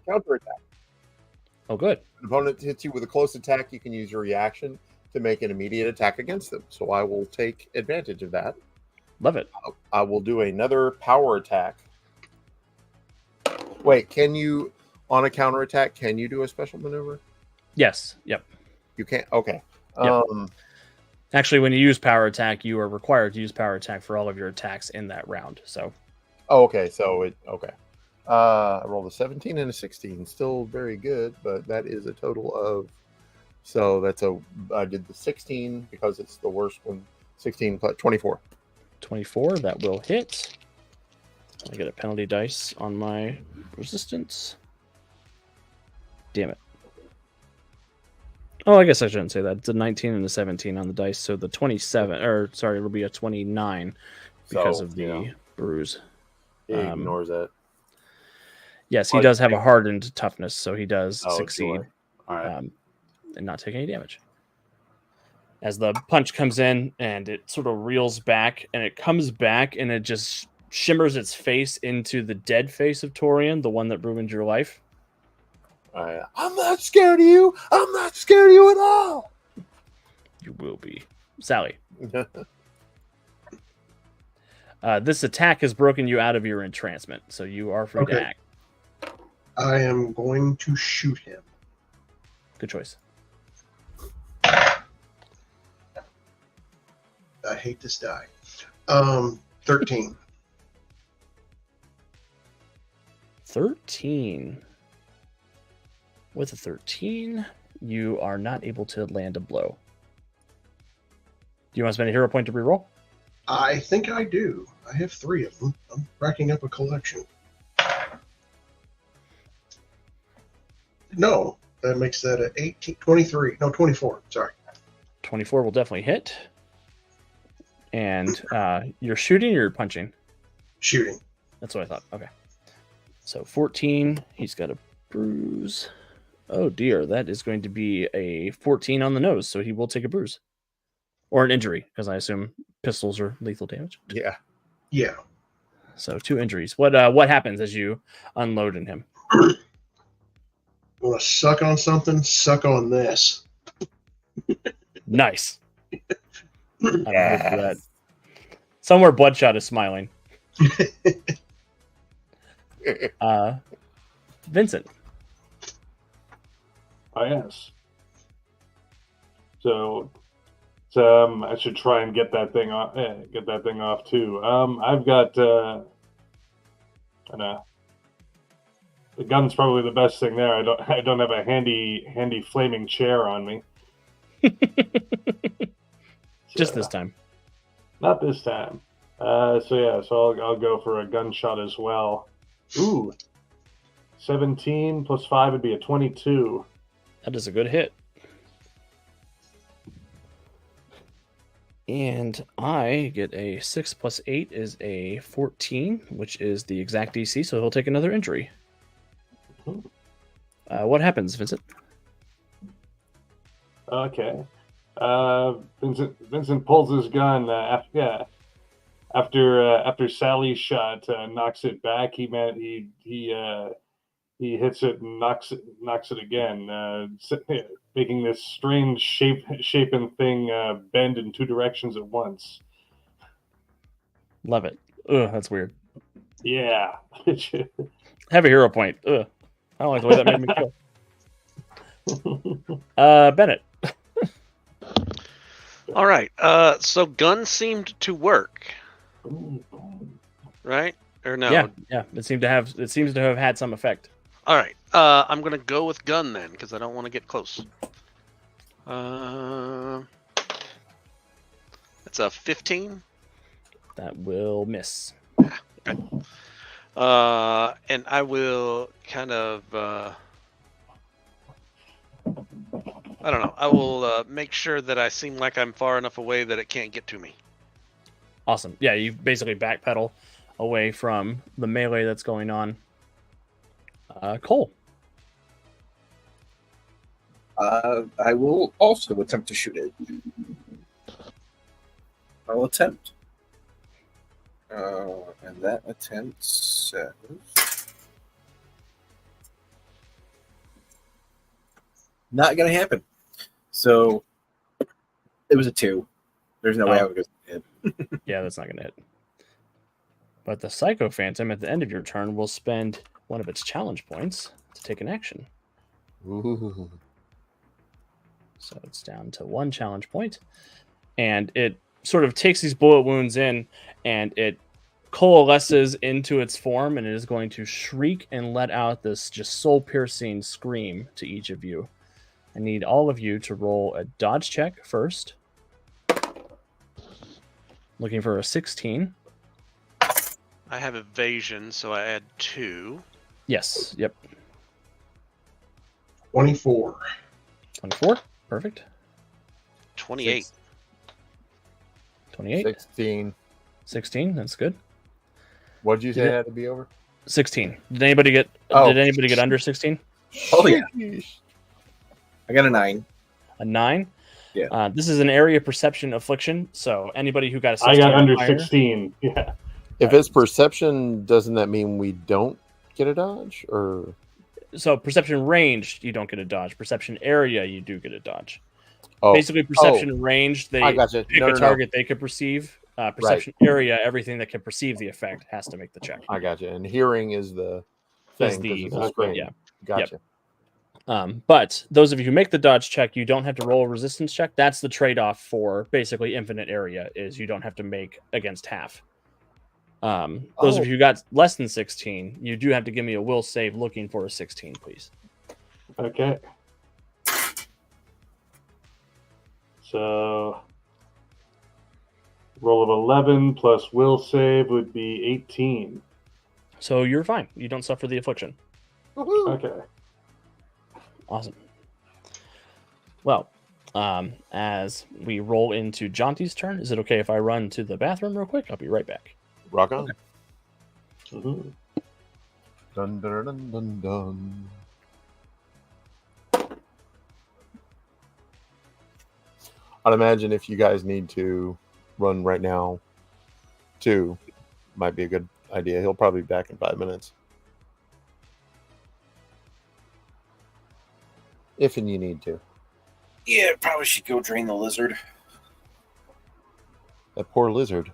counterattack. Oh, good. An opponent hits you with a close attack, you can use your reaction to make an immediate attack against them. So I will take advantage of that. Love it. I will do another power attack. Wait, can you, on a counterattack, can you do a special maneuver? Yes. Yep. You can't? Okay. Yep. Actually, when you use power attack, you are required to use power attack for all of your attacks in that round. So. Oh, okay. So okay. I rolled a 17 and a 16. Still very good, but that is a total of. So I did the 16 because it's the worst one. 16 plus 24. 24. That will hit. I get a penalty dice on my resistance. Damn it. Oh, I guess I shouldn't say that. It's a 19 and a 17 on the dice. So the 27, or sorry, it'll be a 29 because of the bruise. He ignores that. Yes, he does have a hardened toughness, so he does succeed. Joy. All right. And not take any damage. As the punch comes in and it sort of reels back, and it comes back and it just shimmers its face into the dead face of Torian, the one that ruined your life. I'm not scared of you. I'm not scared of you at all. You will be. Sally. This attack has broken you out of your entrancement, so you are free to act. I am going to shoot him. Good choice. I hate this die. 13. 13. With a 13, you are not able to land a blow. Do you want to spend a hero point to reroll? I think I do. I have 3 of them. I'm racking up a collection. No, that makes that a 18, 23. No, 24. Sorry. 24 will definitely hit. And you're shooting or you're punching? Shooting. That's what I thought. Okay. So 14. He's got a bruise. Oh dear, that is going to be a 14 on the nose, so he will take a bruise. Or an injury, because I assume pistols are lethal damage. Yeah. Yeah. So 2 injuries. What happens as you unload in him? Want to suck on something? Suck on this. Nice. I'm good for that. Somewhere Bloodshot is smiling. Vincent. Oh, yes. So I should try and get that thing off. Get that thing off too. I've got. The gun's probably the best thing there. I don't have a handy flaming chair on me. Just this time. Not this time. So I'll go for a gunshot as well. Ooh. 17 plus 5 would be a 22. That is a good hit. And I get a 6 plus 8 is a 14, which is the exact DC, so he'll take another injury. What happens, Vincent? Okay. Vincent pulls his gun. After Sally's shot knocks it back, he hits it and knocks it again, making this strange shapen thing bend in 2 directions at once. Love it. Ugh, that's weird. Yeah. Have a hero point. Ugh. I don't like the way that made me feel. Bennett. All right. So gun seemed to work, right? Or no? Yeah. It seems to have had some effect. All right. I'm gonna go with gun then, because I don't want to get close. That's a 15. That will miss. Okay. And I will kind of, I don't know. I will make sure that I seem like I'm far enough away that it can't get to me. Awesome. Yeah, you basically backpedal away from the melee that's going on. Cole. I will also attempt to shoot it. I'll attempt. And that attempt says... Not going to happen. So, it was a 2. There's no way I would get hit. Yeah, that's not going to hit. But the Psycho Phantom at the end of your turn will spend one of its challenge points to take an action. Ooh. So it's down to 1 challenge point. And it sort of takes these bullet wounds in, and it coalesces into its form, and it is going to shriek and let out this just soul-piercing scream to each of you. I need all of you to roll a dodge check first. Looking for a 16. I have evasion, so I add 2. Yes, yep. 24. 24, perfect. 28. 28. 16, that's good. What did you say it had to be over? 16. Did anybody get under 16? Oh, yeah. I got a 9. A 9? Yeah. This is an area perception affliction, so anybody who got a 16 I got under higher, 16. Yeah. If it's perception, doesn't that mean we don't get a dodge? Or so perception range, you don't get a dodge. Perception area, you do get a dodge. oh, Basically, perception range, they I gotcha. pick a target they could perceive. Perception area, everything that can perceive the effect has to make the check. I got you. And hearing is the thing. 'cause it's a screen. Yeah. Gotcha. But those of you who make the dodge check, you don't have to roll a resistance check. That's the trade-off for basically infinite area, is you don't have to make against half. Those of you who got less than 16, you do have to give me a will save looking for a 16, please. Okay. So roll of 11 plus will save would be 18. So you're fine. You don't suffer the affliction. Woohoo. Okay. Awesome. Well, as we roll into Jaunty's turn, is it okay if I run to the bathroom real quick? I'll be right back. Rock on. Mhm. Dun, dun, dun, dun, dun. I'd imagine if you guys need to run right now, too, might be a good idea. He'll probably be back in 5 minutes. If and you need to. Yeah, probably should go drain the lizard. That poor lizard.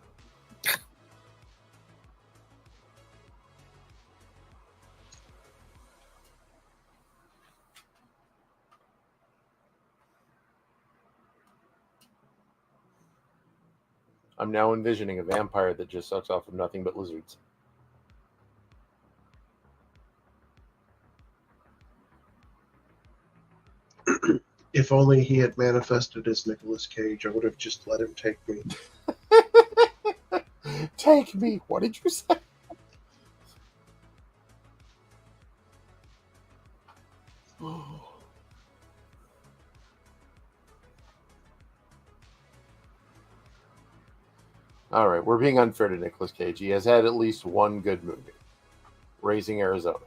I'm now envisioning a vampire that just sucks off of nothing but lizards. If only he had manifested as Nicolas Cage, I would have just let him take me. Take me. What did you say? All right, we're being unfair to Nicolas Cage. He has had at least one good movie, Raising Arizona.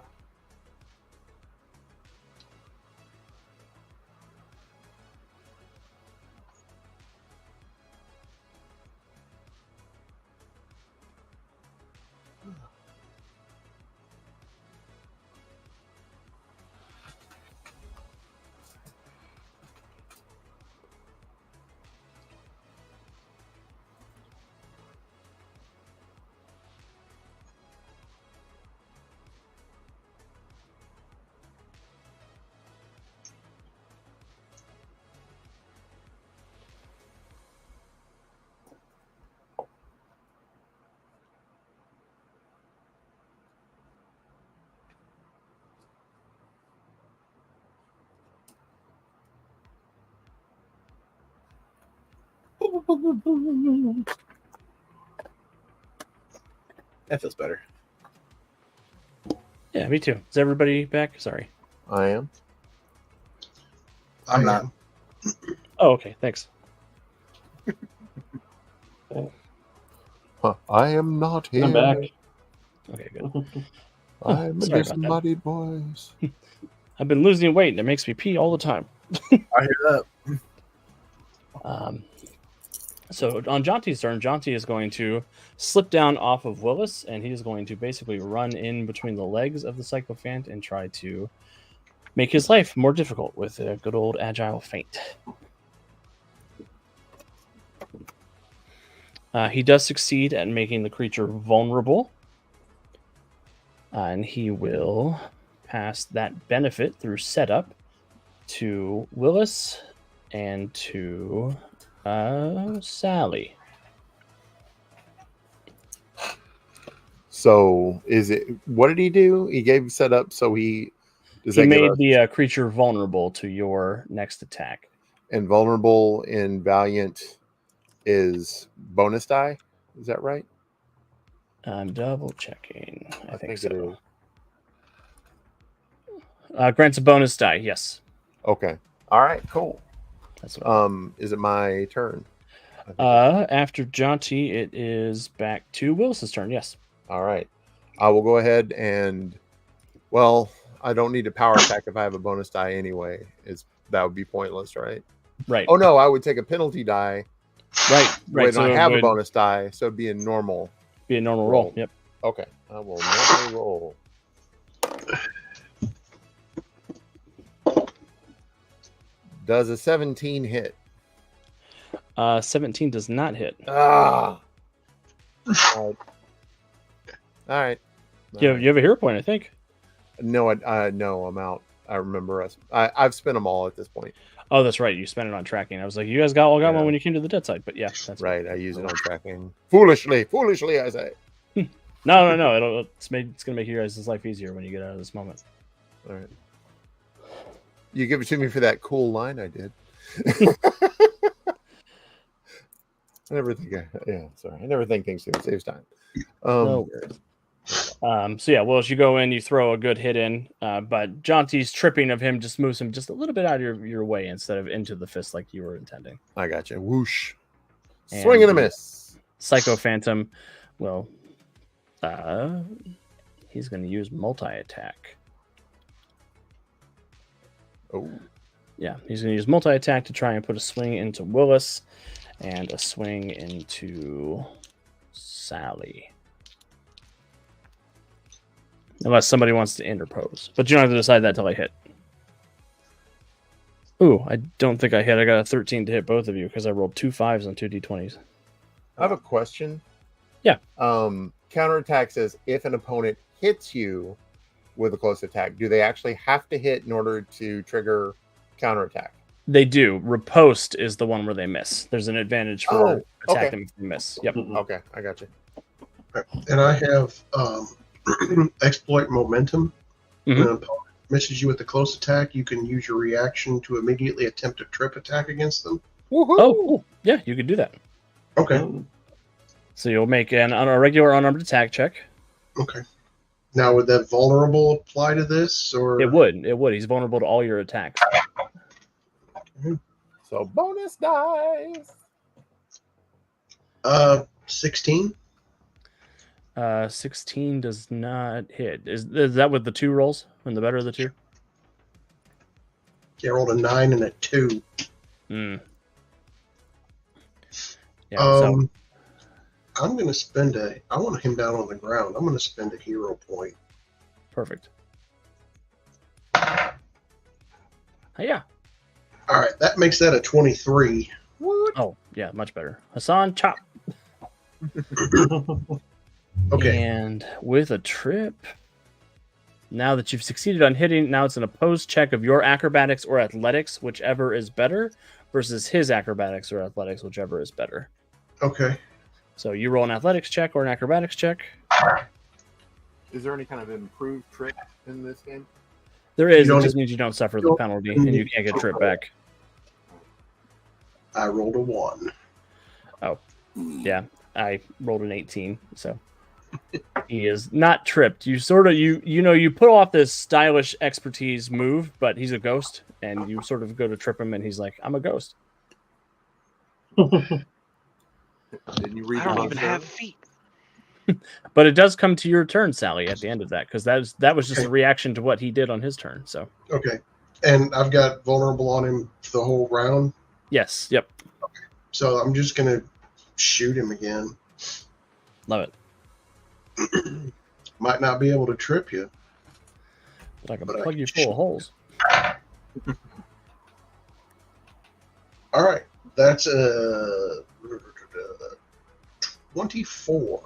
That feels better. Yeah, me too. Is everybody back? Sorry. I am. I'm not. Oh, okay. Thanks. I am not here. I'm back. Okay, good. I'm a Sorry about that. disembodied voice. I've been losing weight and it makes me pee all the time. I hear that. So on Jaunty's turn, Jaunty is going to slip down off of Willis, and he is going to basically run in between the legs of the Sycophant and try to make his life more difficult with a good old agile feint. He does succeed at making the creature vulnerable, and he will pass that benefit through setup to Willis and to Sally. So is it? What did he do? He gave setup, so he does He that give made us the creature vulnerable to your next attack. and vulnerable in Valiant is bonus die. Is that right? I'm double checking. I think it so. is. Grants a bonus die. Yes, Okay. All right. Cool. that's what. Is it my turn? After Jaunty, it is back to Willis's turn. Yes. All right. I will go ahead and, well, I don't need a power attack if I have a bonus die anyway. That would be pointless, right? Right. Oh no, I would take a penalty die. Right. When So I it have a would bonus die, so it'd be a normal. be a normal roll. roll. Yep. Okay, I will normally roll. Does a 17 hit? 17 does not hit. Ah. All right. You have a hero point, I think. No, no, I'm out. I remember us. I've spent them all at this point. Oh, that's right. You spent it on tracking. I was like, you guys all got Yeah. one when you came to the Deadside. But yeah, that's Right. I use it on tracking. Foolishly, I say. No. It's going to make you guys' life easier when you get out of this moment. All right. You give it to me for that cool line I did. I never think things through. It saves time. No worries. So yeah, well, as you go in, you throw a good hit in, but Jaunty's tripping of him just moves him just a little bit out of your way instead of into the fist like you were intending. I got you. Whoosh. And Swing and a miss. Psycho Phantom, well, he's going to use multi-attack. Oh. Yeah, he's going to use multi-attack to try and put a swing into Willis and a swing into Sally. Unless somebody wants to interpose. But you don't have to decide that till I hit. Ooh, I don't think I hit. I got a 13 to hit both of you because I rolled 2 5s on 2 d20s. I have a question. Yeah. Counterattack says if an opponent hits you with a close attack, do they actually have to hit in order to trigger counterattack? They do. Riposte is the one where they miss. There's an advantage for attacking them if they miss. Yep. Okay, I got you. And I have exploit momentum. Mhm. When an opponent misses you with a close attack, you can use your reaction to immediately attempt a trip attack against them. Woohoo! Oh, cool. Yeah, you could do that. Okay. So you'll make a regular unarmed attack check. Okay. Now, would that vulnerable apply to this, or It would. It would. He's vulnerable to all your attacks. So bonus dice. 16? 16 does not hit. Is that with the 2 rolls? And the better of the 2? Yeah, I rolled a 9 and a 2. Hmm. Yeah. So I'm going to spend I want him down on the ground. I'm going to spend a hero point. perfect. Yeah. All right, that makes that a 23. Oh, yeah, much better. Hassan, chop. Okay. And with a trip, now that you've succeeded on hitting, now it's an opposed check of your acrobatics or athletics, whichever is better, versus his acrobatics or athletics, whichever is better. Okay. So you roll an athletics check or an acrobatics check. Is there any kind of improved trick in this game? There is. You It don't- just means you don't suffer the penalty and you can't get a trip back. I rolled a 1. Yeah, I rolled an 18, so he is not tripped. You sort of you put off this stylish expertise move, but he's a ghost, and you sort of go to trip him, and he's like, "I'm a ghost." Didn't you read I don't the even monster? have feet. But it does come to your turn, Sally, at the end of that, because that was just a reaction to what he did on his turn. So Okay. And I've got vulnerable on him for the whole round. yes, yep, So I'm just going to shoot him again. love it. Might not be able to trip you. But I can But I plug can you full of holes. All right. That's a 24.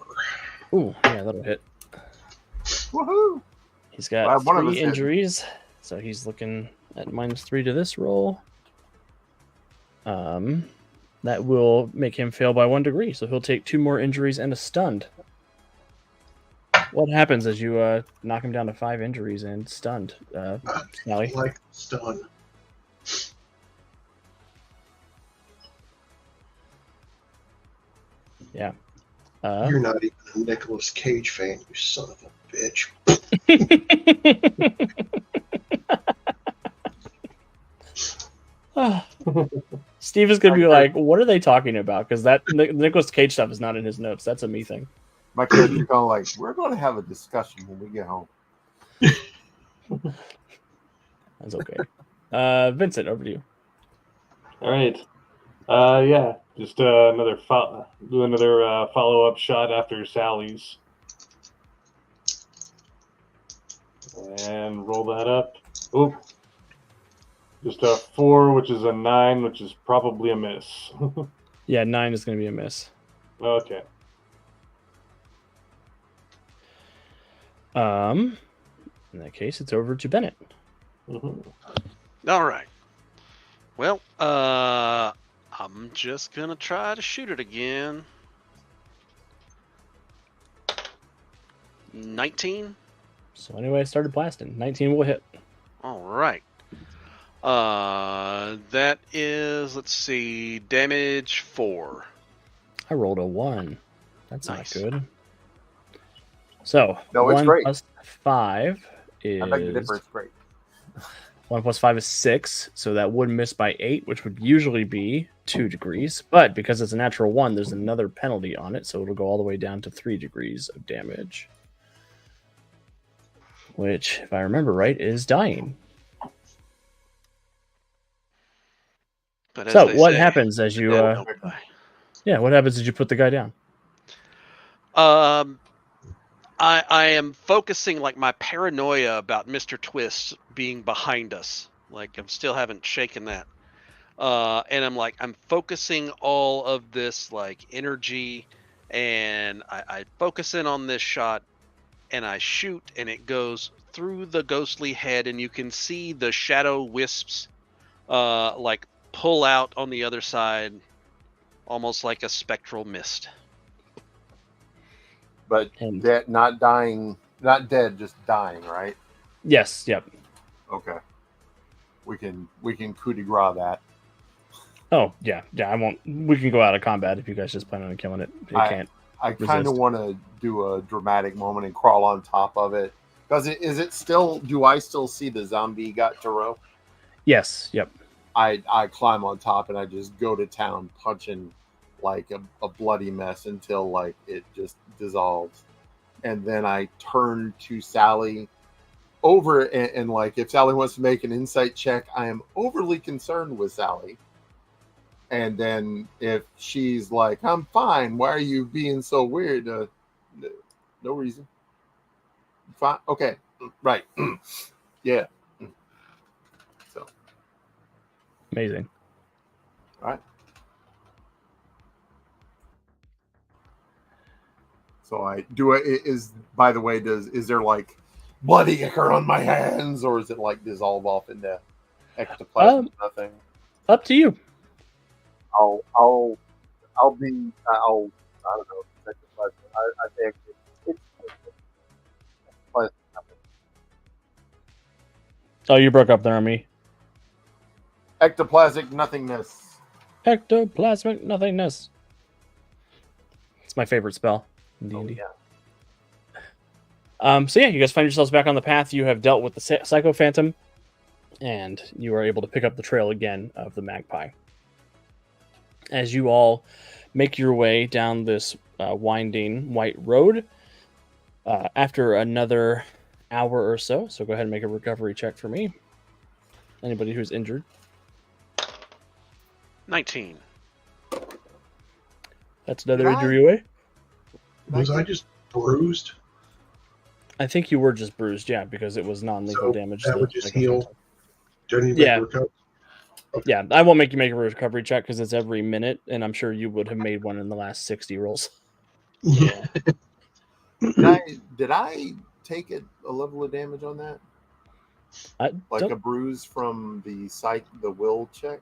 Ooh, yeah, that'll hit. Woohoo! He's got Glad one of us 3 hit. injuries, so he's looking at -3 to this roll. That will make him fail by 1 degree, so he'll take 2 more injuries and a stunned. What happens as you knock him down to 5 injuries and stunned, Sally? Like stun. Yeah. You're not even a Nicolas Cage fan, you son of a bitch. Steve is going to be like, what are they talking about? Because that Nicolas Cage stuff is not in his notes. That's a me thing. My character's going like, we're going to have a discussion when we get home. That's okay. Vincent, over to you. All right. Yeah, just another follow-up shot after Sally's. And roll that up. Oop. Just a 4, which is a 9, which is probably a miss. Yeah, 9 is going to be a miss. Okay. In that case, it's over to Bennett. All right. Well, I'm just gonna try to shoot it again. 19. So anyway, I started blasting. 19 will hit. All right. That is, let's see, damage 4. I rolled a 1. That's Nice. not good. So No, it's 1 great. plus 5 is I beg to differ. It's great. 1 plus 5 is 6, so that would miss by 8, which would usually be 2 degrees. But because it's a natural 1, there's another penalty on it, so it'll go all the way down to 3 degrees of damage. Which, if I remember right, is dying. But as So, they what say, happens as you... dead don't die. yeah, what happens as you put the guy down? I am focusing like my paranoia about Mr. Twist being behind us. Like I'm still haven't shaken that. And I'm focusing all of this like energy, and I focus in on this shot, and I shoot, and it goes through the ghostly head, and you can see the shadow wisps like pull out on the other side, almost like a spectral mist. But not dying, not dead, just dying, right? Yes, yep. Okay. We can coup de grace that. Oh, yeah, I won't... We can go out of combat if you guys just plan on killing it. It can't. I kind of want to do a dramatic moment and crawl on top of it. Is it still... Do I still see the zombie got to row? Yes, yep. I climb on top and I just go to town punching like a bloody mess until like it just dissolves. And then I turn to Sally over and like if Sally wants to make an insight check, I am overly concerned with Sally. And then if she's like, I'm fine, why are you being so weird? No reason. Fine. Okay. Right. Yeah. So. Amazing. All right. So by the way, is there like bloody ichor on my hands, or is it like dissolve off into ectoplasm? Nothing. Up to you. I don't know. Ectoplasm. I think it's ectoplasm. Oh, you broke up there on me. Ectoplasmic nothingness. Ectoplasmic nothingness. It's my favorite spell in D&D. Yeah. So yeah, you guys find yourselves back on the path. You have dealt with the Psycho Phantom, and you are able to pick up the trail again of the Magpie. As you all make your way down this winding white road, after another hour or so go ahead and make a recovery check for me. Anybody who's injured. 19. That's another injury away. Was I just bruised? I think you were just bruised, yeah, because it was non-lethal damage. That would just heal. Don't even recover. Okay. Yeah, I won't make you make a recovery check because it's every minute, and I'm sure you would have made one in the last 60 rolls. Yeah. Did I take a level of damage on that? A bruise from the will check?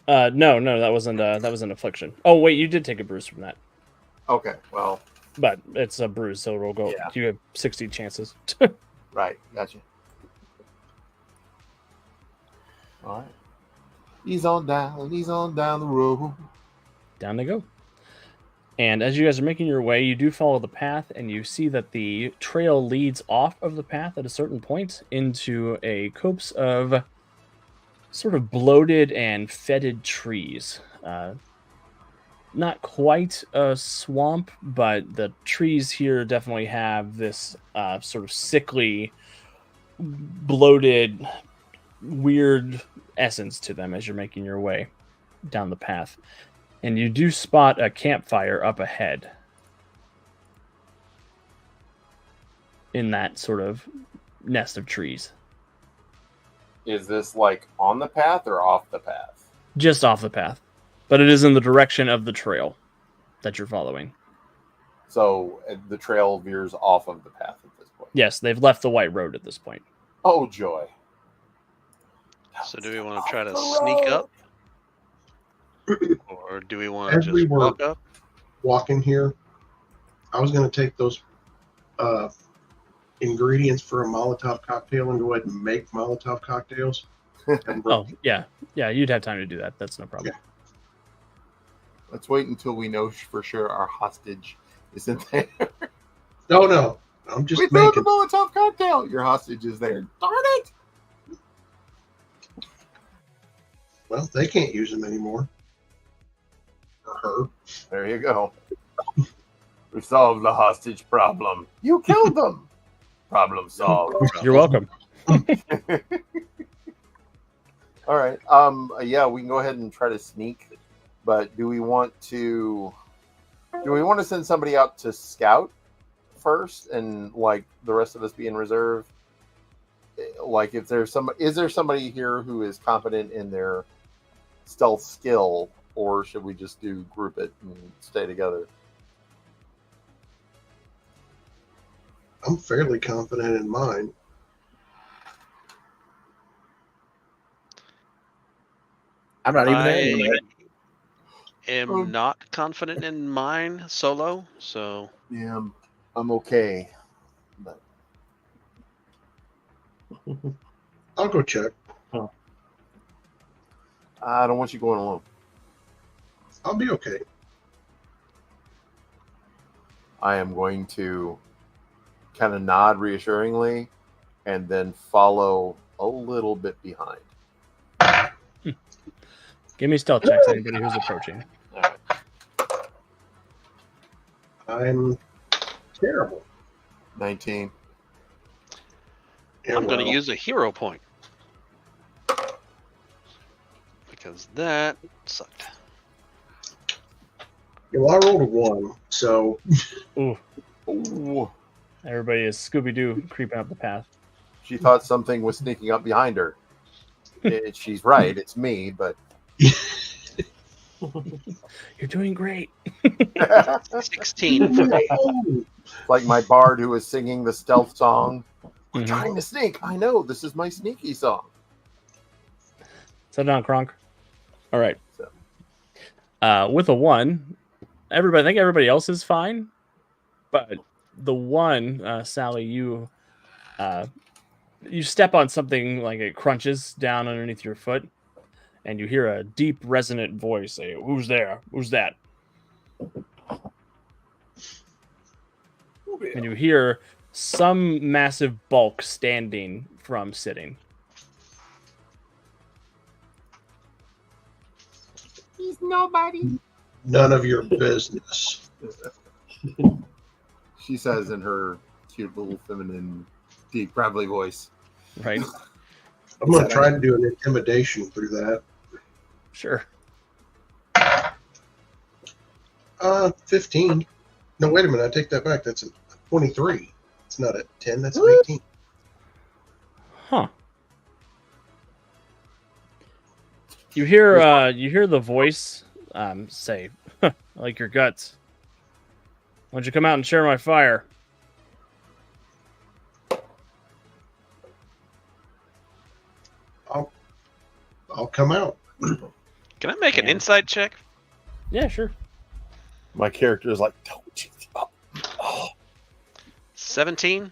No, that wasn't an affliction. Oh wait, you did take a bruise from that. Okay, well, but it's a bruise, so it'll go. Yeah. You have 60 chances. Right, gotcha. All right. He's on down the road. Down they go. And as you guys are making your way, you do follow the path, and you see that the trail leads off of the path at a certain point into a copse of sort of bloated and fetid trees. Not quite a swamp, but the trees here definitely have this sort of sickly, bloated, weird essence to them as you're making your way down the path. And you do spot a campfire up ahead in that sort of nest of trees. Is this like on the path or off the path? Just off the path. But it is in the direction of the trail that you're following. So the trail veers off of the path at this point? Yes, they've left the white road at this point. Oh, joy. So do we want to try to sneak up? Or do we want to just walk up? Walking here, I was going to take those ingredients for a Molotov cocktail and go ahead and make Molotov cocktails. Oh, yeah. Yeah, you'd have time to do that. That's no problem. Yeah. Let's wait until we know for sure our hostage isn't there. No. I'm just We threw the making. Molotov cocktail. Your hostage is there. Darn it! Well, they can't use them anymore. Or her. There you go. We solved the hostage problem. You killed them. Problem solved. You're welcome. All right. Yeah, we can go ahead and try to sneak. But do we want to send somebody out to scout first, and like the rest of us be in reserve? Like, if there's is there somebody here who is competent in their stealth skill, or should we just group it and stay together? I'm fairly confident in mine. I'm not even there I anymore. am not confident in mine solo, so Yeah, I'm okay. But I'll go check. I don't want you going alone. I'll be okay. I am going to kind of nod reassuringly and then follow a little bit behind. Give me stealth checks, anybody who's approaching. All right. I'm terrible. 19. Yeah, I'm going to well, use a hero point. Because that sucked. yeah, well, I rolled a 1, so Ooh, Ooh. everybody is Scooby-Doo creeping up the path. She thought something was sneaking up behind her. She's right. It's me, but You're doing great. 16. like my bard who was singing the stealth song. We're Mhm. trying to sneak. I know. This is my sneaky song. Sit down, Kronk. All right. So. With a 1, I think everybody else is fine, but the 1, Sally, you step on something like it crunches down underneath your foot, and you hear a deep, resonant voice say, "Who's there? Who's that?" And you hear some massive bulk standing from sitting. He's nobody. none of your business. She says in her cute little feminine, deep, gravelly voice. Right? I'm going to try to do an intimidation through that. Sure. 15. No, wait a minute. I take that back. That's a 23. It's not a 10. That's an 18. Huh. You hear the voice say, "I like your guts. Why don't you come out and share my fire?" I'll come out. Can I make an insight check? Yeah, sure. My character is like, don't you? Oh. 17?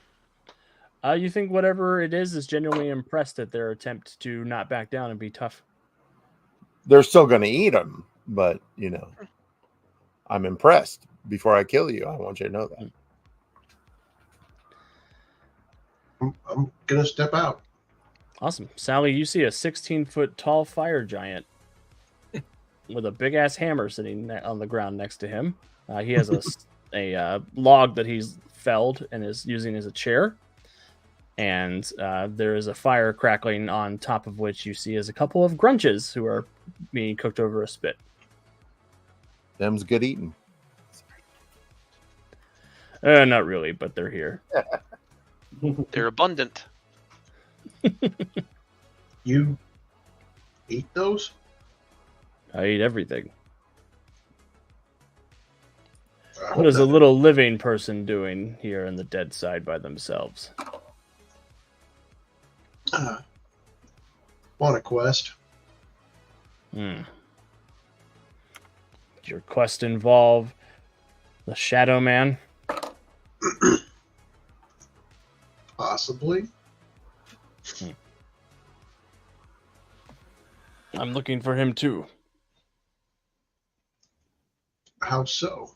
You think whatever it is genuinely impressed at their attempt to not back down and be tough. They're still going to eat them, but, you know, I'm impressed. Before I kill you, I want you to know that. I'm going to step out. Awesome. Sally, you see a 16-foot tall fire giant with a big-ass hammer sitting on the ground next to him. He has a log that he's felled and is using as a chair. And there is a fire crackling on top of which you see is a couple of grunches who are being cooked over a spit. Them's good eating. Not really, but they're here. They're abundant. You eat those? I eat everything. I What is a little living person doing here in the Deadside by themselves? On a quest. Did your quest involve the Shadowman? Possibly. I'm looking for him too. How so?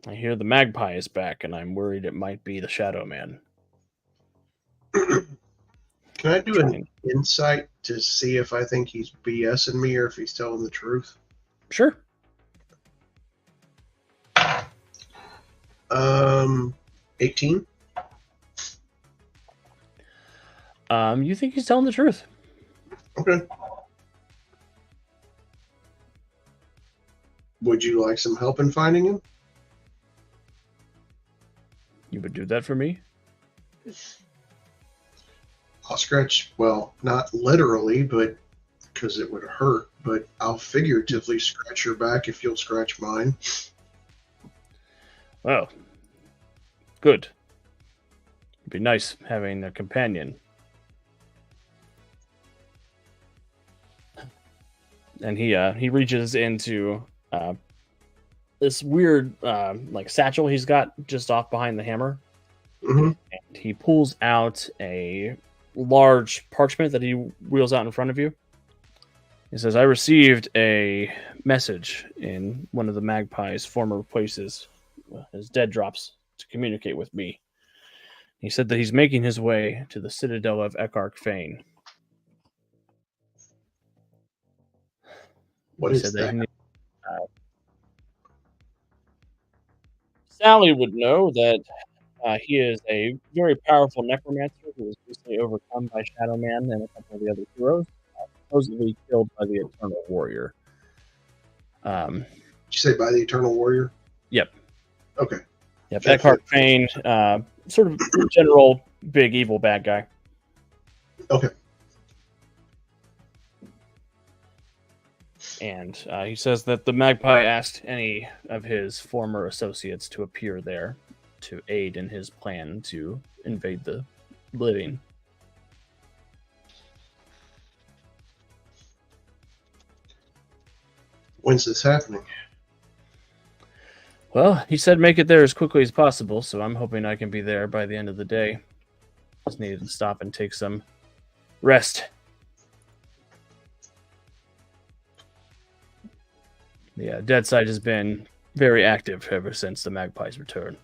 I hear the Magpie is back, and I'm worried it might be the Shadowman. Can I do an insight to see if I think he's BSing me or if he's telling the truth? Sure. 18. You think he's telling the truth? Okay. Would you like some help in finding him? You would do that for me? I'll scratch, well, not literally, but because it would hurt, but I'll figuratively scratch your back if you'll scratch mine. Well, good. It'd be nice having a companion. And he reaches into this weird like satchel he's got just off behind the hammer. Mm-hmm. And he pulls out a large parchment that he wheels out in front of you. He says, I received a message in one of the Magpie's former places, his dead drops, to communicate with me. He said that he's making his way to the citadel of Eckark Fane. What is that? Sally would know that he is a very powerful necromancer who was recently overcome by Shadowman and a couple of the other heroes, supposedly killed by the Eternal Warrior. Did you say by the Eternal Warrior? Yep. Okay. Yep. Eckark Fane, sort of general big evil bad guy. Okay. And he says that the Magpie asked any of his former associates to appear there to aid in his plan to invade the living. When's this happening? Well, he said make it there as quickly as possible, so I'm hoping I can be there by the end of the day. Just needed to stop and take some rest. Yeah, Deadside has been very active ever since the Magpie's return.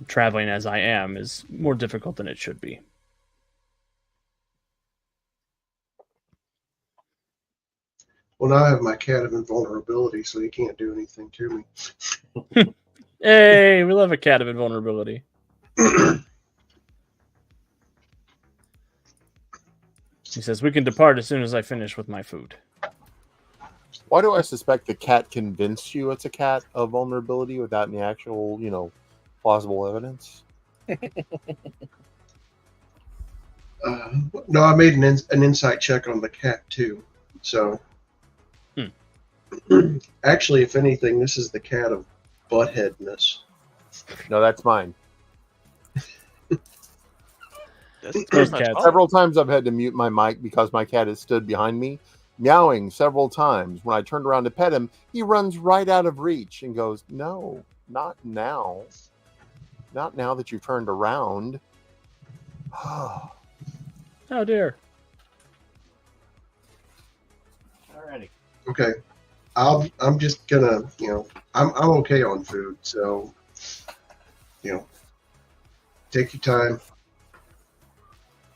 Traveling as I am is more difficult than it should be. Well, now I have my cat of invulnerability, so he can't do anything to me. Hey, we love a cat of invulnerability. He says, we can depart as soon as I finish with my food. Why do I suspect the cat convinced you it's a cat of vulnerability without any actual, plausible evidence? No, I made an insight check on the cat, too. So, actually, if anything, this is the cat of buttheadness. No, that's mine. Several Several times I've had to mute my mic because my cat has stood behind me, meowing several times. When I turned around to pet him, he runs right out of reach and goes, no, not now. Not now that you've turned around. Oh, dear. Alrighty. Okay. I'm just gonna, I'm okay on food, so, take your time.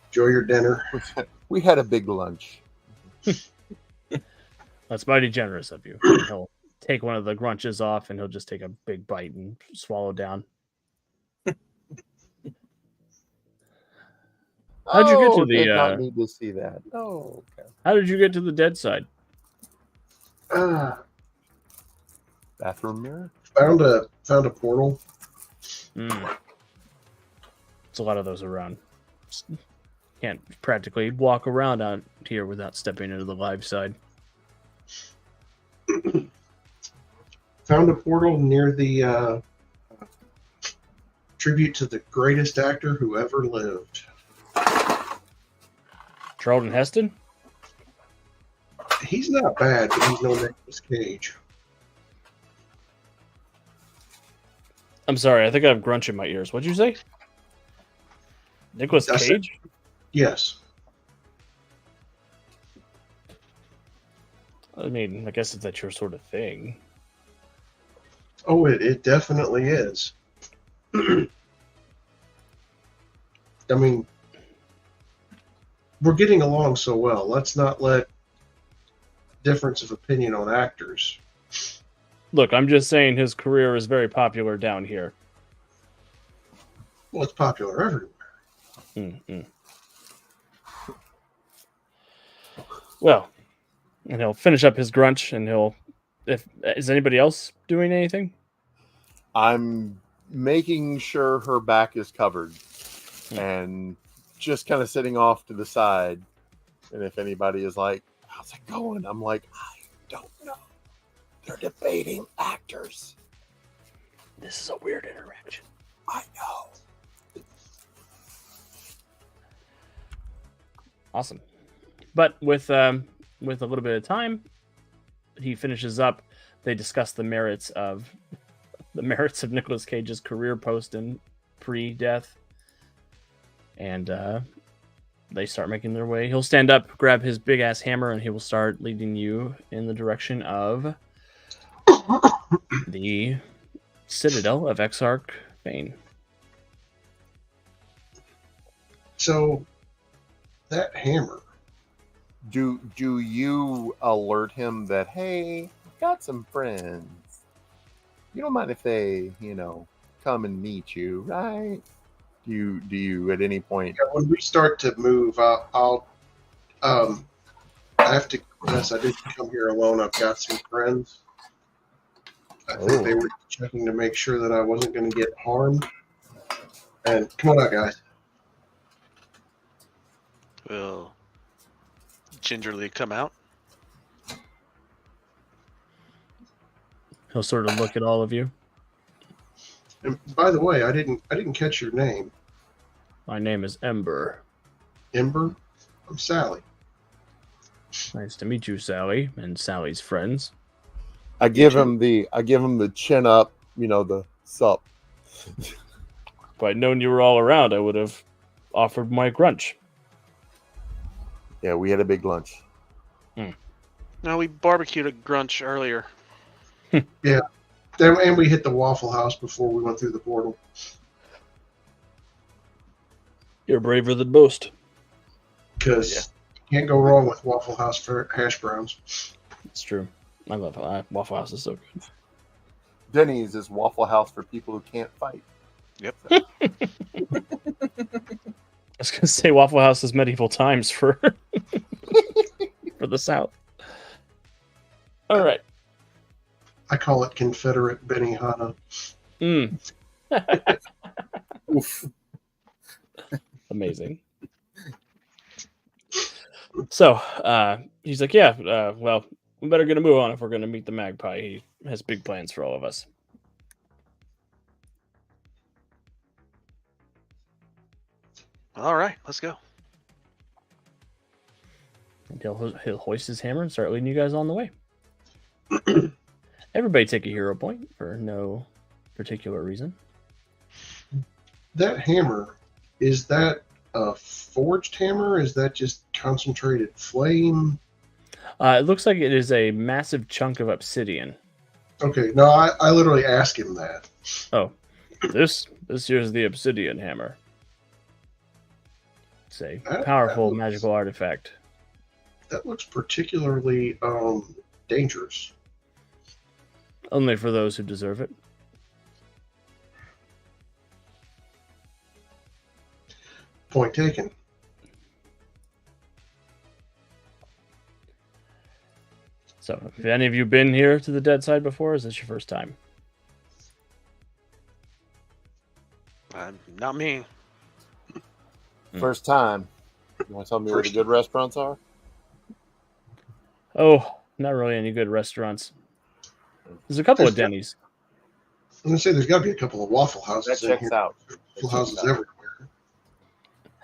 Enjoy your dinner. We had a big lunch. That's mighty generous of you. He'll take one of the grunches off and he'll just take a big bite and swallow down. How'd you get to the? Did not need to see that. Oh, okay. How did you get to the Deadside? Bathroom mirror. Found a portal. There's a lot of those around. Can't practically walk around out here without stepping into the live side. Found a portal near the tribute to the greatest actor who ever lived. Charlton Heston? He's not bad, but he's no Nicolas Cage. I'm sorry, I think I have grunch in my ears. What'd you say? Nicolas Cage? Yes. I mean, I guess it's that your sort of thing. Oh, it definitely is. I mean, we're getting along so well. Let's not let difference of opinion on actors. Look, I'm just saying his career is very popular down here. Well, it's popular everywhere. Mm-mm. Well, and he'll finish up his grunch, and is anybody else doing anything? I'm making sure her back is covered and just kind of sitting off to the side. And if anybody is like, how's it going? I'm like, I don't know. They're debating actors. This is a weird interaction. I know. Awesome. But with a little bit of time, he finishes up. They discuss the merits of Nicolas Cage's career post and pre-death, and they start making their way. He'll stand up, grab his big ass hammer, and he will start leading you in the direction of the Citadel of Exarch Bane. So that hammer. Do you alert him that, hey, I've got some friends. You don't mind if they, come and meet you, right? Do you at any point? Yeah, when we start to move, I have to confess, I didn't come here alone. I've got some friends. I think they were checking to make sure that I wasn't going to get harmed. And come on out, guys. Will gingerly come out. He'll sort of look at all of you. And by the way, I didn't catch your name. My name is Ember. Ember? I'm Sally. Nice to meet you, Sally, and Sally's friends. I give him the chin up, the sup. If I'd known you were all around, I would have offered my grunch. Yeah, we had a big lunch. No, we barbecued a grunch earlier. Yeah. And we hit the Waffle House before we went through the portal. You're braver than most. Because you can't go wrong with Waffle House for hash browns. It's true. I love Waffle House is so good. Denny's is Waffle House for people who can't fight. Yep. I was going to say Waffle House is medieval times for the South. All right. I call it Confederate Benihana. Oof. Amazing. So he's like, yeah, well, we better get a move on if we're going to meet the Magpie. He has big plans for all of us. All right, let's go. And he'll hoist his hammer and start leading you guys on the way. Everybody take a hero point for no particular reason. That hammer, is that a forged hammer? Is that just concentrated flame? It looks like it is a massive chunk of obsidian. Okay, no, I literally asked him that. Oh, this here's the obsidian hammer. It's a powerful magical artifact. That looks particularly dangerous. Only for those who deserve it. Point taken. So, have any of you been here to the Deadside before? Or is this your first time? Not me. First time. You want to tell me where the good restaurants are? Oh, not really any good restaurants. There's a couple of Denny's. I'm going to say there's got to be a couple of Waffle Houses That in checks here. out. Waffle Houses everywhere.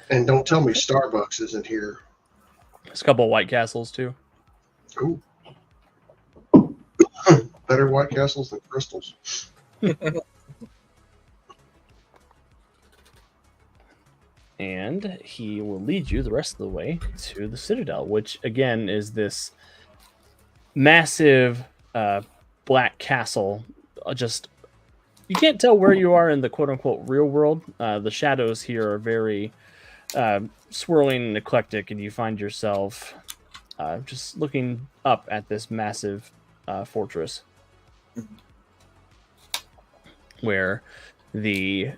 And don't tell me Starbucks isn't here. There's a couple of White Castles, too. Ooh. Better White Castles than Crystals. And he will lead you the rest of the way to the Citadel, which, again, is this massive black castle just You can't tell where you are in the quote-unquote real world. The shadows here are very swirling and eclectic, and you find yourself just looking up at this massive fortress where the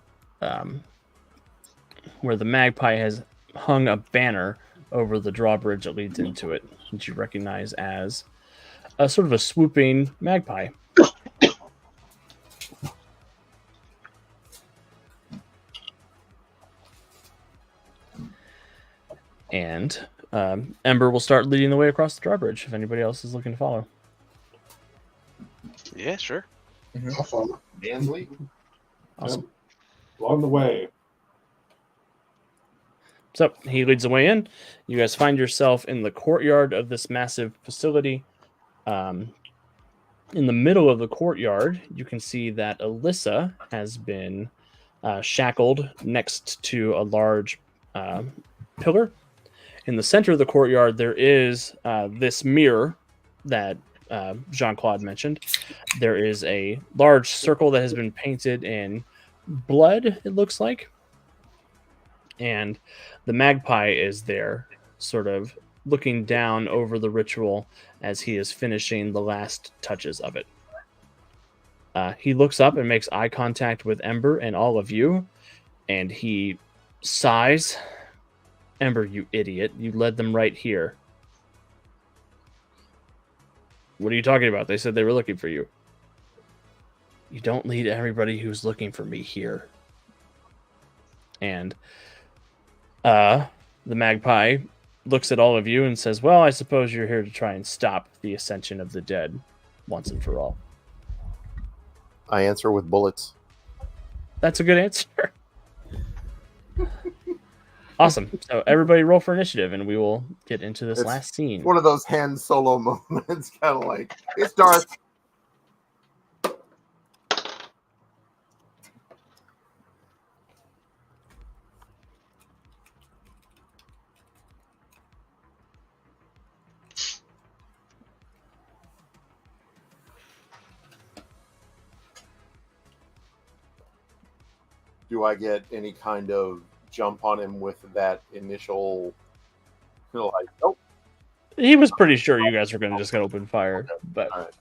Magpie has hung a banner over the drawbridge that leads into it, which you recognize as a sort of a swooping magpie. And Ember will start leading the way across the drawbridge if anybody else is looking to follow. Yeah, sure. I'll follow. Dan's lead. Awesome. Along the way. So he leads the way in. You guys find yourself in the courtyard of this massive facility. In the middle of the courtyard, you can see that Alyssa has been shackled next to a large pillar. In the center of the courtyard, there is this mirror that Jean-Claude mentioned. There is a large circle that has been painted in blood, it looks like. And the magpie is there, sort of looking down over the ritual as he is finishing the last touches of it. He looks up and makes eye contact with Ember and all of you, and he sighs. Ember, you idiot. You led them right here. What are you talking about? They said they were looking for you. You don't lead everybody who's looking for me here. And the magpie looks at all of you and says, well, I suppose you're here to try and stop the ascension of the dead once and for all. I answer with bullets. That's a good answer. Awesome. So everybody roll for initiative, and we will get into this last scene. One of those Han Solo moments, kind of like, it's Darth. Do I get any kind of jump on him with that initial, like, oh, He was pretty sure you guys were going to just open fire, but all right.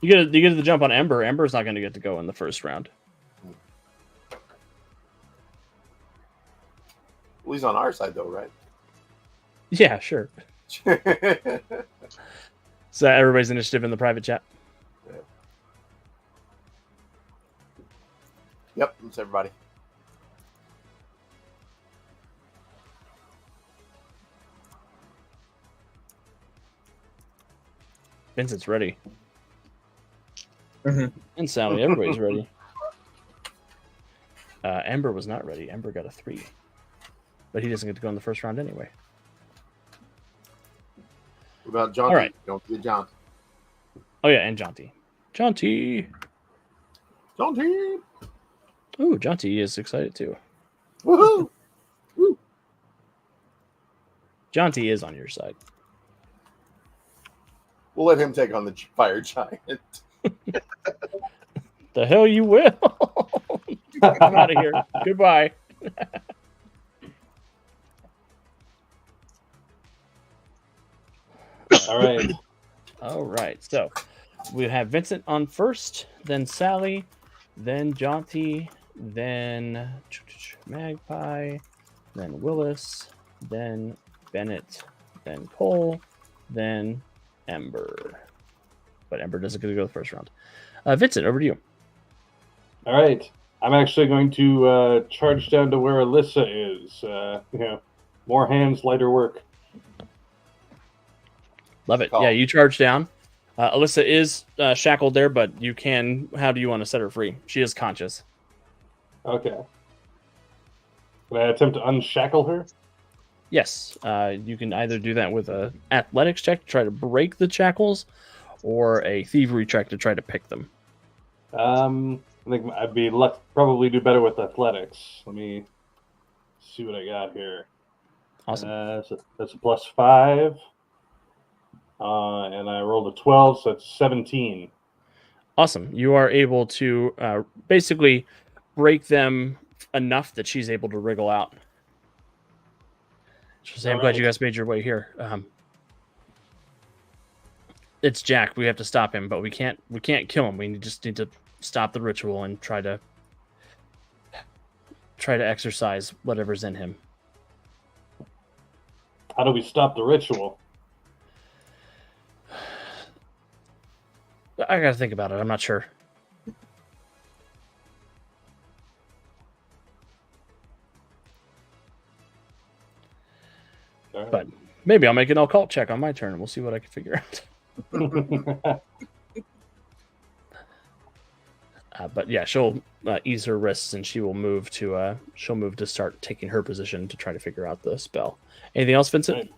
you get the jump on Ember. Ember's not going to get to go in the first round. Well, he's on our side though, right? Yeah, sure. So everybody's initiative in the private chat. Yep, it's everybody. Vincent's ready. Mhm. And Sally, everybody's ready. Ember was not ready. Ember got a 3. But he doesn't get to go in the first round anyway. What about John? All right. Don't forget John. Oh, yeah, and Jaunty. Jaunty! John T. Ooh, Jaunty is excited too. Woohoo! Jaunty is on your side. We'll let him take on the fire giant. The hell you will! I'm out of here. Goodbye. All right. All right. So we have Vincent on first, then Sally, then Jaunty, then Magpie, then Willis, then Bennett, then Cole, then Ember. But Ember doesn't get to go the first round. Vincent, over to you. All right. I'm actually going to charge down to where Alyssa is. More hands, lighter work. Love it. Call. Yeah, you charge down. Alyssa is shackled there, but you can. How do you want to set her free? She is conscious. Okay. Can I attempt to unshackle her? Yes, you can either do that with a athletics check to try to break the shackles, or a thievery check to try to pick them. I think I'd be probably do better with athletics. Let me see what I got here. Awesome. So that's a +5. And I rolled a 12, so that's 17. Awesome. You are able to basically break them enough that she's able to wriggle out. She'll say, I'm glad you guys made your way here. It's Jack. We have to stop him, but we can't kill him. We just need to stop the ritual and try to exercise whatever's in him. How do we stop the ritual? I gotta think about it. I'm not sure. All right. But maybe I'll make an occult check on my turn and we'll see what I can figure out. But yeah, she'll ease her wrists and she will move to start taking her position to try to figure out the spell. Anything else, Vincent?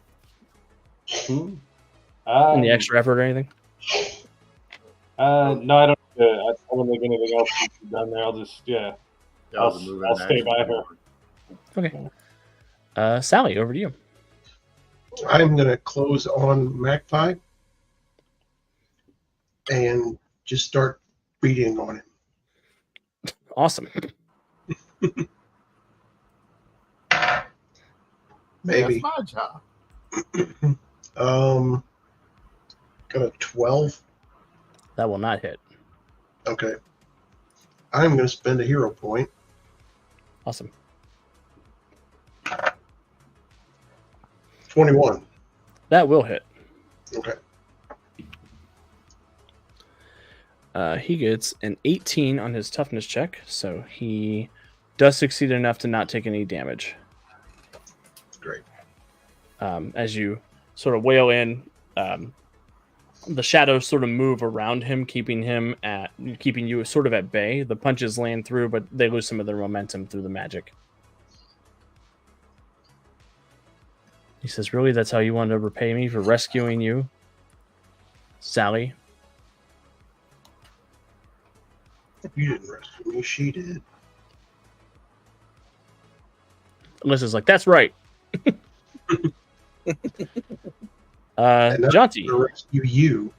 Any extra effort or anything? No, I don't. I don't think anything else needs to be done there. I'll just I'll stay by her. Okay. Sally, over to you. I'm going to close on Magpie and just start beating on him. Awesome. Maybe. That's my job. Got a 12. That will not hit. Okay. I'm going to spend a hero point. Awesome. 21. That will hit. Okay. He gets an 18 on his toughness check, so he does succeed enough to not take any damage. Great. As you sort of wail in, the shadows sort of move around him, keeping you sort of at bay. The punches land through, but they lose some of their momentum through the magic. He says, really, that's how you want to repay me for rescuing you, Sally? You didn't rescue me. She did. Alyssa's like, that's right. Jaunty. To rescue you.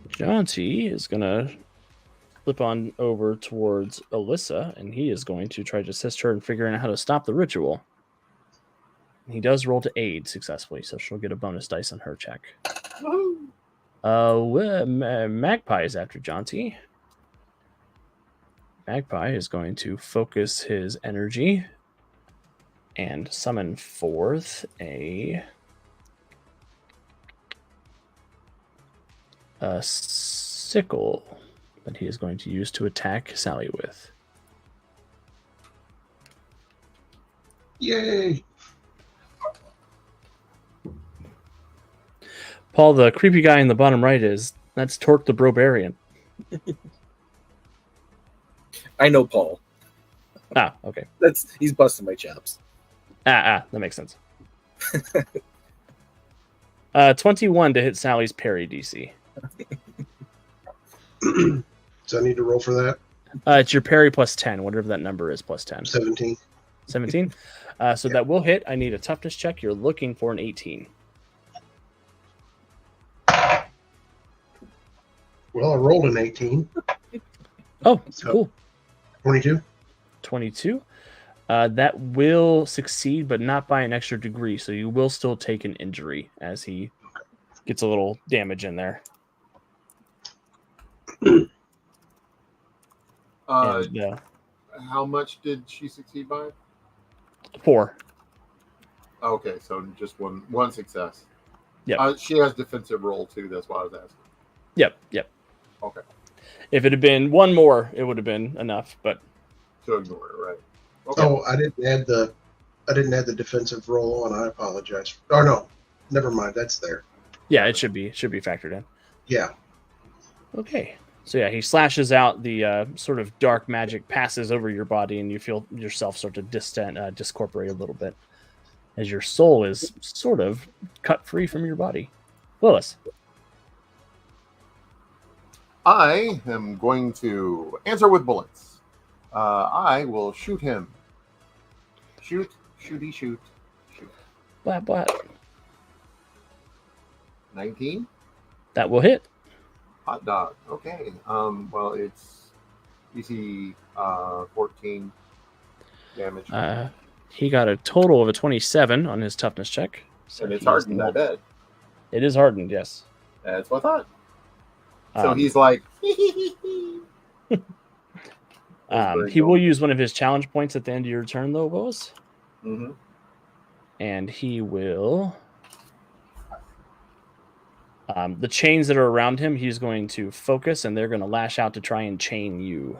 Jaunty is going to flip on over towards Alyssa, and he is going to try to assist her in figuring out how to stop the ritual. He does roll to aid successfully, so she'll get a bonus dice on her check. Magpie is after Jaunty. Magpie is going to focus his energy and summon forth a sickle that he is going to use to attack Sally with. Yay! Paul, the creepy guy in the bottom right that's Torque the Brobarian. I know Paul. Ah, okay. He's busting my chops. That makes sense. 21 to hit Sally's parry DC. So I need to roll for that? It's your parry plus 10, whatever that number is, plus 10. 17. 17? So that will hit. I need a toughness check. You're looking for an 18. Well, I rolled an 18. Oh, cool. 22. 22. That will succeed, but not by an extra degree. So you will still take an injury as he gets a little damage in there. How much did she succeed by? 4. Okay, so just one success. Yeah. She has defensive roll too. That's why I was asking. Yep. Okay. If it had been one more, it would have been enough. But to ignore it, right? Okay. Oh, I didn't add the defensive roll on. I apologize. Oh no, never mind. That's there. yeah, it should be factored in. Yeah. Okay. So yeah, he slashes out. The sort of dark magic passes over your body, and you feel yourself start to discorporate a little bit as your soul is sort of cut free from your body. Willis. I am going to answer with bullets. I will shoot him. Shoot. Blat. 19. That will hit. Hot dog. Okay. Well, it's DC 14 damage. He got a total of a 27 on his toughness check. So and it's he's hardened, I bet. It is hardened, yes. That's what I thought. So he's like... he will use one of his challenge points at the end of your turn, though, Boas. Mm-hmm. And he will... the chains that are around him, he's going to focus, and they're going to lash out to try and chain you.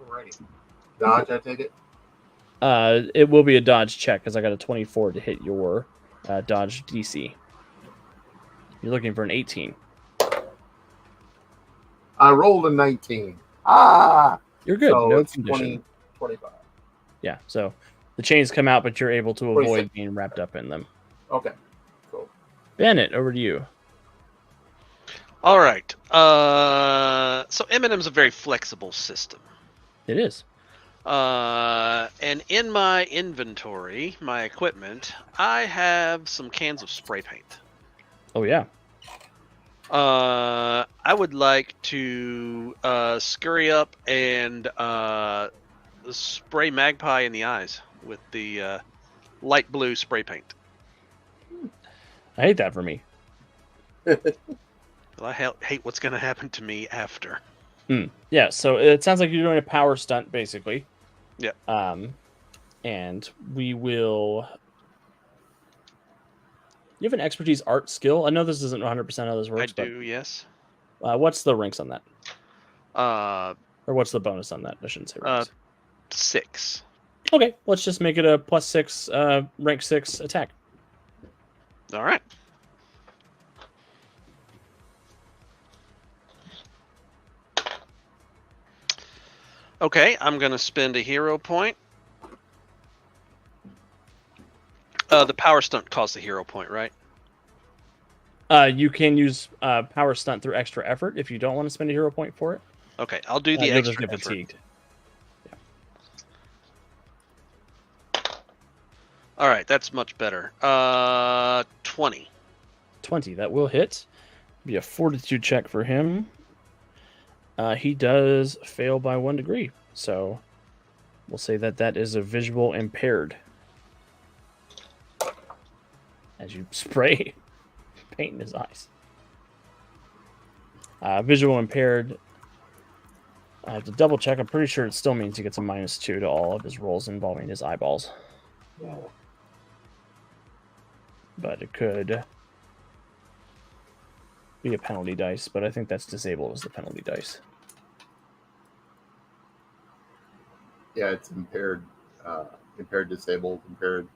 Alrighty. Dodge, I take it? It will be a dodge check, because I got a 24 to hit your dodge DC. You're looking for an 18. I rolled a 19. Ah! You're good. So no it's condition. 25. Yeah, so the chains come out, but you're able to avoid 26. being wrapped up in them. Okay, cool. Bennett, over to you. All right. So Eminem's a very flexible system. It is. And in my inventory, my equipment, I have some cans of spray paint. Oh, yeah. I would like to scurry up and spray Magpie in the eyes with the light blue spray paint. I hate that for me. Well, I hate what's going to happen to me after. Yeah, so it sounds like you're doing a power stunt, basically. Yeah. And we will... You have an expertise art skill? I know this isn't 100% how this works. I do, yes. What's the ranks on that? Or what's the bonus on that? I shouldn't say ranks. 6. Okay, let's just make it a +6, rank 6 attack. All right. Okay, I'm going to spend a hero point. The power stunt costs a hero point, right? You can use power stunt through extra effort if you don't want to spend a hero point for it. Okay, I'll do the you'll just extra get effort. fatigued. Yeah. All right, that's much better. 20. 20, that will hit. Be a fortitude check for him. He does fail by 1 degree, so we'll say that that is a visual impaired. As you spray paint in his eyes. Visual impaired. I have to double check. I'm pretty sure it still means he gets a -2 to all of his rolls involving his eyeballs. But it could be a penalty dice, but I think that's disabled as the penalty dice. Yeah, it's impaired, impaired, disabled, impaired,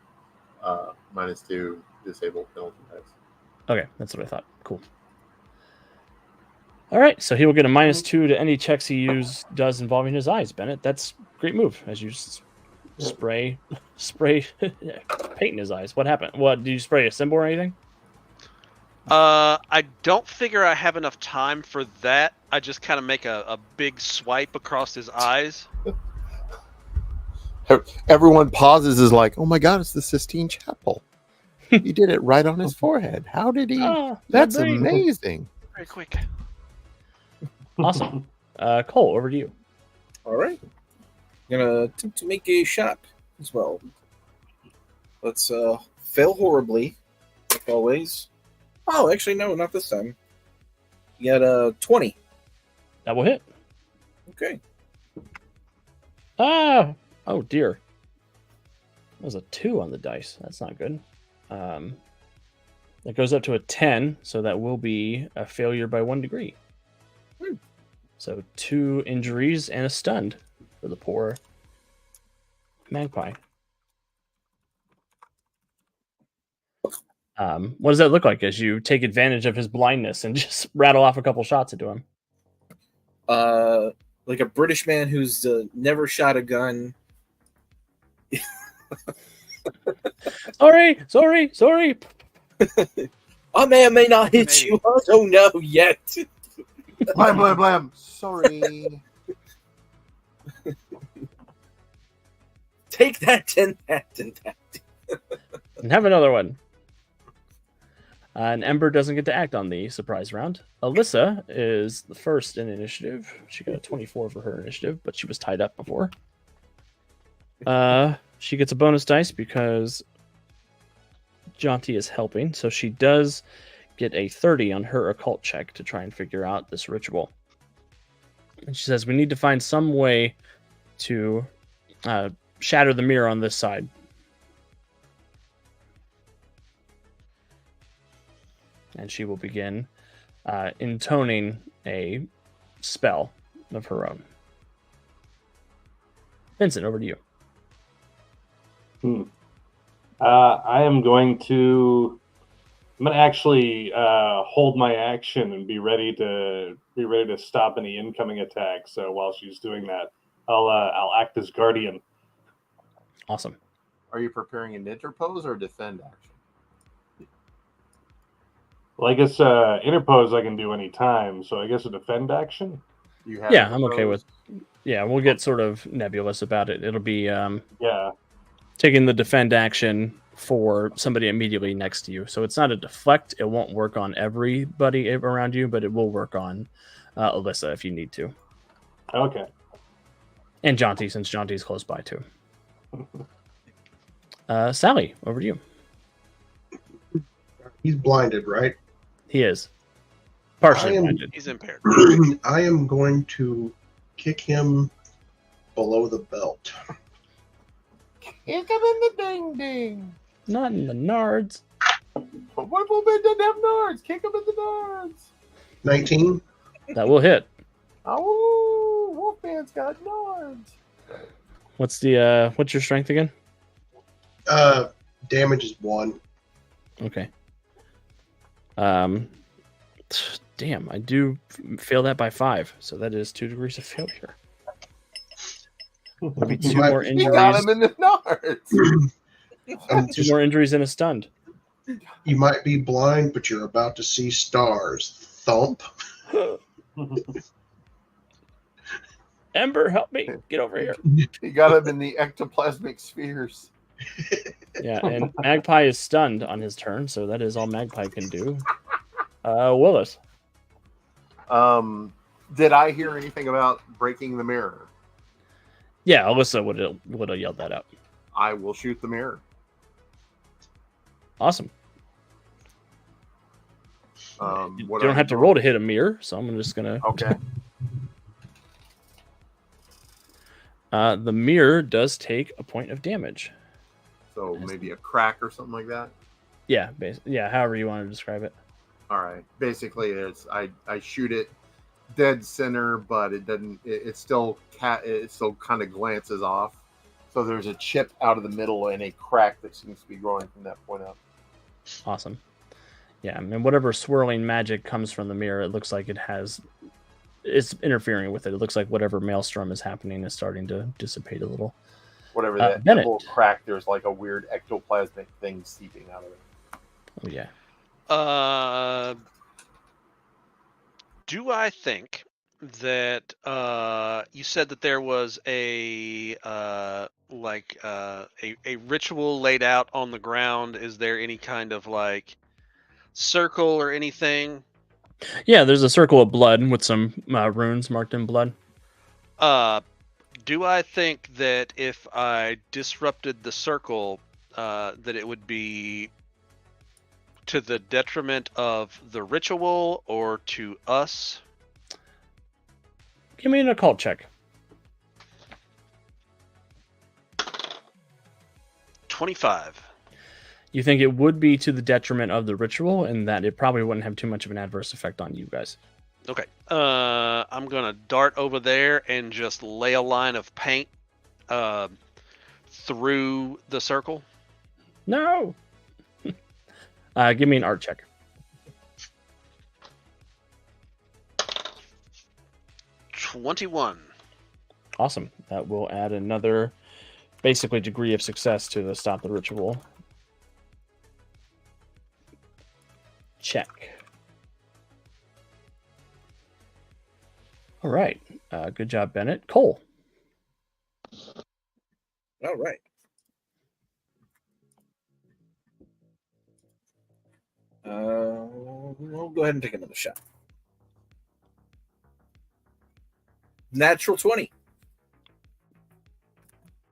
-2, disabled, penalty dice. Okay, that's what I thought. Cool. All right, so he will get a -2 to any checks he does involving his eyes, Bennett. That's a great move as you spray paint in his eyes. What happened? What, did you spray a symbol or anything? I don't figure I have enough time for that. I just kind of make a big swipe across his eyes. Everyone pauses, is like, oh my god, it's the Sistine Chapel. He did it right on his forehead. How did he? That's amazing. Very quick. Awesome. Cole, over to you. All right. I'm going to attempt to make a shot as well. Let's fail horribly, like always. Oh, actually, no, not this time. You got 20. That will hit. Okay. Oh dear. That was a 2 on the dice. That's not good. That goes up to a 10, so that will be a failure by 1 degree. So 2 injuries and a stunned for the poor Magpie. What does that look like as you take advantage of his blindness and just rattle off a couple shots into him? Like a British man who's never shot a gun. Sorry. I may or may not hit you. I don't know yet. Blam, blam, blam. Sorry. Take that and that and that. And have another one. And Ember doesn't get to act on the surprise round. Alyssa is the first in initiative. She got a 24 for her initiative, but she was tied up before. She gets a bonus dice because Jaunty is helping, so she does get a 30 on her occult check to try and figure out this ritual. And she says, we need to find some way to shatter the mirror on this side. And she will begin intoning a spell of her own. Vincent, over to you. I'm going to actually hold my action and be ready to stop any incoming attacks. So while she's doing that, I'll act as guardian. Awesome. Are you preparing an interpose or defend action? Well, I guess interpose I can do any time. So I guess a defend action. You have Yeah, I'm okay with. Yeah, we'll get sort of nebulous about it. It'll be taking the defend action for somebody immediately next to you. So it's not a deflect. It won't work on everybody around you, but it will work on Alyssa if you need to. Okay. And Jaunty, since Jaunty's close by too. Sally, over to you. He's blinded, right? He is. Partially blinded. He's impaired. I am going to kick him below the belt. Kick him in the ding ding. Not in the nards. But what if Wolfman doesn't have nards? Kick him in the nards. 19? That will hit. Oh, Wolfman's got nards. What's your strength again? Damage is 1. Okay. Damn, I do fail that by 5, so that is 2 degrees of failure. Will be 2 more You injuries. got him in the nards. 2 more injuries and a stunned. You might be blind, but you're about to see stars. Thump. Ember, help me. Get over here. You got him in the ectoplasmic spheres. Yeah, and Magpie is stunned on his turn, so that is all Magpie can do. Willis. Did I hear anything about breaking the mirror? Yeah, Alyssa would have yelled that out. I will shoot the mirror. Awesome. You don't have to roll to hit a mirror, so I'm just gonna. Okay. The mirror does take a point of damage. So maybe a crack or something like that. Yeah, however you want to describe it. All right. Basically, I shoot it dead center, but it doesn't. It still kind of glances off. So there's a chip out of the middle and a crack that seems to be growing from that point up. Awesome. Yeah, and whatever swirling magic comes from the mirror, it looks like it's interfering with it. It looks like whatever maelstrom is happening is starting to dissipate a little. Whatever that little crack, there's like a weird ectoplasmic thing seeping out of it. Oh yeah. Do I think that you said that there was a ritual laid out on the ground? Is there any kind of like circle or anything? Yeah, there's a circle of blood with some runes marked in blood. Do I think that if I disrupted the circle, that it would be to the detriment of the ritual or to us? Give me an occult check. 25. You think it would be to the detriment of the ritual, and that it probably wouldn't have too much of an adverse effect on you guys. Okay. I'm gonna dart over there and just lay a line of paint through the circle. No. Give me an art check. 21. Awesome. That will add another, basically, degree of success to the stop the ritual check. All right. Good job, Bennett. Cole. All right. We'll go ahead and take another shot. Natural 20.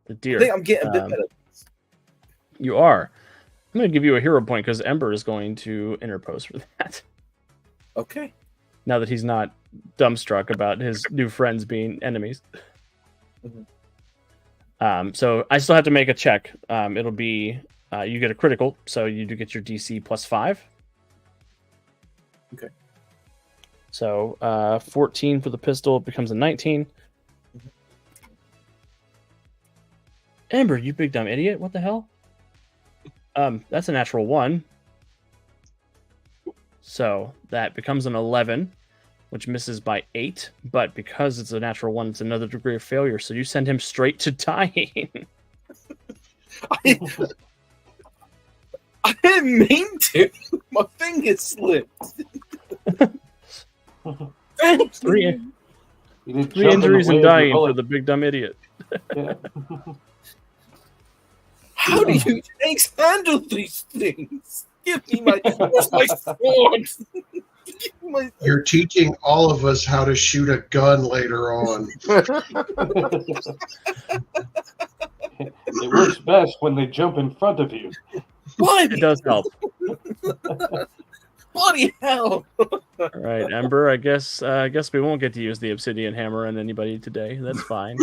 The I deer. think I'm getting a bit better. You are. I'm going to give you a hero point because Ember is going to interpose for that. Okay. Now that he's not dumbstruck about his new friends being enemies. So I still have to make a check. It'll be you get a critical, so you do get your DC plus 5. Okay. So 14 for the pistol becomes a 19. Ember, you big dumb idiot! What the hell? That's a natural 1. So that becomes an 11, which misses by 8. But because it's a natural 1, it's another degree of failure. So you send him straight to dying. I didn't mean to. My finger slipped. Three injuries and dying for the big dumb idiot. Yeah. How do you tanks handle these things? Give me where's my sword? You're teaching all of us how to shoot a gun later on. It works best when they jump in front of you. It does help. Bloody hell! All right, Ember. I guess we won't get to use the obsidian hammer on anybody today. That's fine.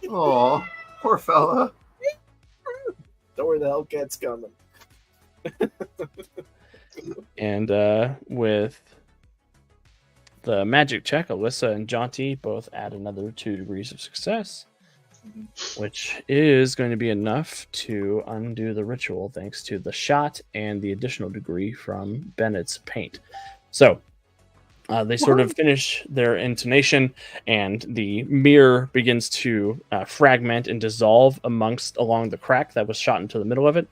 Oh, poor fella. Don't worry, the Hellcat's coming. And with the magic check, Alyssa and Jaunty both add another 2 degrees of success, which is going to be enough to undo the ritual thanks to the shot and the additional degree from Bennett's paint. So they sort of finish their intonation, and the mirror begins to fragment and dissolve along the crack that was shot into the middle of it.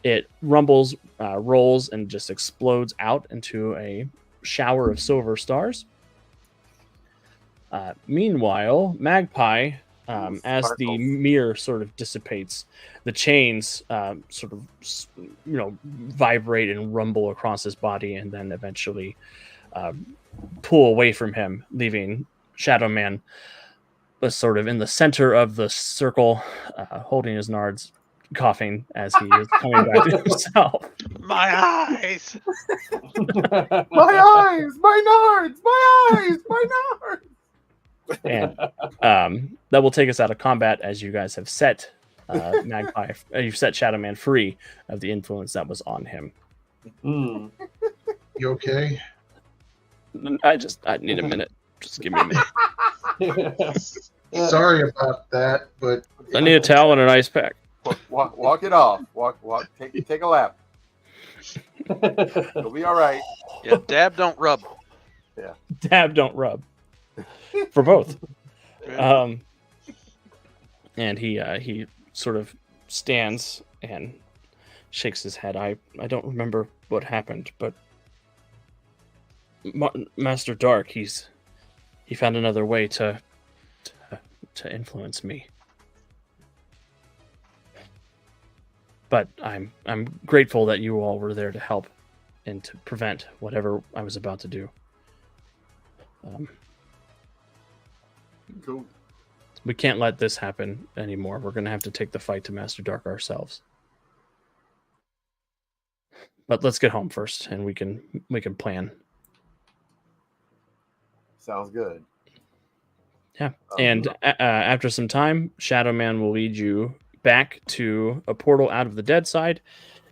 It rumbles, rolls, and just explodes out into a shower of silver stars. Meanwhile, Magpie, as the mirror sort of dissipates, the chains sort of vibrate and rumble across his body, and then eventually pull away from him, leaving Shadowman sort of in the center of the circle, holding his nards, coughing as he is coming back to himself. My eyes! My eyes! My nards! My eyes! My nards! And that will take us out of combat as you guys have set Magpie. You've set Shadowman free of the influence that was on him. You okay? I need a minute. Just give me a minute. Sorry about that, but I need a towel and an ice pack. Walk it off. Walk. Take a lap. It'll be all right. Yeah, dab don't rub. Yeah. Dab don't rub. For both. And he sort of stands and shakes his head. I don't remember what happened, but Master Dark, he found another way to influence me. But I'm grateful that you all were there to help and to prevent whatever I was about to do. Cool. We can't let this happen anymore. We're going to have to take the fight to Master Dark ourselves. But let's get home first, and we can plan. Sounds good. Yeah. And after some time, Shadowman will lead you back to a portal out of the Deadside,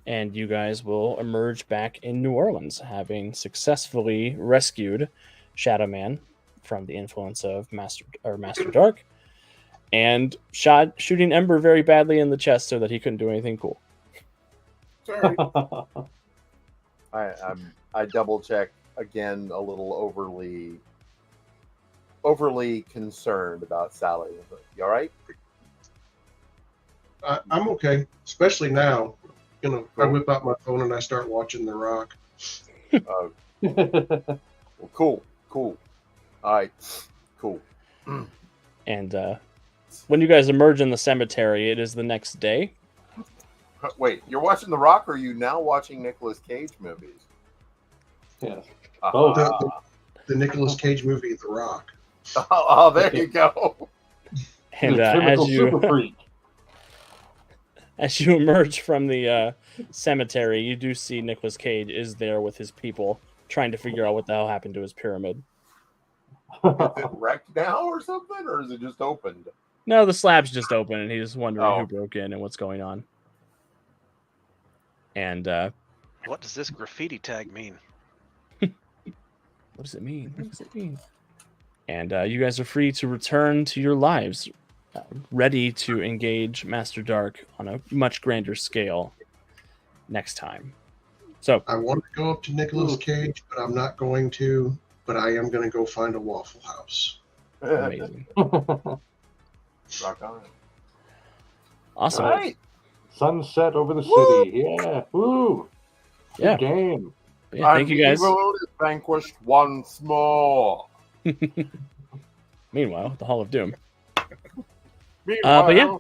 and you guys will emerge back in New Orleans, having successfully rescued Shadowman from the influence of Master Dark, and shooting Ember very badly in the chest so that he couldn't do anything cool. Sorry. I double check again, a little overly concerned about Sally. You all right? I'm okay, especially now. I whip out my phone and I start watching The Rock. Well, cool. All right, cool. And when you guys emerge in the cemetery, it is the next day. Wait, you're watching The Rock, or are you now watching Nicolas Cage movies? Yes. The Nicolas Cage movie, The Rock. Oh, there you go. And The chemical super freak. as you emerge from the cemetery, you do see Nicolas Cage is there with his people, trying to figure out what the hell happened to his pyramid. Is it wrecked now or something, or is it just opened? No, the slab's just open, and he's wondering Oh. who broke in and what's going on. And What does this graffiti tag mean? what does it mean? What does it mean? And you guys are free to return to your lives, ready to engage Master Dark on a much grander scale next time. So I want to go up to Nicolas Cage, but I'm not going to. But I am going to go find a Waffle House. amazing, Rock on. awesome. All right. Sunset over the Woo! city. Yeah. Woo. Good Yeah. game. Yeah, thank you guys. Evil is vanquished once more. Meanwhile, the Hall of Doom. Meanwhile, But yeah.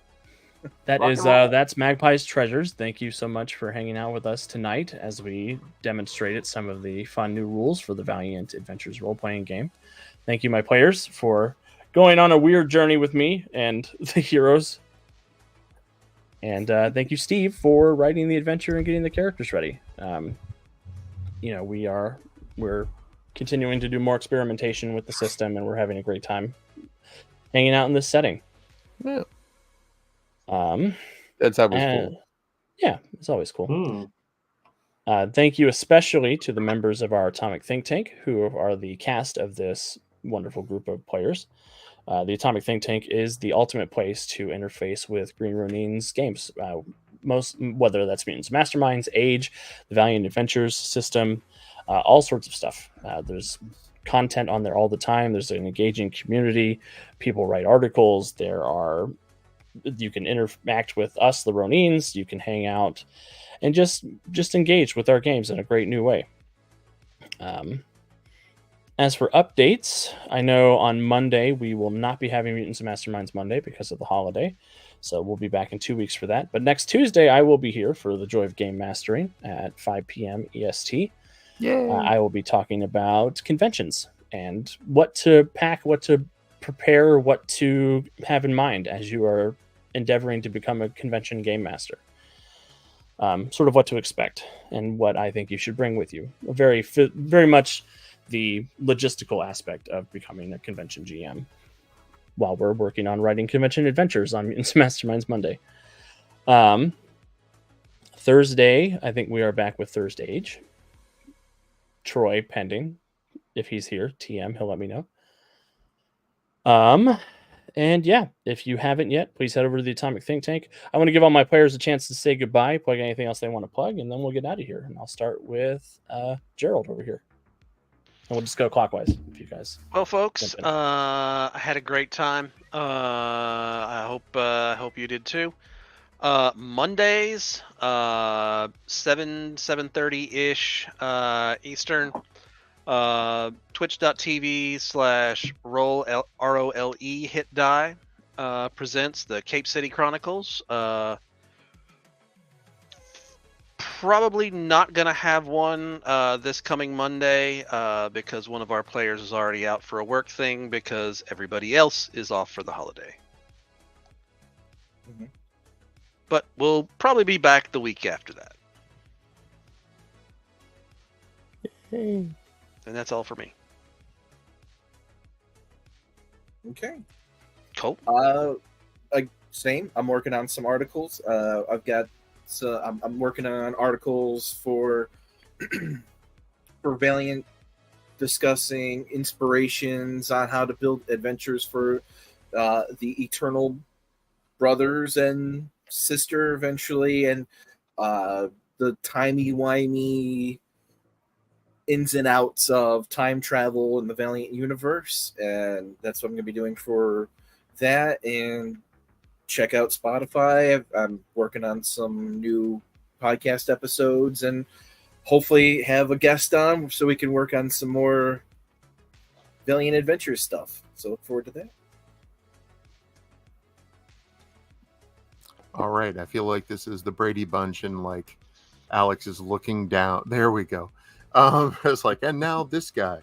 That Rock is and roll. that's Magpie's Treasures. Thank you so much for hanging out with us tonight as we demonstrated some of the fun new rules for the Valiant Adventures role-playing game. Thank you, my players, for going on a weird journey with me and the heroes. And thank you, Steve, for writing the adventure and getting the characters ready. We're continuing to do more experimentation with the system, and we're having a great time hanging out in this setting. Yeah. Um, That's always cool. Yeah, it's always cool. Hmm. Thank you especially to the members of our Atomic Think Tank, who are the cast of this wonderful group of players. The Atomic Think Tank is the ultimate place to interface with Green Ronin's games. Whether that's Mutants Masterminds, Age, the Valiant Adventures system, all sorts of stuff. There's content on there all the time. There's an engaging community. People write articles. You can interact with us, the Ronins. You can hang out and just engage with our games in a great new way. As for updates, I know on Monday we will not be having Mutants and Masterminds Monday because of the holiday. So we'll be back in 2 weeks for that. But next Tuesday, I will be here for the Joy of Game Mastering at 5 p.m. EST. I will be talking about conventions and what to pack, what to prepare, what to have in mind as you are endeavoring to become a convention game master. Sort of what to expect and what I think you should bring with you. Very much the logistical aspect of becoming a convention GM while we're working on writing convention adventures on Mutants Masterminds Monday. Thursday, I think we are back with Thursday Age. Troy pending. If he's here, TM, he'll let me know. And yeah, if you haven't yet, please head over to the Atomic Think Tank. I want to give all my players a chance to say goodbye, plug anything else they want to plug, and then we'll get out of here. And I'll start with Jerald over here. And we'll just go clockwise if you guys. Well, folks, jump in. I had a great time. I hope you did too. Mondays, 7:30 ish Eastern. Twitch.tv/role hit die presents the Cape City Chronicles. Probably not gonna have one this coming Monday because one of our players is already out for a work thing because everybody else is off for the holiday. Mhm. But we'll probably be back the week after that. Hey. And that's all for me. Okay. Cool. Same. I'm working on some articles. I'm working on articles for for Valiant, discussing inspirations on how to build adventures for the Eternal brothers and sister eventually, and the timey-wimey ins and outs of time travel in the Valiant universe. And that's what I'm going to be doing for that. And check out Spotify. I'm working on some new podcast episodes and hopefully have a guest on so we can work on some more Valiant Adventures stuff. So look forward to that. All right. I feel like this is the Brady Bunch and like Alex is looking down. There we go. It's like, and now this guy.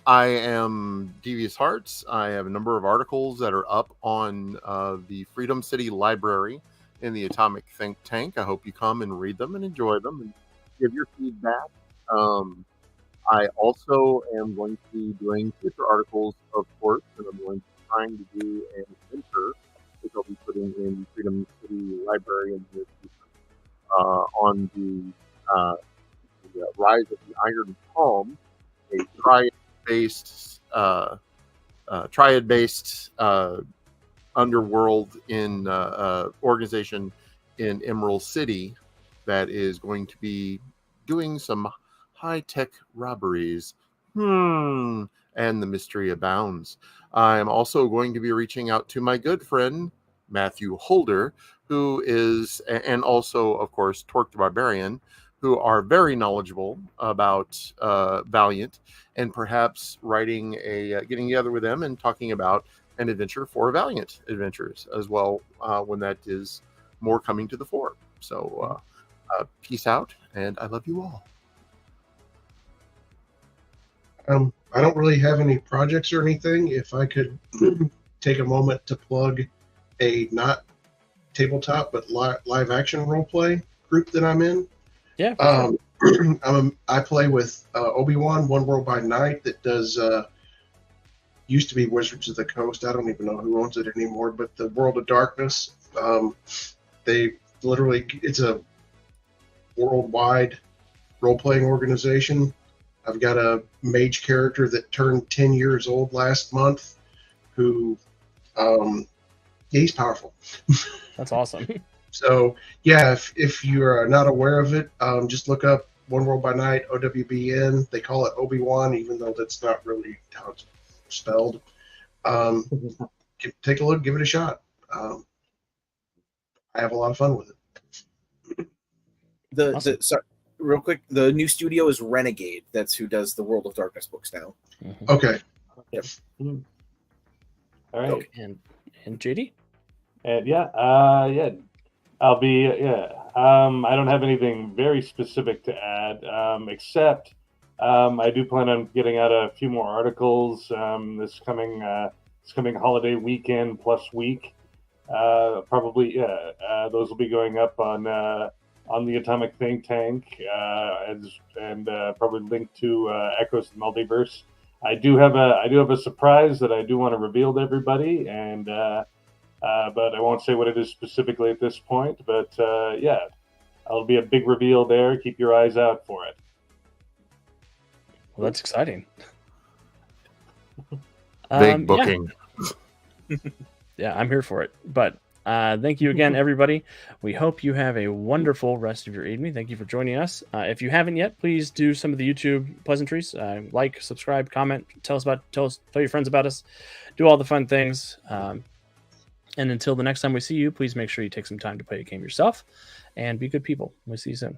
I am DeviousHearts. I have a number of articles that are up on the Freedom City Library in the Atomic Think Tank. I hope you come and read them and enjoy them and give your feedback. I also am going to be doing future articles, of course, and I'm going to be trying to do an adventure, which I'll be putting in Freedom City Library in the near future, on the Rise of the Iron Palm, a triad-based underworld in organization in Emerald City that is going to be doing some high-tech robberies. And the mystery abounds. I'm also going to be reaching out to my good friend Matthew Holder, who is, and also, of course, Torque the Barbarian, who are very knowledgeable about Valiant, and perhaps writing getting together with them and talking about an adventure for Valiant Adventures as well, when that is more coming to the fore. So peace out, and I love you all. I don't really have any projects or anything. If I could take a moment to plug a not tabletop but live action roleplay group that I'm in. Yeah. I play with Obi-Wan, One World by Night, that does used to be Wizards of the Coast. I don't even know who owns it anymore, but the World of Darkness. It's a worldwide role-playing organization. I've got a mage character that turned 10 years old last month who, he's powerful. That's awesome. So, yeah, if you're not aware of it, just look up One World by Night, OWBN. They call it Obi-Wan, even though that's not really how it's spelled. Take a look, give it a shot. I have a lot of fun with it. Awesome. Sorry, real quick, the new studio is Renegade. That's who does the World of Darkness books now. Mm-hmm. Okay. Yep. All right. Okay. And JD? And I'll be I don't have anything very specific to add, except I do plan on getting out a few more articles this coming holiday weekend plus week. Those will be going up on the Atomic Think Tank, and probably linked to Echoes of the Multiverse. I do have a surprise that I do want to reveal to everybody, and but I won't say what it is specifically at this point. But it'll be a big reveal there. Keep your eyes out for it. Well, that's exciting. Big booking. Yeah, I'm here for it. But thank you again, everybody. We hope you have a wonderful rest of your evening. Thank you for joining us. If you haven't yet, please do some of the YouTube pleasantries. Like, subscribe, comment, tell your friends about us. Do all the fun things. And until the next time we see you, please make sure you take some time to play a game yourself and be good people. We'll see you soon.